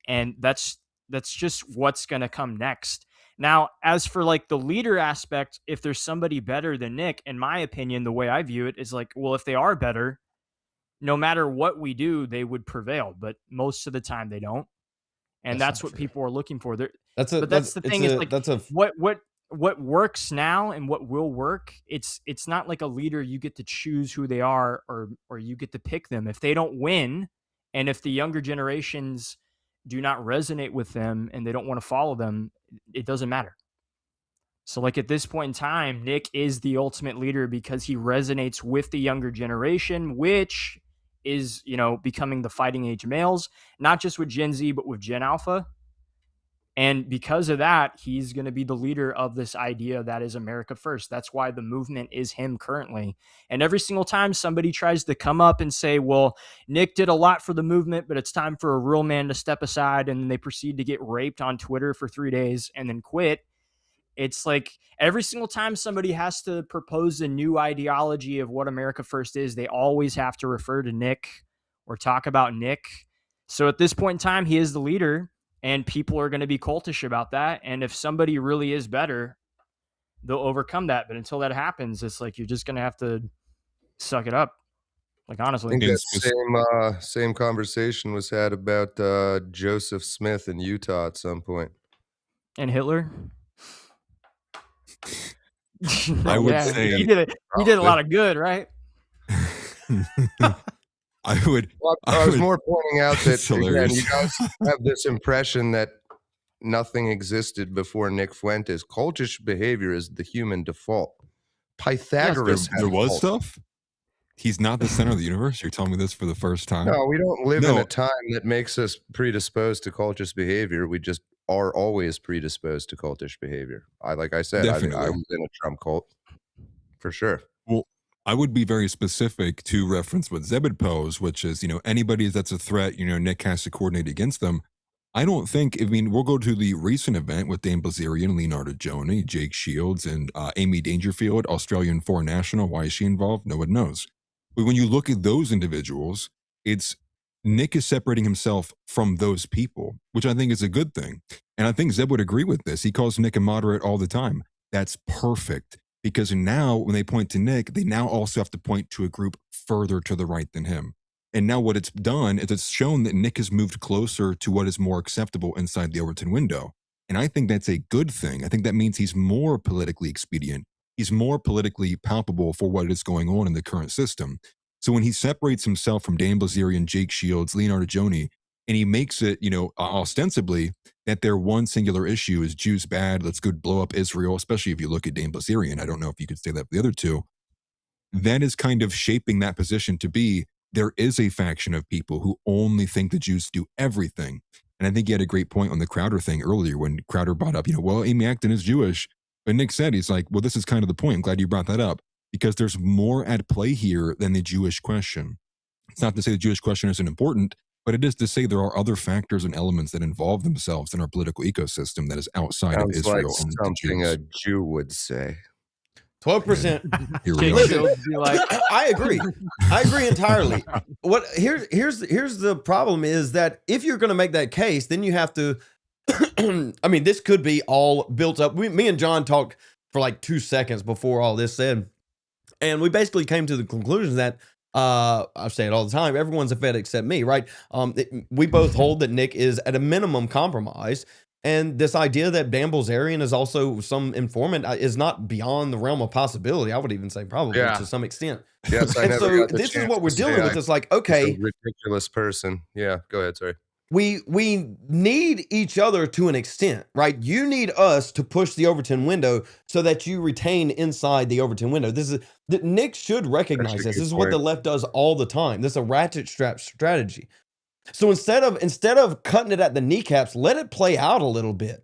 and that's just what's gonna come next. Now, as for like the leader aspect, if there's somebody better than Nick, in my opinion, the way I view it is like, well, if they are better, no matter what we do, they would prevail. But most of the time, they don't, and That's that's not what true. people are looking for. But That's the thing is like that's a what works now and what will work. It's not like a leader you get to choose who they are, or you get to pick them. If they don't win, and if the younger generations do not resonate with them and they don't want to follow them, it doesn't matter. So like at this point in time, Nick is the ultimate leader because he resonates with the younger generation, which is, becoming the fighting age males, not just with Gen Z, but with Gen Alpha. And because of that, he's going to be the leader of this idea that is America first. That's why the movement is him currently. And every single time somebody tries to come up and say, well, Nick did a lot for the movement, but it's time for a real man to step aside, and then they proceed to get raped on Twitter for 3 days and then quit. It's like every single time somebody has to propose a new ideology of what America first is, they always have to refer to Nick or talk about Nick. So at this point in time, he is the leader, and people are going to be cultish about that. And if somebody really is better, they'll overcome that. But until that happens, it's like you're just going to have to suck it up. Like, I honestly. think that same conversation was had about Joseph Smith in Utah at some point. And Hitler? I would Yeah, say he did a lot of good, right? I would. I was more pointing out that It's again, hilarious. you guys have this impression that nothing existed before Nick Fuentes. Cultish behavior is the human default. Pythagoras there had was cult. stuff. He's not the center of the universe. You're telling me this for the first time. No, we don't live in No. a time that makes us predisposed to cultish behavior. We just are always predisposed to cultish behavior. Like I said, I Definitely. was in a Trump cult for sure. Well, I would be very specific to reference what Zebed posed, which is, anybody that's a threat, Nick has to coordinate against them. I don't think, we'll go to the recent event with Dan Bilzerian, Leonardo Joni, Jake Shields, and Amy Dangerfield, Australian foreign national. Why is she involved? No one knows. But when you look at those individuals, it's Nick is separating himself from those people, which I think is a good thing. And I think Zeb would agree with this. He calls Nick a moderate all the time. That's perfect. Because now when they point to Nick, they now also have to point to a group further to the right than him. And now what it's done is it's shown that Nick has moved closer to what is more acceptable inside the Overton window. And I think that's a good thing. I think that means he's more politically expedient. He's more politically palpable for what is going on in the current system. So when he separates himself from Dan Bilzerian, Jake Shields, Leonardo Joni, and he makes it, ostensibly that their one singular issue is Jews bad, let's go blow up Israel, especially if you look at Dan Bilzerian. I don't know if you could say that for the other two. That is kind of shaping that position to be, there is a faction of people who only think the Jews do everything. And I think he had a great point on the Crowder thing earlier when Crowder brought up, well, Amy Acton is Jewish. But Nick said, he's like, well, this is kind of the point. I'm glad you brought that up because there's more at play here than the Jewish question. It's not to say the Jewish question isn't important, but it is to say there are other factors and elements that involve themselves in our political ecosystem that is outside of Israel. Like and something a Jew would say. 12%. Here we Listen, are. I agree. I agree entirely. Here's the problem is that if you're going to make that case, then you have to. This could be all built up. Me and John talked for like 2 seconds before all this said, and we basically came to the conclusion that I say it all the time. Everyone's a Fed except me, right? We both hold that Nick is at a minimum compromised. And this idea that Dan Bilzerian is also some informant is not beyond the realm of possibility. I would even say probably to some extent. Yes, I And never so got the this is chance what we're to say dealing with. It's like, okay, a ridiculous person. Yeah, go ahead. Sorry. we need each other to an extent, right? You need us to push the Overton window so that you retain inside the Overton window. This is that Nick should recognize That's a this. good This is what the point. left does all the time. This is a ratchet strap strategy. So instead of cutting it at the kneecaps, let it play out a little bit.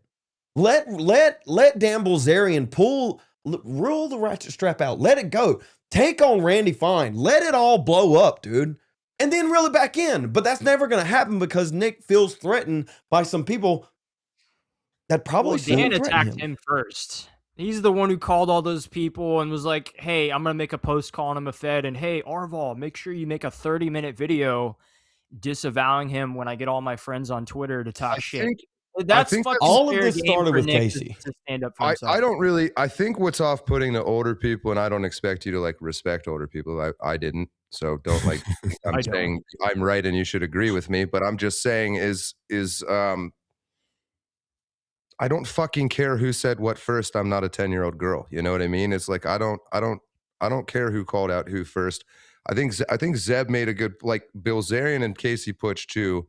Let Dan Bilzerian rule the ratchet strap out. Let it go. Take on Randy Fine. Let it all blow up, dude. And then reel it back in. But that's never going to happen because Nick feels threatened by some people that probably Dan shouldn't threaten attacked him first. He's the one who called all those people and was like, hey, I'm going to make a post calling him a Fed. And hey, Arval, make sure you make a 30-minute video disavowing him when I get all my friends on Twitter to talk shit. That's think fucking all of fair this game started for with Nick Casey. to stand up for himself. I don't really, I think what's off-putting to older people, and I don't expect you to like respect older people. I didn't. So don't like, I'm saying I'm right and you should agree with me, but I'm just saying is I don't fucking care who said what first. I'm not a 10-year-old girl. You know what I mean? It's like, I don't care who called out who first. I think Zeb made a good, like Bilzerian and Casey Putsch too.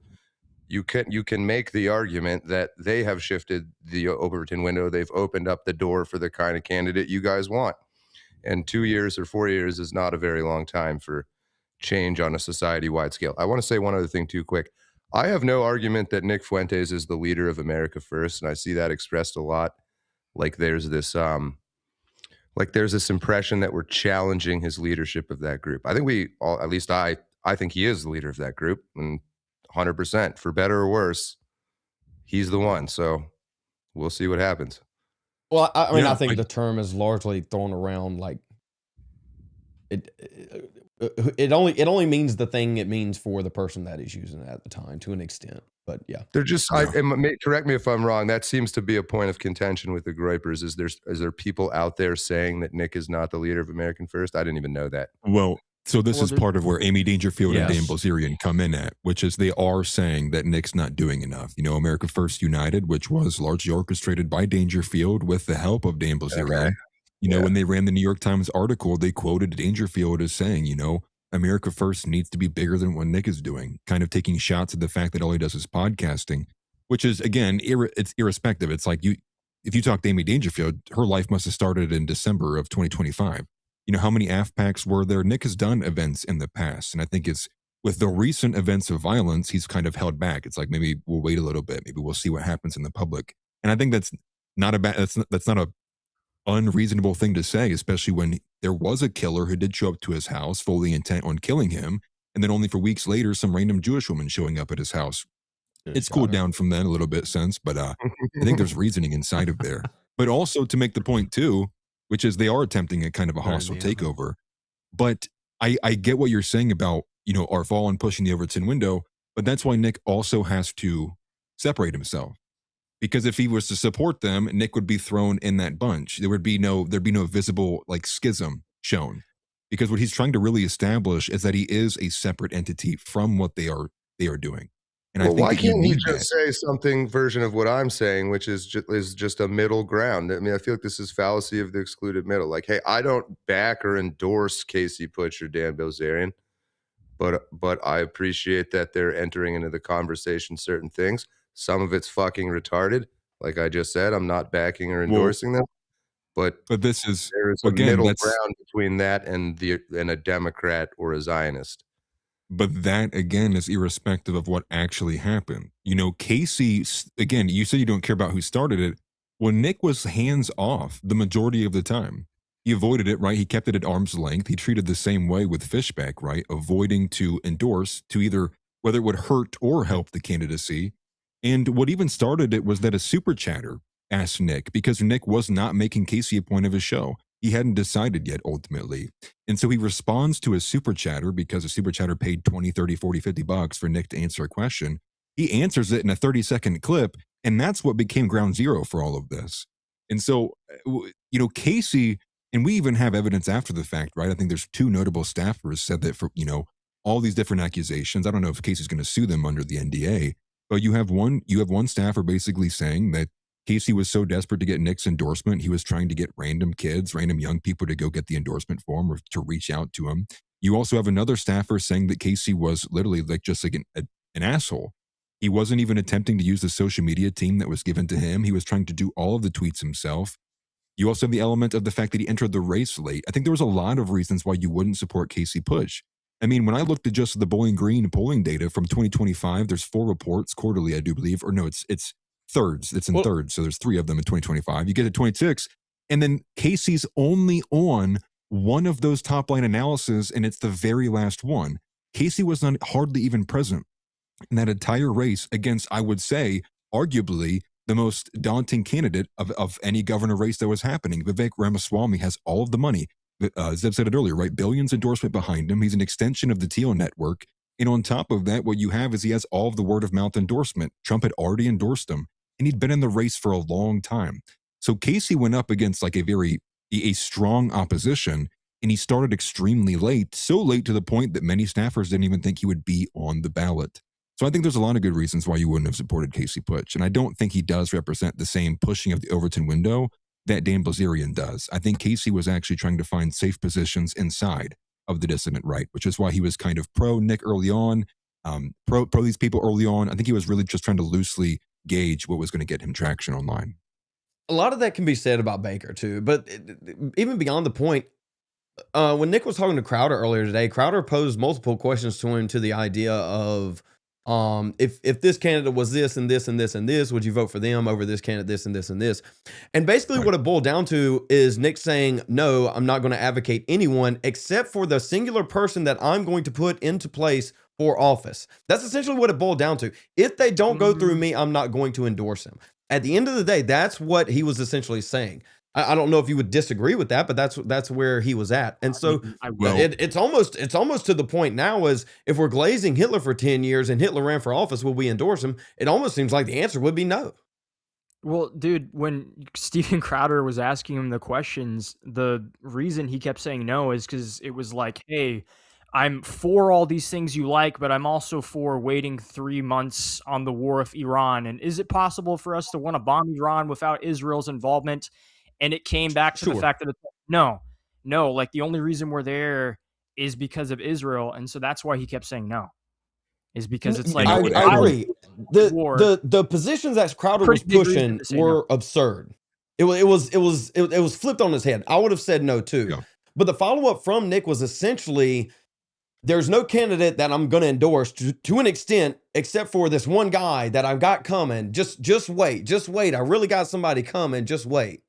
You can make the argument that they have shifted the Overton window. They've opened up the door for the kind of candidate you guys want. And 2 years or 4 years is not a very long time for change on a society-wide scale. I want to say one other thing too quick. I have no argument that Nick Fuentes is the leader of America First, and I see that expressed a lot. Like there's this impression that we're challenging his leadership of that group. I think we all, at least I think he is the leader of that group, and 100%, for better or worse, he's the one. So we'll see what happens. Well, I mean, Yeah, I think the term is largely thrown around like it only means the thing it means for the person that is using it at the time to an extent. But yeah, they're just. Correct me if I'm wrong. That seems to be a point of contention with the Groypers. Is there people out there saying that Nick is not the leader of American First? I didn't even know that. Well, so this is part of where Amy Dangerfield and Dan Yes. Bilzerian come in at, which is they are saying that Nick's not doing enough. You know, America First United, which was largely orchestrated by Dangerfield with the help of Dan Bilzerian. Okay. You know, when they ran the New York Times article, they quoted Dangerfield as saying, you know, America First needs to be bigger than what Nick is doing, kind of taking shots at the fact that all he does is podcasting, which is, again, it's irrespective. It's like if you talk to Amy Dangerfield, her life must have started in December of 2025. You know, how many AFPACs were there? Nick has done events in the past. And I think it's with the recent events of violence, he's kind of held back. It's like, maybe we'll wait a little bit. Maybe we'll see what happens in the public. And I think that's not a unreasonable thing to say, especially when there was a killer who did show up to his house fully intent on killing him. And then only for weeks later, some random Jewish woman showing up at his house. It's cooled down from then a little bit since, but I think there's reasoning inside of there. But also to make the point too, which is they are attempting a kind of a hostile takeover. But I get what you're saying about, you know, Arval and pushing the Overton window, but that's why Nick also has to separate himself. Because if he was to support them, Nick would be thrown in that bunch. There'd be no visible like schism shown. Because what he's trying to really establish is that he is a separate entity from what they are doing. And well, I think why can't he that. just say something version of what I'm saying, which is just a middle ground? I mean, I feel like this is fallacy of the excluded middle. Like, hey, I don't back or endorse Casey Putsch or Dan Bilzerian, but I appreciate that they're entering into the conversation certain things. Some of it's fucking retarded. Like I just said, I'm not backing or endorsing them. But this is, there is a middle ground between that and a Democrat or a Zionist. But that, again, is irrespective of what actually happened. You know, Casey, again, you said you don't care about who started it. Well, Nick was hands off the majority of the time. He avoided it, right? He kept it at arm's length. He treated the same way with Fishback, right? Avoiding to endorse to either whether it would hurt or help the candidacy. And what even started it was that a super chatter asked Nick, because Nick was not making Casey a point of his show. He hadn't decided yet, ultimately. And so he responds to a super chatter because a super chatter paid 20, 30, 40, 50 bucks for Nick to answer a question. He answers it in a 30-second clip, and that's what became ground zero for all of this. And so, you know, Casey, and we even have evidence after the fact, right? I think there's 2 notable staffers said that for, you know, all these different accusations. I don't know if Casey's going to sue them under the NDA, But you have one staffer basically saying that Casey was so desperate to get Nick's endorsement, he was trying to get random kids, random young people to go get the endorsement form or to reach out to him. You also have another staffer saying that Casey was literally like just like an asshole. He wasn't even attempting to use the social media team that was given to him. He was trying to do all of the tweets himself. You also have the element of the fact that he entered the race late. I think there was a lot of reasons why you wouldn't support Casey Push. I mean, when I looked at just the Bowling Green polling data from 2025, there's 4 reports quarterly, I do believe, or no, it's thirds. It's in thirds, so there's 3 of them in 2025. You get to 26, and then Casey's only on one of those top line analyses, and it's the very last one. Casey was not hardly even present in that entire race against, I would say, arguably the most daunting candidate of any governor race that was happening. Vivek Ramaswamy has all of the money. Zeb said it earlier, right? Billions endorsement behind him. He's an extension of the Teal network. And on top of that, what you have is he has all of the word of mouth endorsement. Trump had already endorsed him, and he'd been in the race for a long time. So Casey went up against like a strong opposition, and he started extremely late, so late to the point that many staffers didn't even think he would be on the ballot. So I think there's a lot of good reasons why you wouldn't have supported Casey Push. And I don't think he does represent the same pushing of the Overton window that Dan Bilzerian does. I think Casey was actually trying to find safe positions inside of the dissident right, which is why he was kind of pro Nick early on, pro these people early on. I think he was really just trying to loosely gauge what was going to get him traction online. A lot of that can be said about Baker too, but even beyond the point, when Nick was talking to Crowder earlier today, Crowder posed multiple questions to him to the idea of, if this candidate was this and this and this and this, would you vote for them over this candidate, this and this and this? And basically what it boiled down to is Nick saying, no, I'm not going to advocate anyone except for the singular person that I'm going to put into place for office. That's essentially what it boiled down to. If they don't go through me, I'm not going to endorse him. At the end of the day, that's what he was essentially saying. I don't know if you would disagree with that, but that's where he was at. And so it's almost to the point now is if we're glazing Hitler for 10 years and Hitler ran for office, will we endorse him? It almost seems like the answer would be no. Well, dude, when Steven Crowder was asking him the questions, the reason he kept saying no is because it was like, hey, I'm for all these things you like, but I'm also for waiting 3 months on the war with Iran. And is it possible for us to want to bomb Iran without Israel's involvement? And it came back to the fact that it's no, like the only reason we're there is because of Israel. And so that's why he kept saying no, is because it's like, I agree. The positions that Crowder was pushing were absurd. It was flipped on his head. I would have said no too. Yeah. But the follow-up from Nick was essentially, there's no candidate that I'm going to endorse to an extent, except for this one guy that I've got coming. Just wait. I really got somebody coming. Just wait.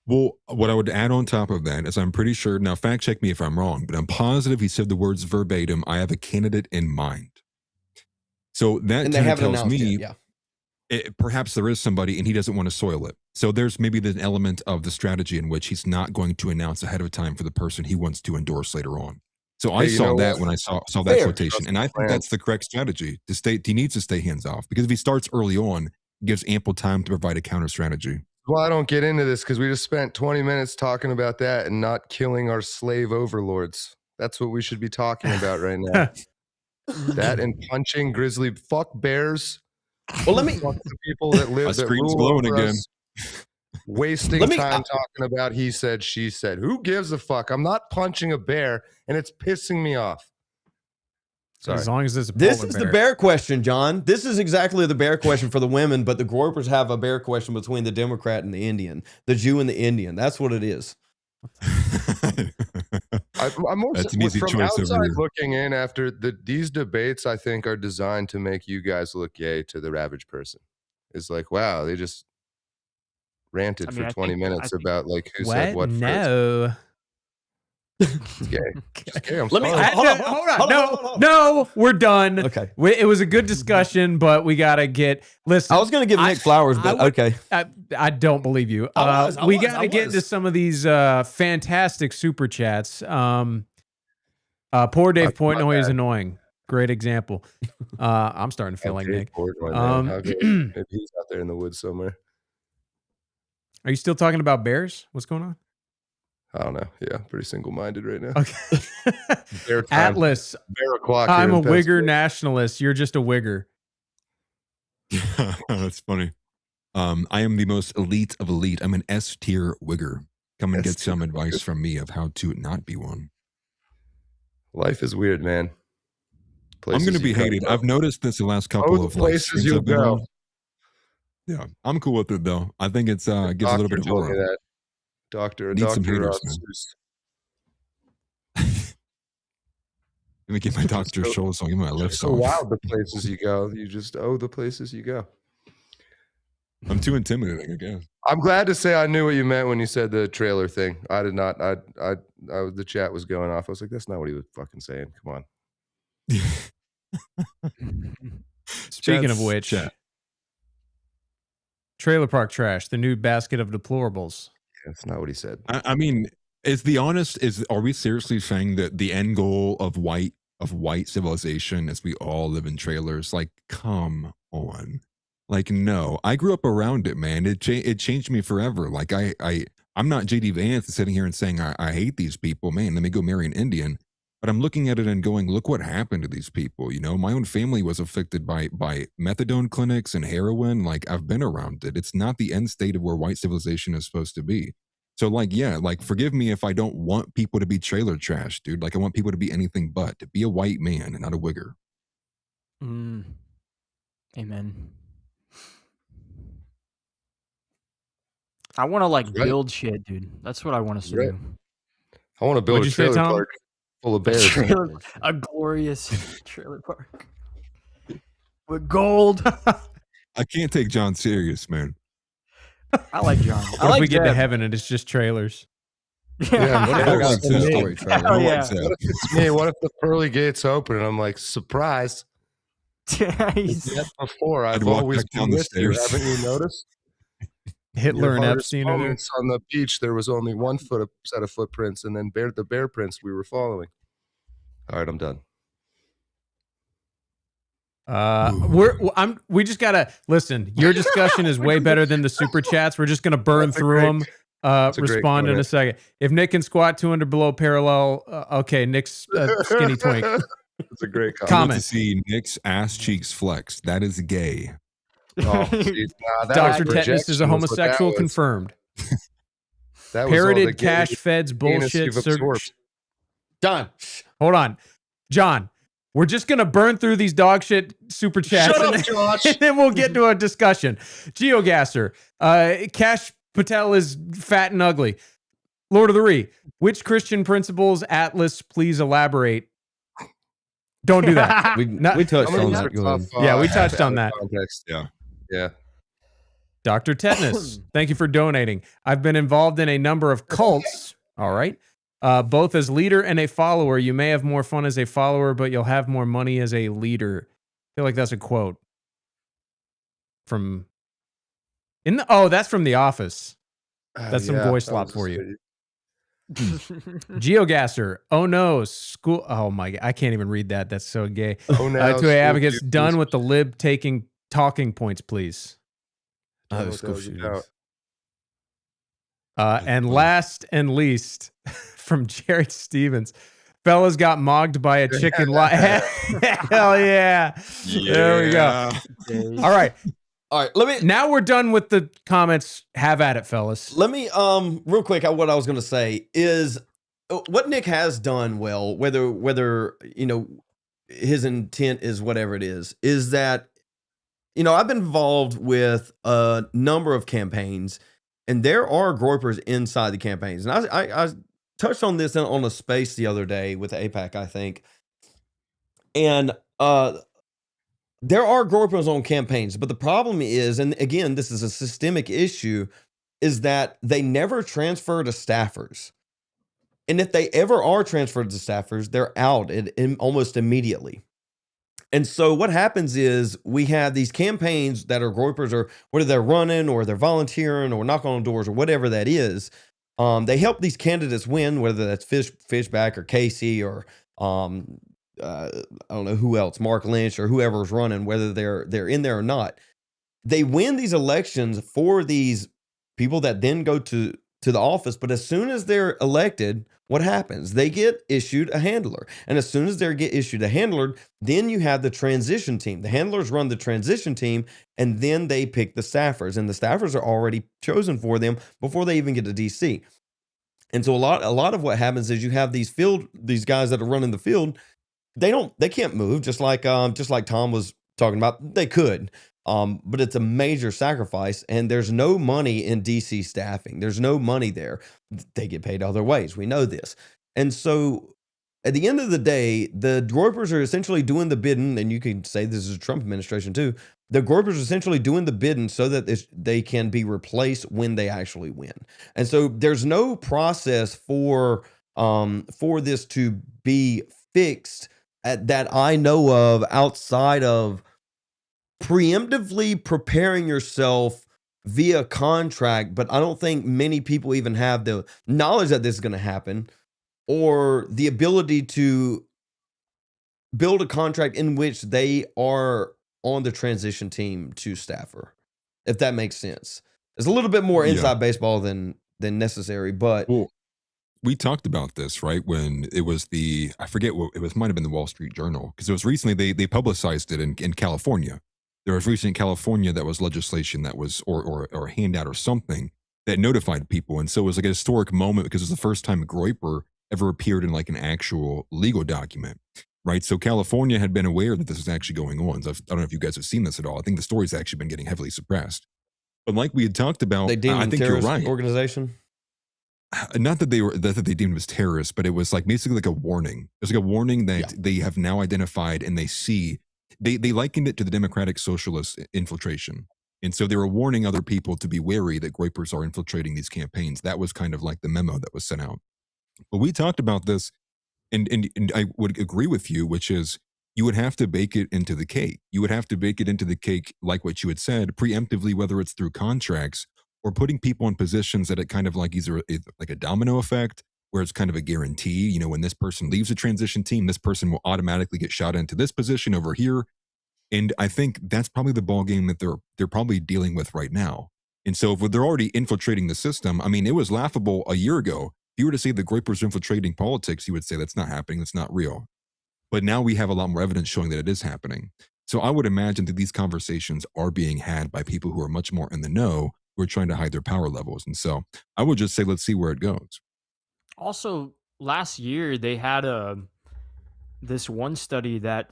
Well, what I would add on top of that is I'm pretty sure, now fact check me if I'm wrong, but I'm positive he said the words verbatim, I have a candidate in mind. So that kind of tells me perhaps there is somebody and he doesn't want to soil it. So there's maybe the element of the strategy in which he's not going to announce ahead of time for the person he wants to endorse later on. So I saw that when I saw that quotation, and I think that's the correct strategy. He needs to stay hands off, because if he starts early on, it gives ample time to provide a counter strategy. Well, I don't get into this because we just spent 20 minutes talking about that and not killing our slave overlords. That's what we should be talking about right now. That and punching grizzly fuck bears. Well, let me fuck the people that live. My that screen's rule glowing again. Wasting time talking about he said, she said. Who gives a fuck? I'm not punching a bear, and it's pissing me off. Sorry. As long as it's a this is the bear question, John. This is exactly the bear question for the women, but the Groypers have a bear question between the Democrat and the Indian, the Jew and the Indian. That's what it is. I'm more That's an easy from choice outside looking in after these debates. I think are designed to make you guys look gay to the average person. It's like, wow, they just ranted for 20 minutes about like who said what. No. It's gay. It's gay. I'm Hold on. No, we're done. Okay. It was a good discussion, but we got to listen. I was going to give Nick flowers, but okay. I don't believe you. We got to get into some of these fantastic super chats. Poor Dave Portnoy is annoying. Great example. I'm starting to feel like Nick. Maybe he's out there in the woods somewhere. Are you still talking about bears? What's going on? I don't know. Yeah, pretty single-minded right now. Okay. Atlas, I'm a Wigger nationalist. You're just a Wigger. That's funny. I am the most elite of elite. I'm an S tier wigger. Come and get S-tier some advice wigger. from me of how to not be one. Life is weird, man. I'm going to be hated. I've noticed this the last couple of like places streams you I've been go. on. Yeah, I'm cool with it though. I think it's gives a little Doctor bit of told me aura. that. Doctor, Need some Doctor haters, man. Seuss. Let me get my Dr. Scholl song. Give me my lips So off. wild the places you go. You just the places you go. I'm too intimidating, I guess. I'm glad to say I knew what you meant when you said the trailer thing. I did not. The chat was going off. I was like, that's not what he was fucking saying. Come on. Speaking of which, trailer park trash, the new basket of deplorables. That's not what he said. I mean, are we seriously saying that the end goal of white civilization is we all live in trailers? Like, come on. Like, no. I grew up around it, man. It changed me forever. Like, I'm not JD Vance sitting here and saying I hate these people. Man, let me go marry an Indian. But I'm looking at it and going, look what happened to these people. You know, my own family was afflicted by methadone clinics and heroin. Like, I've been around it. It's not the end state of where white civilization is supposed to be. So, like, yeah, like, forgive me if I don't want people to be trailer trash, dude. Like, I want people to be anything but, to be a white man and not a wigger. Amen. I want to like build shit, dude. That's what I want us to do. I want to build a trailer park full of bears. A glorious trailer park with gold. I can't take John serious, man. I like John. What if we get to heaven and it's just trailers? Yeah, What if I got a story trailer? Oh, yeah. What if it's me? What if the pearly gates open and I'm like, surprise? Before I've always been with you. Haven't you noticed? Hitler and Epstein are there. On the beach, there was only one set of footprints, and then the bear prints we were following. All right, I'm done. We just gotta listen. Your discussion is way better than the super chats. We're just gonna burn through them. Respond in a second. If Nick can squat 200 below parallel, okay, Nick's skinny twink. It's a great comment. To see Nick's ass cheeks flex. That is gay. Oh, Dr. Tetanus is a homosexual confirmed. Parroted cash feds bullshit. Done. Hold on, John. We're just gonna burn through these dog shit super chats. Shut up, Josh. And then we'll get to a discussion. GeoGasser. Cash Patel is fat and ugly. Lord of the Ree. Which Christian principles Atlas? Please elaborate. Don't do that. We touched on that. Yeah, we touched on that. Context. Yeah. Dr. Tetanus, thank you for donating. I've been involved in a number of cults. All right. Both as leader and a follower. You may have more fun as a follower, but you'll have more money as a leader. I feel like that's a quote from that's from The Office. That's some voice slop for you. GeoGasser. Oh no, school. Oh my God, I can't even read that. That's so gay. Oh no, to advocates, done with the lib taking talking points, please. And last and least, from Jared Stevens, fellas got mogged by a chicken. Hell yeah. There we go. All right. Now we're done with the comments. Have at it, fellas. Let me real quick. What I was going to say is what Nick has done well, whether you know his intent is whatever it is that I've been involved with a number of campaigns, and there are groypers inside the campaigns, and I touched on this on a space the other day with APAC, I think, and there are groypers on campaigns, but the problem is, and again, this is a systemic issue, is that they never transfer to staffers. And if they ever are transferred to staffers, they're out almost immediately. And so what happens is we have these campaigns that are groypers, or whether they're running or they're volunteering or knocking on doors or whatever that is. They help these candidates win, whether that's Fishback or Casey or I don't know who else, Mark Lynch or whoever's running, whether they're in there or not. They win these elections for these people that then go to to the office. But as soon as they're elected, what happens? They get issued a handler. And as soon as they get issued a handler, then you have the transition team. The handlers run the transition team, and then they pick the staffers. And the staffers are already chosen for them before they even get to DC. And so a lot of what happens is you have these guys that are running the field. They can't move, just like Tom was talking about. They could, but it's a major sacrifice, and there's no money in DC staffing. There's no money there. They get paid other ways. We know this. And so at the end of the day, the Groypers are essentially doing the bidding, and you can say this is a Trump administration too. The Groypers are essentially doing the bidding so that they can be replaced when they actually win. And so there's no process for this to be fixed that I know of outside of preemptively preparing yourself via contract. But I don't think many people even have the knowledge that this is going to happen or the ability to build a contract in which they are on the transition team to staffer, if that makes sense. It's a little bit more inside baseball than necessary, but Well, we talked about this, right? When it was I forget what it was, might have been the Wall Street Journal, because it was recently they publicized it in California. There was recently in California that was legislation that was, or a handout or something that notified people. And so it was like a historic moment because it was the first time a Groyper ever appeared in like an actual legal document, right? So California had been aware that this was actually going on. So I don't know if you guys have seen this at all. I think the story's actually been getting heavily suppressed. But like we had talked about, they deemed I think you're right. Organization. Not that they deemed it as terrorists, but it was like basically like a warning. It was like a warning that they have now identified, and they see they likened it to the Democratic Socialist infiltration. And so they were warning other people to be wary that Groypers are infiltrating these campaigns. That was kind of like the memo that was sent out. But we talked about this, and I would agree with you, which is you would have to bake it into the cake. You would have to bake it into the cake, like what you had said, preemptively, whether it's through contracts or putting people in positions that it kind of like either like a domino effect, where it's kind of a guarantee. You know, when this person leaves a transition team, this person will automatically get shot into this position over here. And I think that's probably the ball game that they're probably dealing with right now. And so if they're already infiltrating the system, I mean, it was laughable a year ago. If you were to say the Groypers are infiltrating politics, you would say that's not happening. That's not real. But now we have a lot more evidence showing that it is happening. So I would imagine that these conversations are being had by people who are much more in the know, who are trying to hide their power levels. And so I would just say, let's see where it goes. Also, last year they had this one study that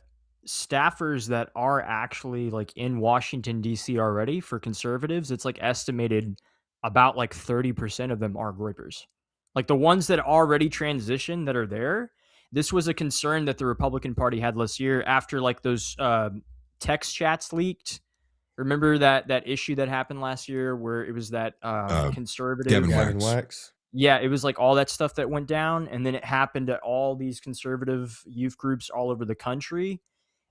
staffers that are actually like in Washington DC already for conservatives, it's like estimated about like 30% of them are Groypers. Like the ones that already transitioned that are there. This was a concern that the Republican Party had last year after like those text chats leaked. Remember that issue that happened last year where it was that conservative Gavin Wax. Yeah, it was like all that stuff that went down, and then it happened at all these conservative youth groups all over the country.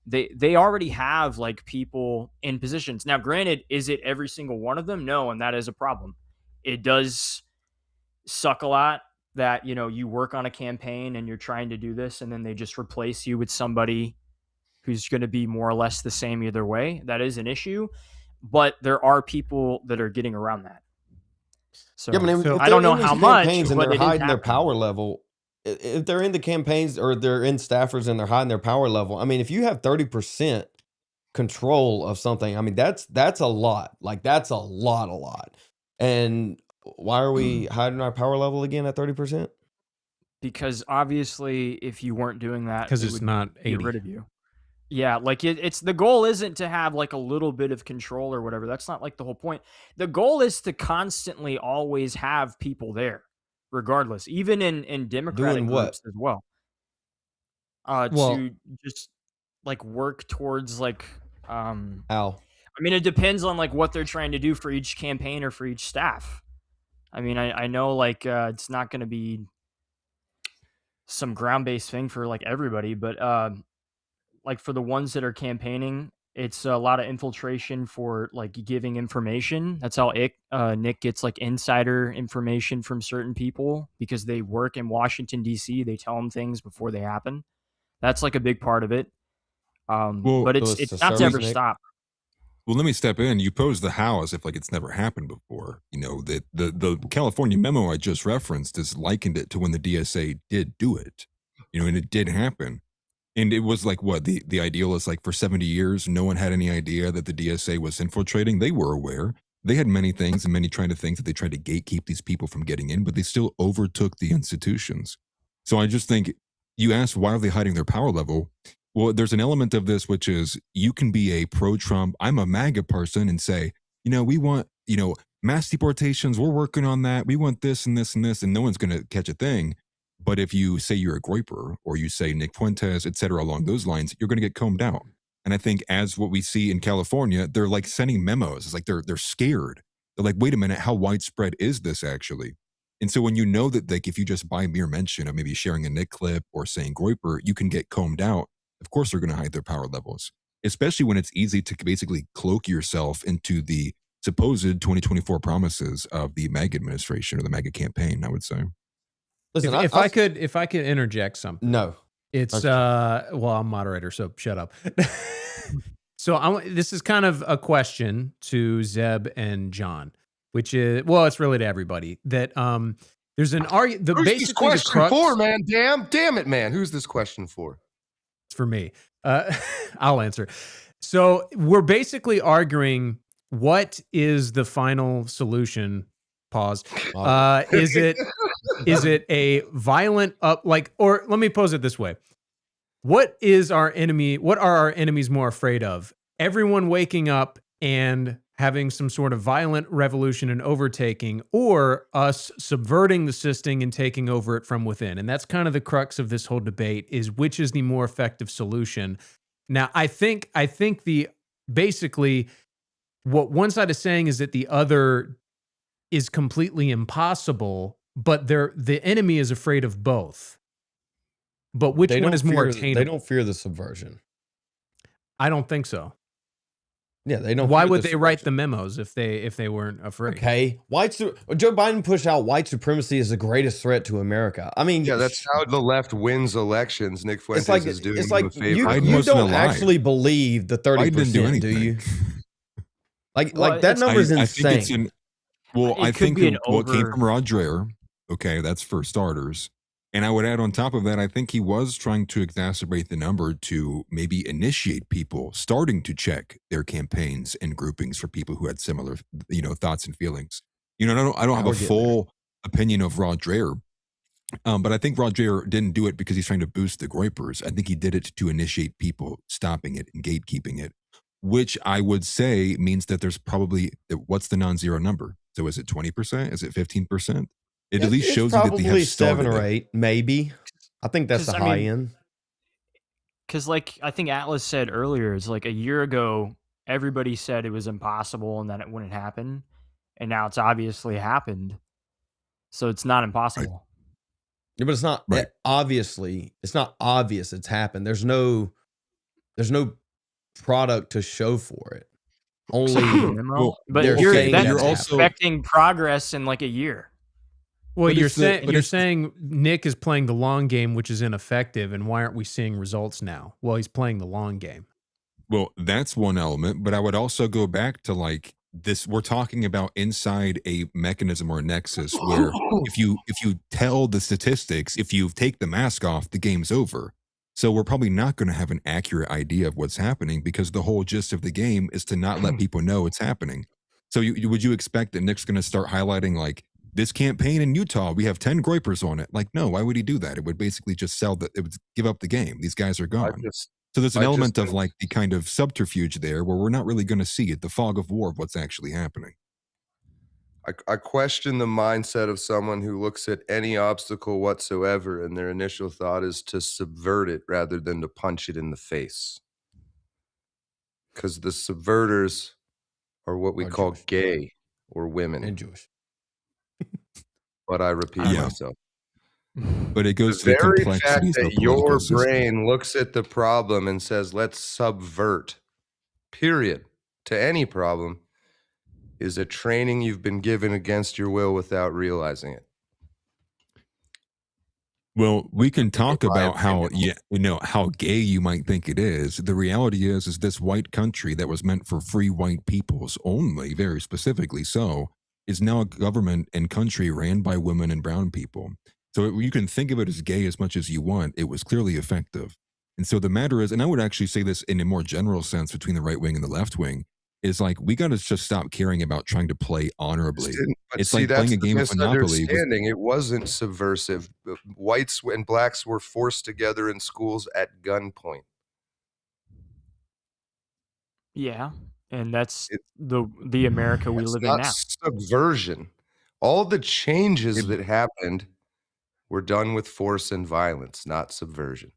They already have like people in positions. Now, granted, is it every single one of them? No, and that is a problem. It does suck a lot that, you know, you work on a campaign and you're trying to do this, and then they just replace you with somebody who's going to be more or less the same either way. That is an issue, but there are people that are getting around that. So, Yeah, but if I don't they're know in these how much, campaigns and but they're it is hiding their happening. power level. If they're in the campaigns or they're in staffers and they're hiding their power level, I mean, if you have 30% control of something, I mean, that's a lot. Like that's a lot. And why are we hiding our power level again at 30%? Because obviously, if you weren't doing that, because it it's would not get 80. rid of you. Yeah, like it's the goal isn't to have like a little bit of control or whatever. That's not like the whole point. The goal is to constantly always have people there, regardless, even in Democratic Doing what? groups as well. Well- To just like work towards like How? I mean, it depends on like what they're trying to do for each campaign or for each staff. I mean, I know like it's not going to be some ground-based thing for like everybody, but like for the ones that are campaigning, it's a lot of infiltration for like giving information. That's how Nick gets like insider information from certain people because they work in Washington DC. They tell him things before they happen. That's like a big part of it. Well, But so it's it's not a to ever service, Nick? stop. Well, let me step in. You pose the how as if like it's never happened before. You know, the California memo I just referenced is likened it to when the DSA did do it. You know, and it did happen. And it was like what the ideal is like for 70 years, no one had any idea that the DSA was infiltrating. They were aware. They had many things and many trying to things that they tried to gatekeep these people from getting in, but they still overtook the institutions. So I just think you asked why are they hiding their power level? Well, there's an element of this which is you can be a pro-Trump, I'm a MAGA person and say, you know, we want, you know, mass deportations, we're working on that. We want this and this and this, and no one's going to catch a thing. But if you say you're a Groyper or you say Nick Fuentes, et cetera, along those lines, you're going to get combed out. And I think as what we see in California, they're like sending memos. It's like they're scared. They're like, wait a minute, how widespread is this actually? And so when you know that like if you just by mere mention of maybe sharing a Nick clip or saying Groyper, you can get combed out, of course they're going to hide their power levels, especially when it's easy to basically cloak yourself into the supposed 2024 promises of the MAGA administration or the MAGA campaign, I would say. Listen, if I could interject something. No. It's well, I'm moderator, so shut up. So this is kind of a question to Zeb and John, which is it's really to everybody that there's an argument. Who's this question for, man? Damn it, man. Who's this question for? It's for me. I'll answer. So we're basically arguing what is the final solution. Pause. Is it a violent or let me pose it this way. What are our enemies more afraid of? Everyone waking up and having some sort of violent revolution and overtaking, or us subverting the system and taking over it from within? And that's kind of the crux of this whole debate, is which is the more effective solution. Now, I think basically what one side is saying is that the other is completely impossible, but the enemy is afraid of both. But which one is more attainable? They don't fear the subversion. I don't think so. Yeah, they don't. Why would they write the memos if they weren't afraid? Okay, Joe Biden pushed out white supremacy as the greatest threat to America. I mean, yeah, that's how the left wins elections. Nick Fuentes is doing it's like a favor. You don't actually believe the 30%, do you? Like that number's insane. I think what came from Rod Dreher, okay, that's for starters. And I would add on top of that, I think he was trying to exacerbate the number to maybe initiate people starting to check their campaigns and groupings for people who had similar, thoughts and feelings. I don't have a full opinion of Rod Dreher, but I think Rod Dreher didn't do it because he's trying to boost the Groypers. I think he did it to initiate people stopping it and gatekeeping it, which I would say means that there's probably, what's the non-zero number? So is it 20%? Is it 15%? It at least shows you that they have started 7 or 8, maybe. I think that's the high end. Because, I think Atlas said earlier, it's like a year ago, everybody said it was impossible and that it wouldn't happen, and now it's obviously happened. So it's not impossible. Right. Yeah, but it's not obviously. It's not obvious it's happened. There's no product to show for it. Only, but you're also expecting progress in a year. Well, you're saying Nick is playing the long game, which is ineffective, and why aren't we seeing results now? Well, he's playing the long game. Well, that's one element, but I would also go back to this. We're talking about inside a mechanism or a nexus where if you tell the statistics, if you take the mask off, the game's over. So we're probably not going to have an accurate idea of what's happening because the whole gist of the game is to not let people know it's happening. So would you expect that Nick's going to start highlighting this campaign in Utah, we have 10 Groypers on it? No, why would he do that? It would basically just it would give up the game. These guys are gone. So there's an element of the kind of subterfuge there where we're not really going to see it, the fog of war of what's actually happening. I question the mindset of someone who looks at any obstacle whatsoever and their initial thought is to subvert it rather than to punch it in the face. Because the subverters are what we call Jewish. Gay or women. And Jewish. But I repeat myself. But it goes to the very complexities fact that your brain looks at the problem and says, let's subvert, period, to any problem, is a training you've been given against your will without realizing it. Well, we can talk my about how, opinion. how gay you might think it is. The reality is this white country that was meant for free white peoples only, very specifically so, is now a government and country ran by women and brown people. So you can think of it as gay as much as you want. It was clearly effective. And so the matter is, and I would actually say this in a more general sense between the right wing and the left wing, is like we got to just stop caring about trying to play honorably. But It's see, like playing that's a the game of Monopoly with misunderstanding. It wasn't subversive. Whites and blacks were forced together in schools at gunpoint. Yeah, and that's It, the America we it's live in not now. subversion. All the changes it, that happened were done with force and violence, not subversion.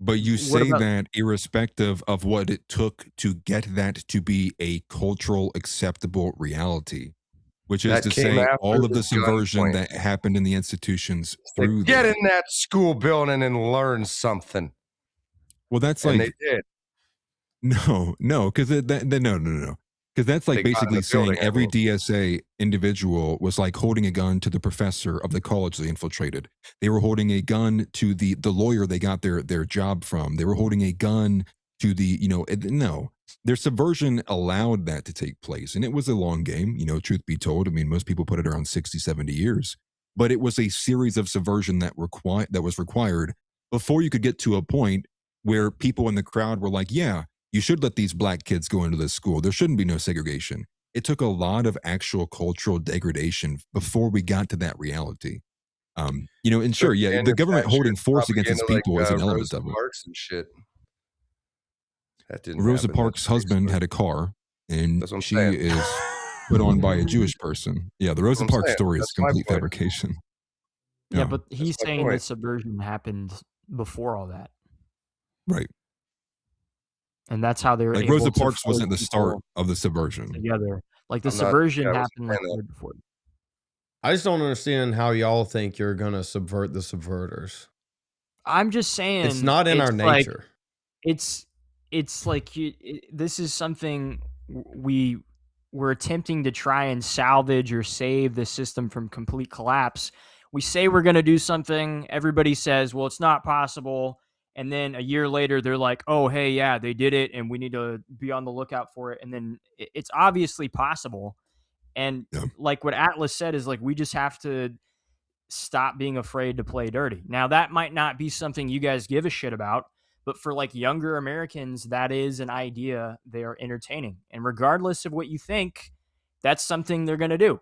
but you What say about that irrespective of what it took to get that to be a cultural acceptable reality, which is That to came say after all of the the subversion gunpoint. that happened in the institutions It's like, through get there. in that school building and learn something. Well, that's And they like did. no, because no. Because that's They like got in basically the saying building, I every mean. DSA individual was like holding a gun to the professor of the college they infiltrated. They were holding a gun to the lawyer they got their job from. They were holding a gun to the, no. Their subversion allowed that to take place. And it was a long game, truth be told. I mean, most people put it around 60, 70 years. But it was a series of subversion that was required before you could get to a point where people in the crowd were like, yeah, you should let these black kids go into this school. There shouldn't be no segregation. It took a lot of actual cultural degradation before we got to that reality. And sure, yeah, the government holding force against its Propaganda people is an element Rosa of it. Parks and shit. That didn't Rosa happen. Parks' husband had a car, and That's what I'm she saying. is put on by a Jewish person. Yeah, the Rosa That's what I'm Parks saying. story is That's my complete point. fabrication. yeah, Yeah, but he's my saying the point. subversion happened before all that, right. and that's how they were Like able Rosa to Parks force wasn't the start people of the subversion. together. Like the I'm not. subversion Yeah, I wasn't happened like saying that. right before. I just don't understand how y'all think you're gonna subvert the subverters. I'm just It's saying not in our it's like nature. it's like this is something we're attempting to try and salvage or save the system from complete collapse. We say we're going to do something, everybody says, well, it's not possible, and then a year later they're like, oh, hey, yeah, they did it and we need to be on the lookout for it. And then it's obviously possible. And Yeah. like what Atlas said is like we just have to stop being afraid to play dirty. Now, that might not be something you guys give a shit about, but for like younger Americans, that is an idea they are entertaining. And regardless of what you think, that's something they're going to do.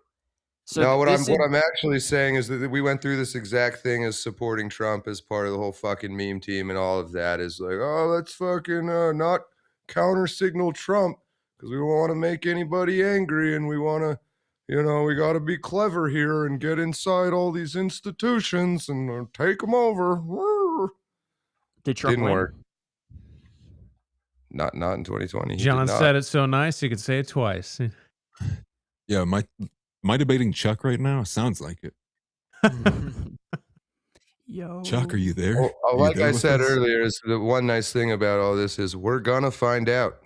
So No, what this is I'm actually saying is that we went through this exact thing as supporting Trump as part of the whole fucking meme team and all of that is like, oh, let's fucking not counter signal Trump because we don't want to make anybody angry and we want to, we got to be clever here and get inside all these institutions and take them over. did Trump Didn't win? work. Not in 2020. He did John not. said it so nice he could say it twice. Yeah, am I debating Chuck right now? Sounds like it. Yo, Chuck, are you there? Well, Are you like there I with said us? earlier, is the one nice thing about all this is we're gonna find out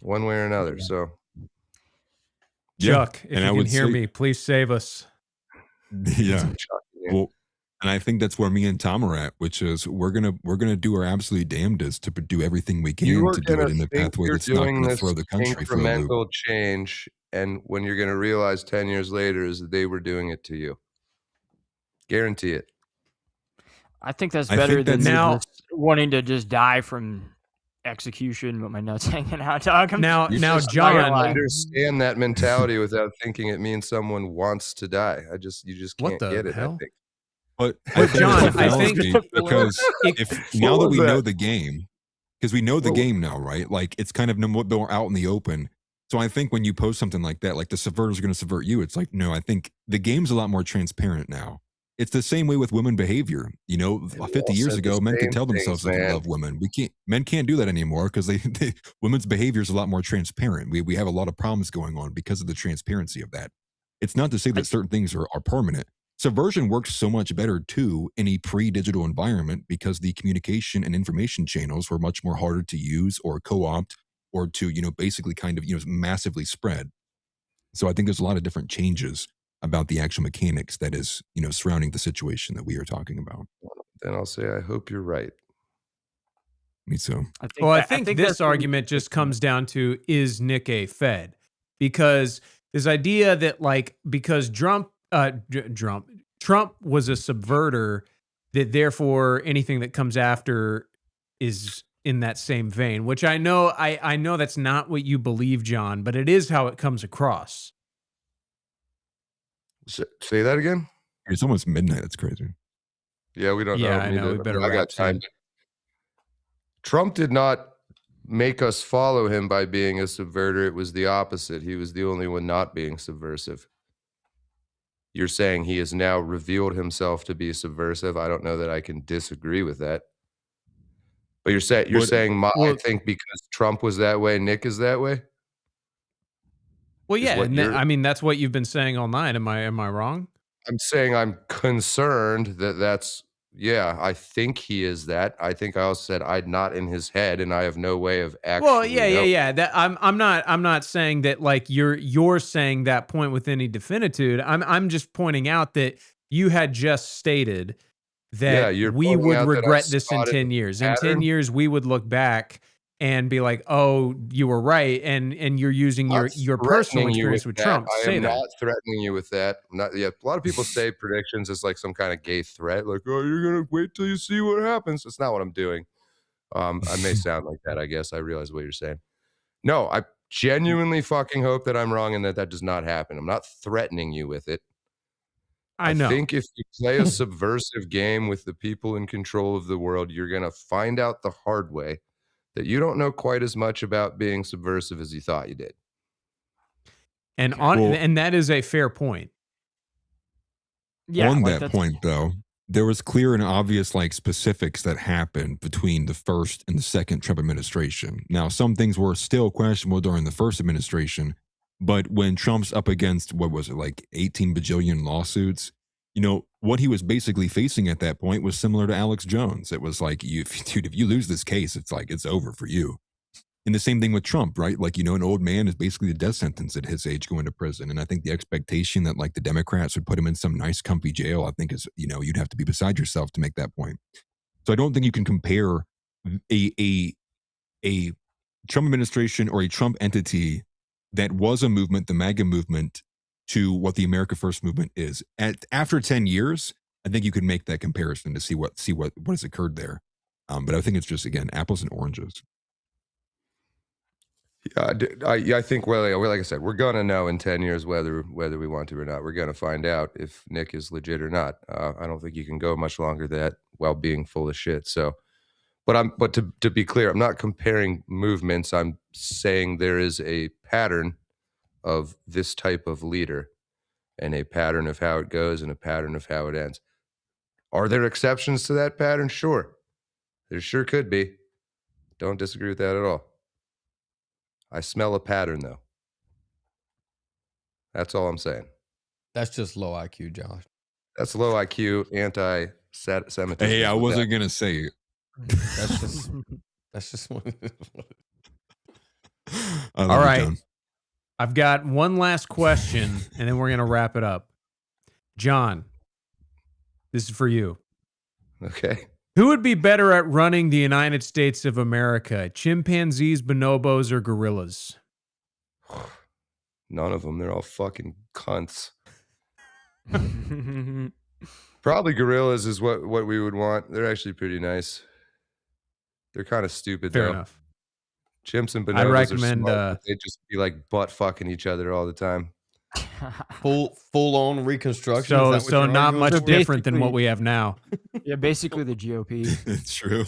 one way or another. So Chuck, if and you I can would hear say- me, please save us. Yeah. yeah. Well, and I think that's where me and Tom are at, which is we're gonna do our absolute damnedest to do everything we you can are to do gonna it in a think pathway you're that's not doing going to this throw the country for a loop. incremental change, and when you're gonna realize 10 years later is that they were doing it to you. Guarantee it. I think that's I better think than that's- me Now- just wanting to just die from execution with my nuts hanging out, dog. Now, You now, just gotta John, understand that mentality without thinking it means someone wants to die. You just What can't the get it. hell? I think. But But think John, it's a I think- fallacy because if now What that was we know that? the game, because we know the Whoa. game now, right? Like it's kind of more out in the open. So I think when you post something like that, like the subverters are going to subvert you, it's like, no, I think the game's a lot more transparent now. It's the same way with women behavior. 50 years said the ago, men could same tell themselves things, they man. love women. Men can't do that anymore because women's behavior is a lot more transparent. We have a lot of problems going on because of the transparency of that. It's not to say that certain things are permanent. Subversion works so much better too in a pre-digital environment because the communication and information channels were much more harder to use or co-opt or to, basically kind of, massively spread. So I think there's a lot of different changes about the actual mechanics that is, surrounding the situation that we are talking about. Then I'll say I hope you're right. Me too. I think this argument just comes down to, is Nick a Fed? Because this idea that because Trump was a subverter, that therefore anything that comes after is in that same vein, which I know that's not what you believe, John, but it is how it comes across. Say that again? It's almost midnight. It's crazy. Yeah, we don't know. I know. We better I got time. Trump did not make us follow him by being a subverter. It was the opposite. He was the only one not being subversive. You're saying he has now revealed himself to be subversive. I don't know that I can disagree with that. But you're saying I think because Trump was that way, Nick is that way? Well, yeah, and that's what you've been saying all night. Am I wrong? I'm saying I'm concerned I think he is that. I think I also said I'm not in his head, and I have no way of actually. Well, yeah. That I'm not saying that you're saying that point with any definitude. I'm just pointing out that you had just stated that we would regret this in 10 years. In 10 years, we would look back and be like, "Oh, you were right," and you're using your personal experience with Trump to say that. I am not threatening you with that. A lot of people say predictions is like some kind of gay threat, like, "Oh, you're gonna wait till you see what happens." That's not what I'm doing. I may sound like that. I guess I realize what you're saying. No, I genuinely fucking hope that I'm wrong and that does not happen. I'm not threatening you with it. I know. I think if you play a subversive game with the people in control of the world, you're gonna find out the hard way that you don't know quite as much about being subversive as you thought you did. And and that is a fair point. Yeah, on that point, though, there was clear and obvious specifics that happened between the first and the second Trump administration. Now, some things were still questionable during the first administration, but when Trump's up against, 18 bajillion lawsuits, what he was basically facing at that point was similar to Alex Jones. It was like, if you lose this case, it's over for you. And the same thing with Trump, right? An old man is basically a death sentence at his age going to prison. And I think the expectation that the Democrats would put him in some nice, comfy jail, I think is, you'd have to be beside yourself to make that point. So I don't think you can compare a Trump administration or a Trump entity that was a movement, the MAGA movement, to what the America First movement is. After 10 years, I think you could make that comparison to see what has occurred there. But I think it's just, again, apples and oranges. I think, like I said, we're going to know in 10 years whether we want to or not. We're going to find out if Nick is legit or not. I don't think you can go much longer than that while being full of shit. So, but to be clear, I'm not comparing movements. I'm saying there is a pattern of this type of leader and a pattern of how it goes and a pattern of how it ends. Are there exceptions to that pattern? Sure. There sure could be. Don't disagree with that at all. I smell a pattern, though. That's all I'm saying. That's just low IQ, Josh. That's low IQ, anti-Semitism. Hey, I wasn't going to say it. That's just what it is. All right. I've got one last question, and then we're going to wrap it up. John, this is for you. Okay. Who would be better at running the United States of America? Chimpanzees, bonobos, or gorillas? None of them. They're all fucking cunts. Probably gorillas is what we would want. They're actually pretty nice. They're kind of stupid, Fair though. enough. Chimps and bonobos I recommend, are smart, they just be butt fucking each other all the time. Full on reconstruction. So not much different than what we have now. Yeah, basically the GOP. It's true.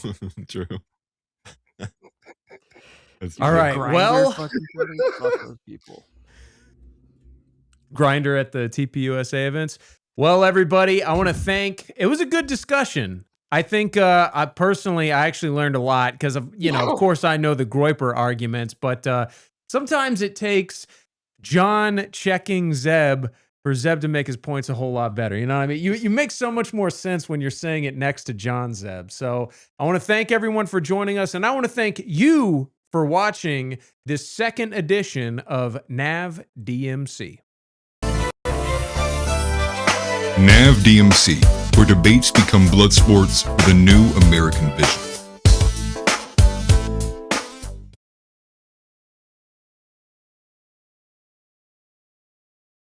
True. All right. Well, fuck those people. Grinder at the TPUSA events. Well, everybody, I want to thank. It was a good discussion. I think I actually learned a lot because of course I know the Groyper arguments, but sometimes it takes John checking Zeb for Zeb to make his points a whole lot better. You know what I mean? You make so much more sense when you're saying it next to John Zeb. So I want to thank everyone for joining us, and I want to thank you for watching this second edition of NAV DMC. NAV DMC, where debates become blood sports with a new American vision.